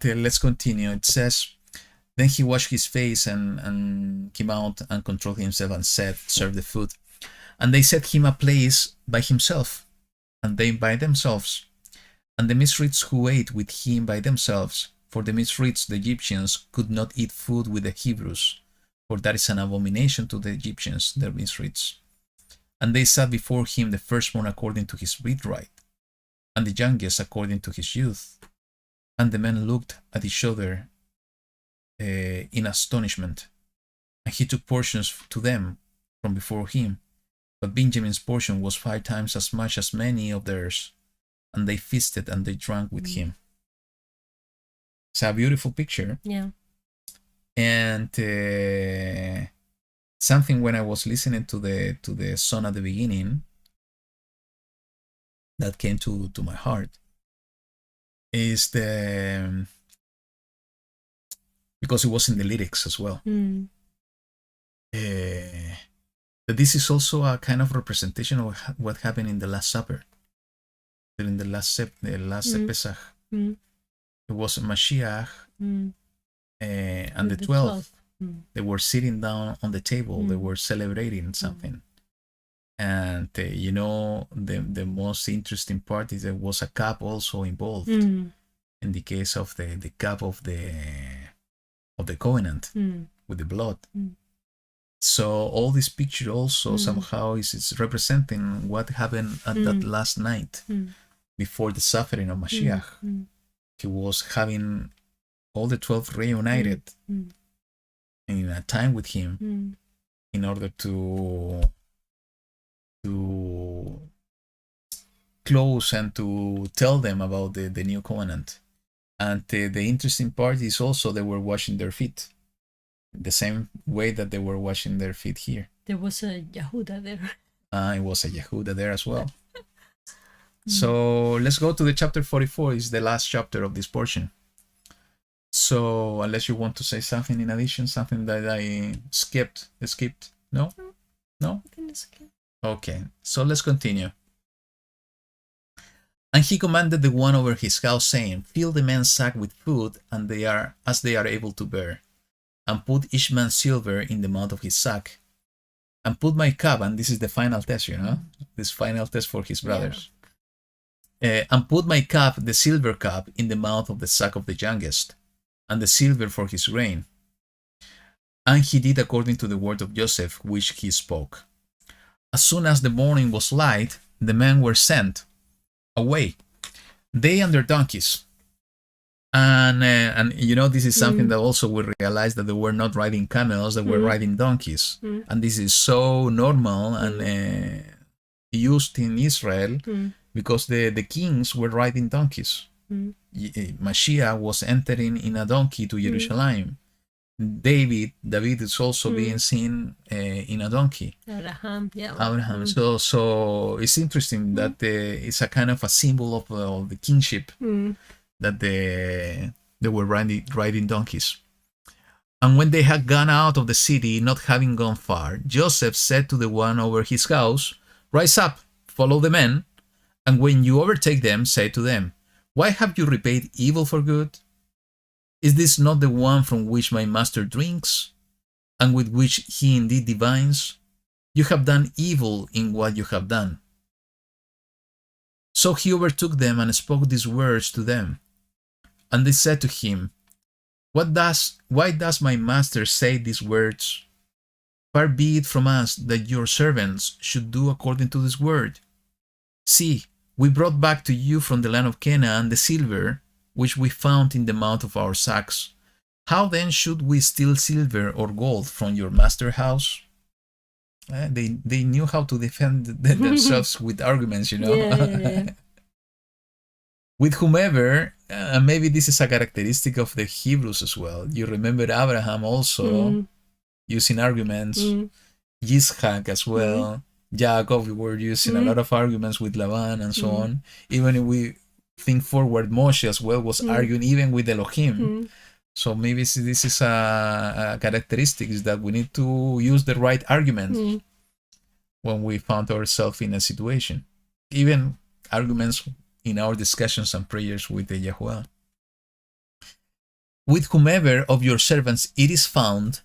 let's continue. It says, then he washed his face and came out and controlled himself and said, serve the food. And they set him a place by himself, and they by themselves. And the Mizrites who ate with him by themselves, for the Mizrites, the Egyptians, could not eat food with the Hebrews, for that is an abomination to the Egyptians, the Mizrites. And they sat before him the firstborn according to his birthright, and the youngest according to his youth. And the men looked at each other in astonishment. And he took portions to them from before him. But Benjamin's portion was 5 times as much as many of theirs. And they feasted and they drank with him. It's a beautiful picture. Yeah. And something when I was listening to the song at the beginning that came to my heart is because it was in the lyrics as well. That this is also a kind of representation of what happened in the Last Supper, during the last Pesach. It was Mashiach and the 12. They were sitting down on the table. They were celebrating something. And you know, the most interesting part is there was a cup also involved. In the case of the cup of the covenant with the blood. So all this picture also somehow is representing what happened at that last night before the suffering of Mashiach. He was having all the 12 reunited in a time with him in order to close and to tell them about the new covenant. And the interesting part is also they were washing their feet the same way that they were washing their feet here. There was a YaHuWaH there. It was a YaHuWaH there as well. So let's go to the chapter 44. It's the last chapter of this portion. So unless you want to say something in addition, something that I skipped. No? No? I think it's okay. Okay, so let's continue. And he commanded the one over his house, saying, fill the men's sack with food, and they are as they are able to bear, and put each man's silver in the mouth of his sack, and put my cup, and this is the final test, you know, this final test for his brothers. And put my cup, the silver cup, in the mouth of the sack of the youngest, and the silver for his grain. And he did according to the word of Joseph, which he spoke. As soon as the morning was light, the men were sent away, they and their donkeys. And you know, this is something that also we realized that they were not riding camels, they were riding donkeys. And this is so normal and used in Israel because the kings were riding donkeys. Mashiach was entering in a donkey to Jerusalem. David is also being seen in a donkey. Abraham, yeah. Abraham. So it's interesting that it's a kind of a symbol of the kingship that they were riding donkeys. And when they had gone out of the city, not having gone far, Joseph said to the one over his house, "Rise up, follow the men, and when you overtake them, say to them, 'Why have you repaid evil for good? Is this not the one from which my master drinks, and with which he indeed divines? You have done evil in what you have done.' So he overtook them and spoke these words to them. And they said to him, Why does my master say these words? Far be it from us that your servants should do according to this word. See, we brought back to you from the land of Canaan the silver which we found in the mouth of our sacks. How then should we steal silver or gold from your master's house?" They knew how to defend themselves with arguments, Yeah. With whomever, maybe this is a characteristic of the Hebrews as well. You remember Abraham also using arguments, Yitzhak as well, Jacob, we were using a lot of arguments with Laban and so on. Even if we think forward, Moshe as well was arguing even with Elohim. So maybe this is a characteristic, is that we need to use the right argument when we found ourselves in a situation. Even arguments in our discussions and prayers with the YaHuWaH. With whomever of your servants it is found,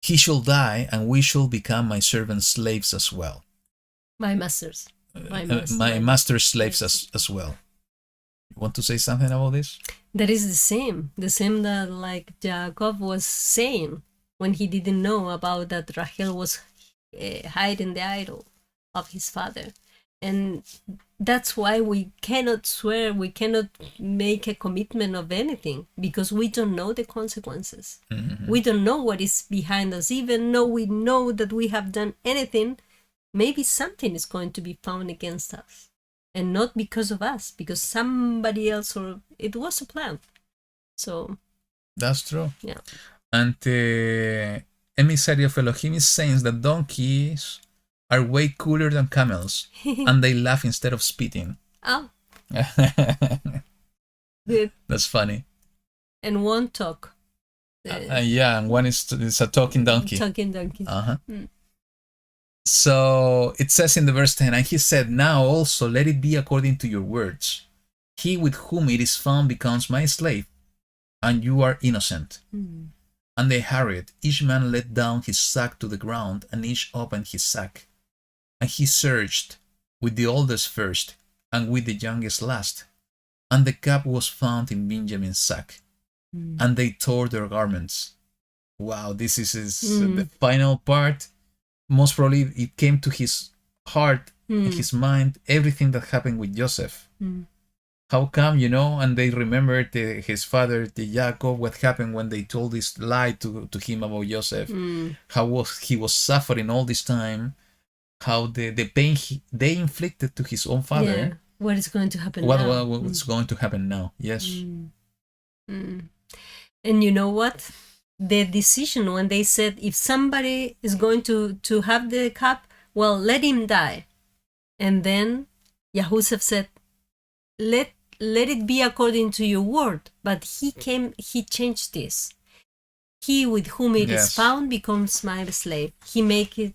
he shall die, and we shall become my servants' slaves as well. My masters. My master's slaves as well. You want to say something about this? That is the same that like Jacob was saying when he didn't know about that Rachel was hiding the idol of his father. And that's why we cannot swear, we cannot make a commitment of anything, because we don't know the consequences. We don't know what is behind us. Even though we know that we have done anything, maybe something is going to be found against us. And not because of us, because somebody else, or it was a plan. So that's true. Yeah. And the emissary of Elohim is saying that donkeys are way cooler than camels, and they laugh instead of spitting. Oh. Good. That's funny. And one talk. Yeah, and one is a talking donkey. Talking donkey. So it says in the verse 10, and he said, "Now also let it be according to your words. He with whom it is found becomes my slave, and you are innocent." And they hurried. Each man let down his sack to the ground, and each opened his sack. And he searched with the oldest first, and with the youngest last. And the cup was found in Benjamin's sack. And they tore their garments. Wow, this is the final part. Most probably it came to his heart, his mind, everything that happened with Joseph. How come, and they remembered his father, Jacob, what happened when they told this lie to him about Joseph. How he was suffering all this time. How the pain they inflicted to his own father. Yeah. What is going to happen now? What's going to happen now? Yes. And you know what? The decision when they said, if somebody is going to have the cup, well, let him die. And then YaHuWaH said, let it be according to your word. But he changed this. He with whom it is found becomes my slave. He make it.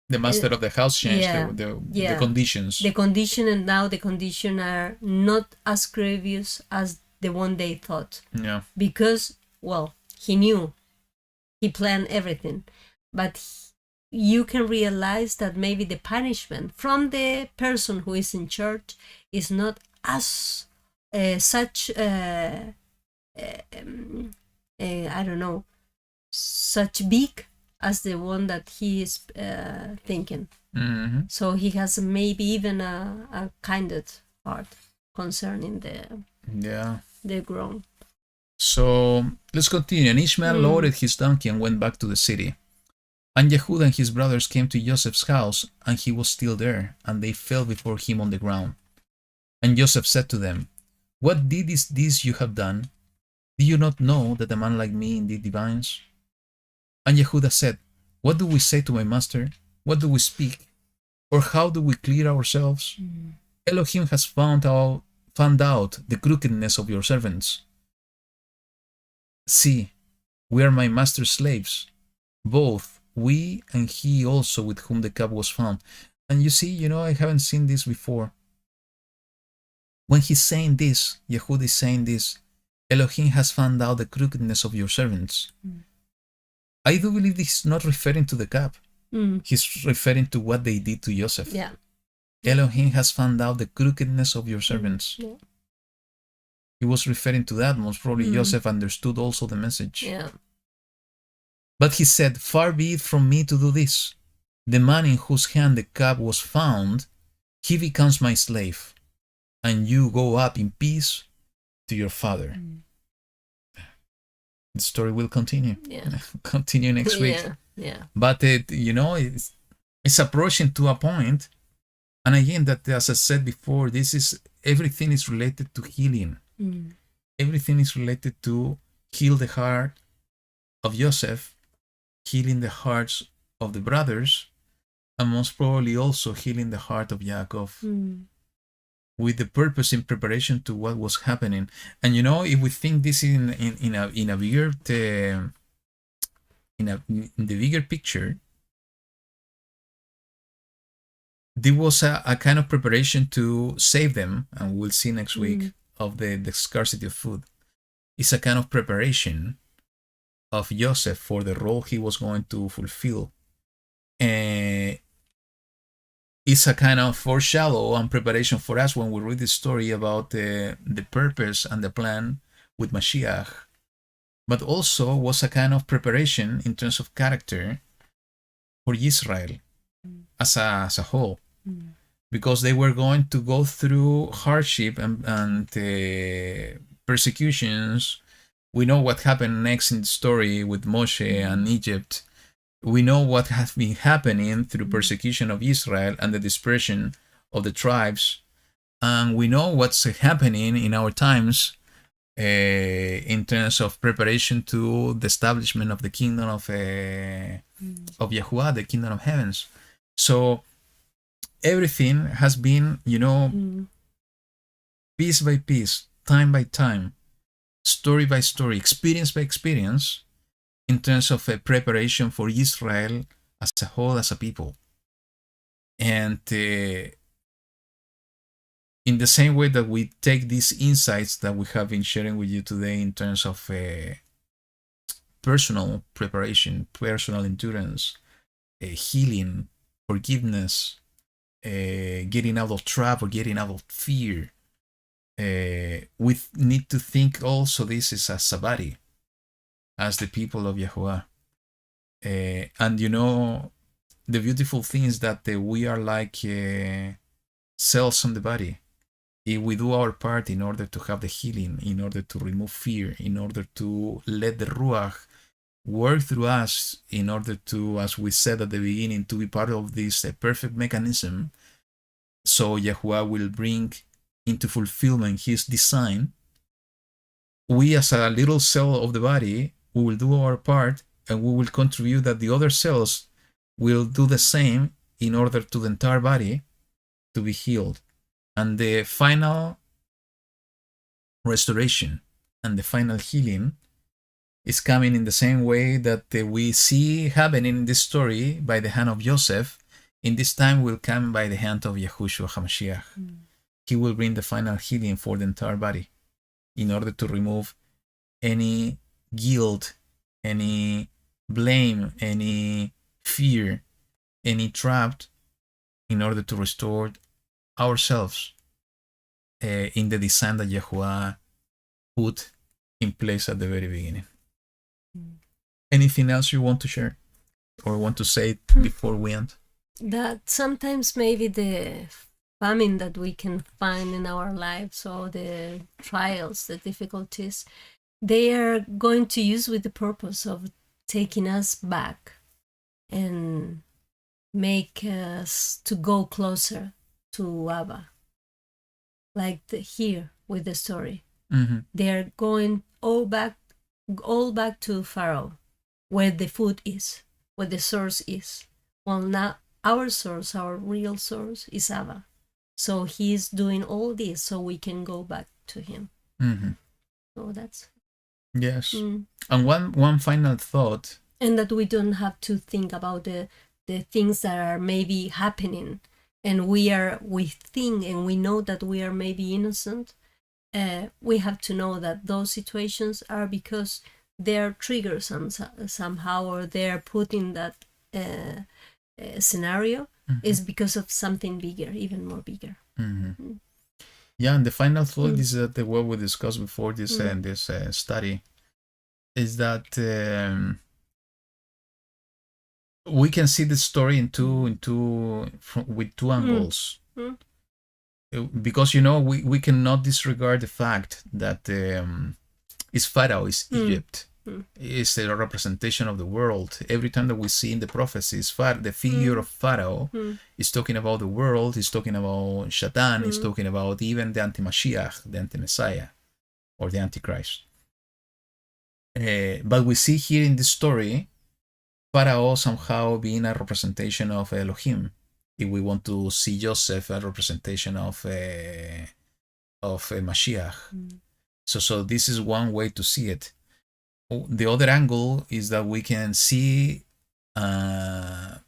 The master of the house changed the conditions. The condition, and now the condition are not as grievous as the one they thought. Yeah. Because, well, he knew. He planned everything. But you can realize that maybe the punishment from the person who is in charge is not as such I don't know, such big as the one that he is thinking. So he has maybe even a kinder heart concerning the grown. So let's continue. And Ishmael loaded his donkey and went back to the city. And Yehuda and his brothers came to Joseph's house, and he was still there, and they fell before him on the ground. And Joseph said to them, "What deed is this you have done? Do you not know that a man like me indeed divines?" And Yehuda said, what do we say to my master? What do we speak? Or how do we clear ourselves? Elohim has found out the crookedness of your servants. See, we are my master's slaves, both we and he also with whom the cup was found. And you see, I haven't seen this before. When he's saying this, Yehuda is saying this, Elohim has found out the crookedness of your servants. I do believe this is not referring to the cup. He's referring to what they did to Joseph. Yeah. Elohim has found out the crookedness of your servants. Yeah. He was referring to that. Most probably Joseph understood also the message. Yeah. But he said, far be it from me to do this. The man in whose hand the cup was found, he becomes my slave, and you go up in peace to your father. The story will continue. Yeah. Continue next week. Yeah. But it's approaching to a point, and again, that as I said before, everything is related to healing. Everything is related to heal the heart of Joseph, healing the hearts of the brothers, and most probably also healing the heart of Yaakov, with the purpose in preparation to what was happening. And if we think this in a bigger in the bigger picture, there was a kind of preparation to save them, and we'll see next week, of the scarcity of food. It's a kind of preparation of Joseph for the role he was going to fulfill. It's a kind of foreshadow and preparation for us when we read the story about the purpose and the plan with Mashiach, but also was a kind of preparation in terms of character for Israel as a whole, because they were going to go through hardship and persecutions. We know what happened next in the story with Moshe and Egypt. We know what has been happening through persecution of Israel and the dispersion of the tribes. And we know what's happening in our times in terms of preparation to the establishment of the kingdom of YaHuWaH, the kingdom of heavens. So everything has been, piece by piece, time by time, story by story, experience by experience, in terms of a preparation for Israel as a whole, as a people. And in the same way that we take these insights that we have been sharing with you today in terms of personal preparation, personal endurance, healing, forgiveness, getting out of trap or getting out of fear, we need to think also this is as a body, as the people of YaHuWaH. And the beautiful thing is that we are like cells on the body. If we do our part in order to have the healing, in order to remove fear, in order to let the Ruach work through us, in order to, as we said at the beginning, to be part of this perfect mechanism, so YaHuWaH will bring into fulfillment his design, we as a little cell of the body, we will do our part, and we will contribute that the other cells will do the same in order to the entire body to be healed. And the final restoration and the final healing is coming in the same way that we see happening in this story by the hand of Joseph. In this time will come by the hand of Yahushua HaMashiach. He will bring the final healing for the entire body in order to remove any guilt, any blame, any fear, any trap, in order to restore ourselves in the design that YaHuWaH put in place at the very beginning. Anything else you want to share or want to say before we end? That sometimes maybe the famine that we can find in our lives, or the trials, the difficulties, they are going to use with the purpose of taking us back and make us to go closer to Abba. Like here with the story. They are going all back to Pharaoh, where the food is, where the source is. Well, now our source, our real source, is Abba. So he's doing all this so we can go back to him. Mm-hmm. So that's... Yes. And one final thought. And that we don't have to think about the things that are maybe happening, and we think and we know that we are maybe innocent. We have to know that those situations are because they're triggered somehow, or they're put in that scenario is because of something bigger, even more bigger. Yeah, and the final thought is that what we discussed before this study is that we can see the story with two angles. Because we cannot disregard the fact that is Pharaoh, is Egypt, is a representation of the world. Every time that we see in the prophecies, the figure of Pharaoh is talking about the world, is talking about Satan, is talking about even the anti-Mashiach, the anti-Messiah, or the Antichrist. But we see here in this story, Pharaoh somehow being a representation of Elohim. If we want to see Joseph a representation of Mashiach. So this is one way to see it. The other angle is that we can see the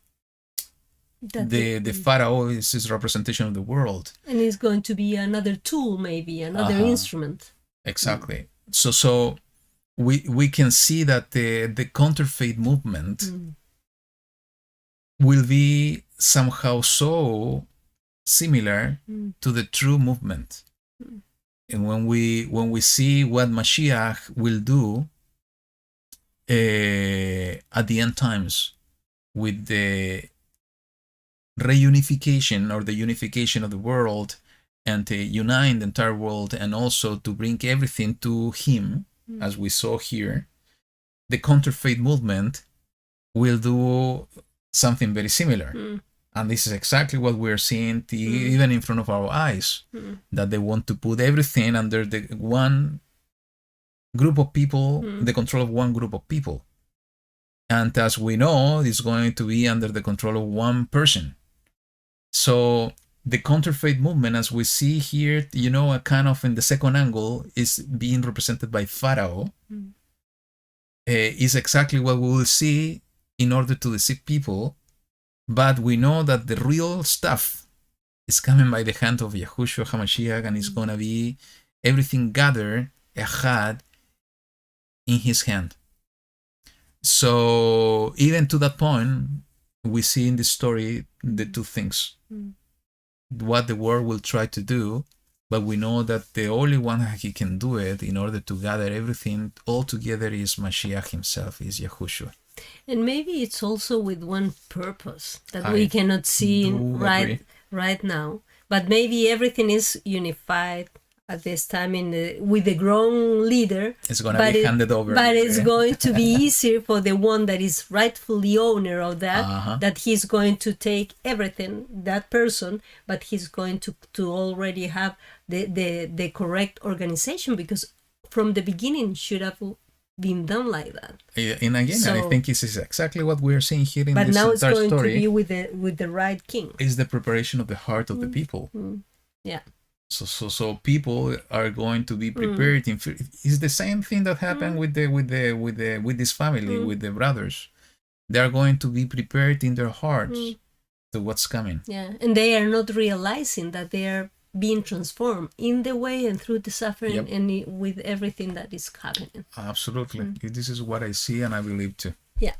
Pharaoh is his representation of the world. And it's going to be another tool, maybe, another instrument. Exactly. So we can see that the counterfeit movement will be somehow so similar to the true movement. And when we see what Mashiach will do at the end times with the reunification or the unification of the world and to unite the entire world, and also to bring everything to him, as we saw here, the counterfeit movement will do something very similar. And this is exactly what we're seeing even in front of our eyes, that they want to put everything under the one group of people, the control of one group of people. And as we know, it's going to be under the control of one person. So the counterfeit movement, as we see here, a kind of in the second angle, is being represented by Pharaoh, is exactly what we will see in order to deceive people. But we know that the real stuff is coming by the hand of YaHuWaH HaMashiach, and it's going to be everything gathered, echad, in his hand. So even to that point, we see in this story the two things. What the world will try to do, but we know that the only one he can do it in order to gather everything all together is Mashiach himself, is YaHuWaH. And maybe it's also with one purpose that we cannot see right now. But maybe everything is unified at this time with the grown leader. It's going to be handed over. But it's going to be easier for the one that is rightfully owner of that, that he's going to take everything, that person, but he's going to already have the correct organization, because from the beginning should have been done like that. And again, I think this is exactly what we're seeing here in this entire story. But now it's going to be with the right king. Is the preparation of the heart of the people. Yeah. So people are going to be prepared. It's the same thing that happened with this family, with the brothers. They are going to be prepared in their hearts to what's coming. Yeah, and they are not realizing that they are being transformed in the way and through the suffering and with everything that is happening. Absolutely. This is what I see and I believe too. Yeah.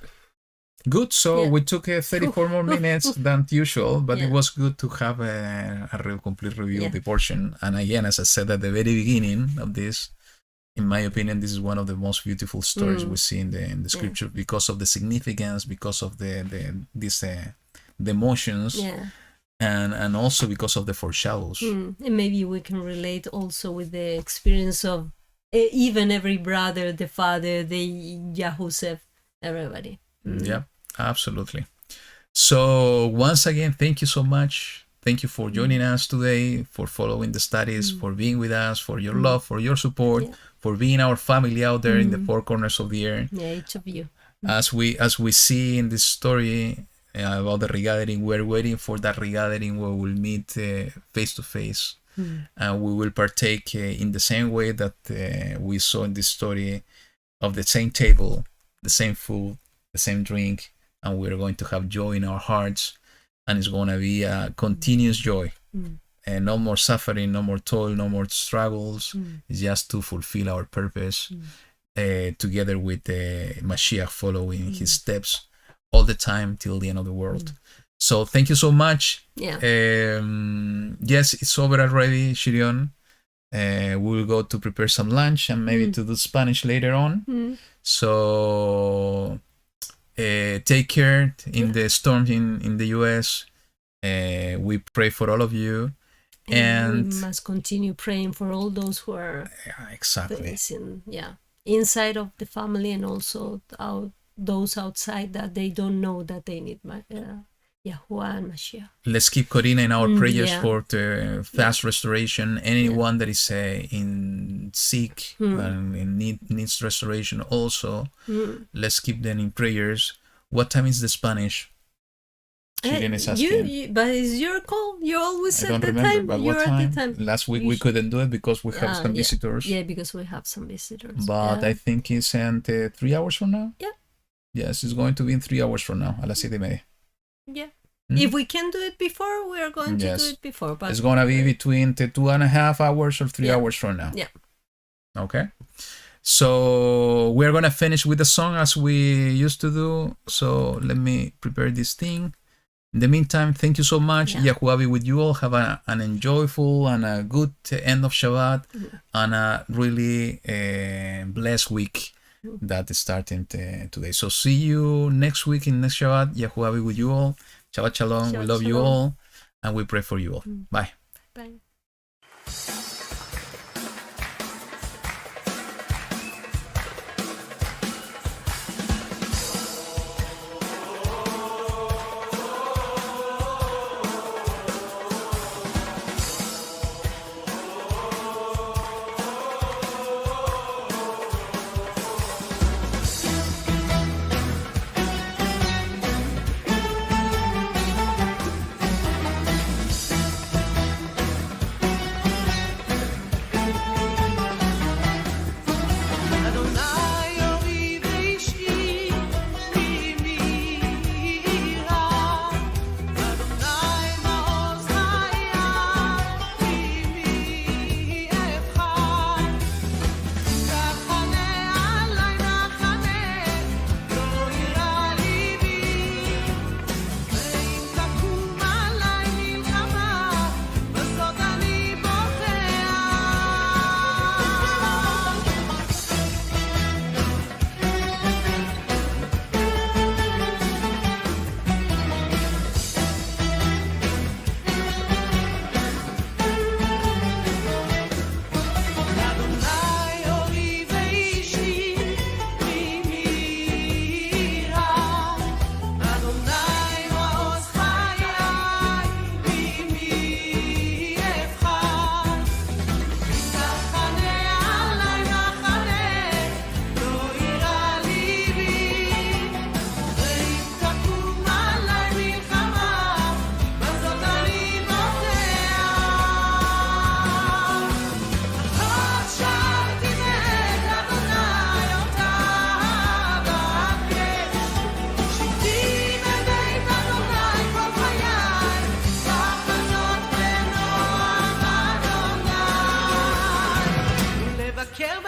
Good. So we took 34 more minutes than usual, but it was good to have a real complete review of the portion. And again, as I said at the very beginning of this, in my opinion, this is one of the most beautiful stories we see in the scripture, because of the significance, because of the emotions. Yeah. And also because of the foreshadows. And maybe we can relate also with the experience of even every brother, the father, the YaHuWaH, everybody. Yeah, absolutely. So once again, thank you so much. Thank you for joining us today, for following the studies, for being with us, for your love, for your support, for being our family out there in the four corners of the earth. Yeah, each of you. As we see in this story about the regathering, we're waiting for that regathering where we'll meet face to face, and we will partake in the same way that we saw in this story, of the same table, the same food, the same drink, and we're going to have joy in our hearts, and it's going to be a continuous joy. And no more suffering, no more toil, no more struggles. It's just to fulfill our purpose together with Mashiach, following his steps all the time till the end of the world. So thank you so much. Yeah. Yes, it's over already, Shirion. We will go to prepare some lunch and maybe to do Spanish later on. So take care in the storms in the US. We pray for all of you. And we must continue praying for all those who are facing, inside of the family, and also those outside that they don't know that they need YaHuWaH and Mashiach. Let's keep Corina in our prayers for the fast restoration. Anyone that is sick and needs restoration also, let's keep them in prayers. What time is the Spanish? Is asking. But it's your call. You always set the remember, time. But You're what at time? the time. Last week we couldn't do it because we have some visitors. Yeah, because we have some visitors. But I think it's in 3 hours from now. Yeah. Yes, it's going to be in 3 hours from now, a las 7:30. Yeah. If we can do it before, we are going to do it before. But it's going to be between 2.5 hours or 3 hours from now. Yeah. Okay. So we're going to finish with the song as we used to do. So let me prepare this thing. In the meantime, thank you so much. YaHuWaH be with you all. Have an enjoyable and a good end of Shabbat and a really blessed week that is starting today. So see you next week in next Shabbat. YaHuWaH be with you all. Shabbat Shalom. We love you all and we pray for you all. Bye. Bye. Care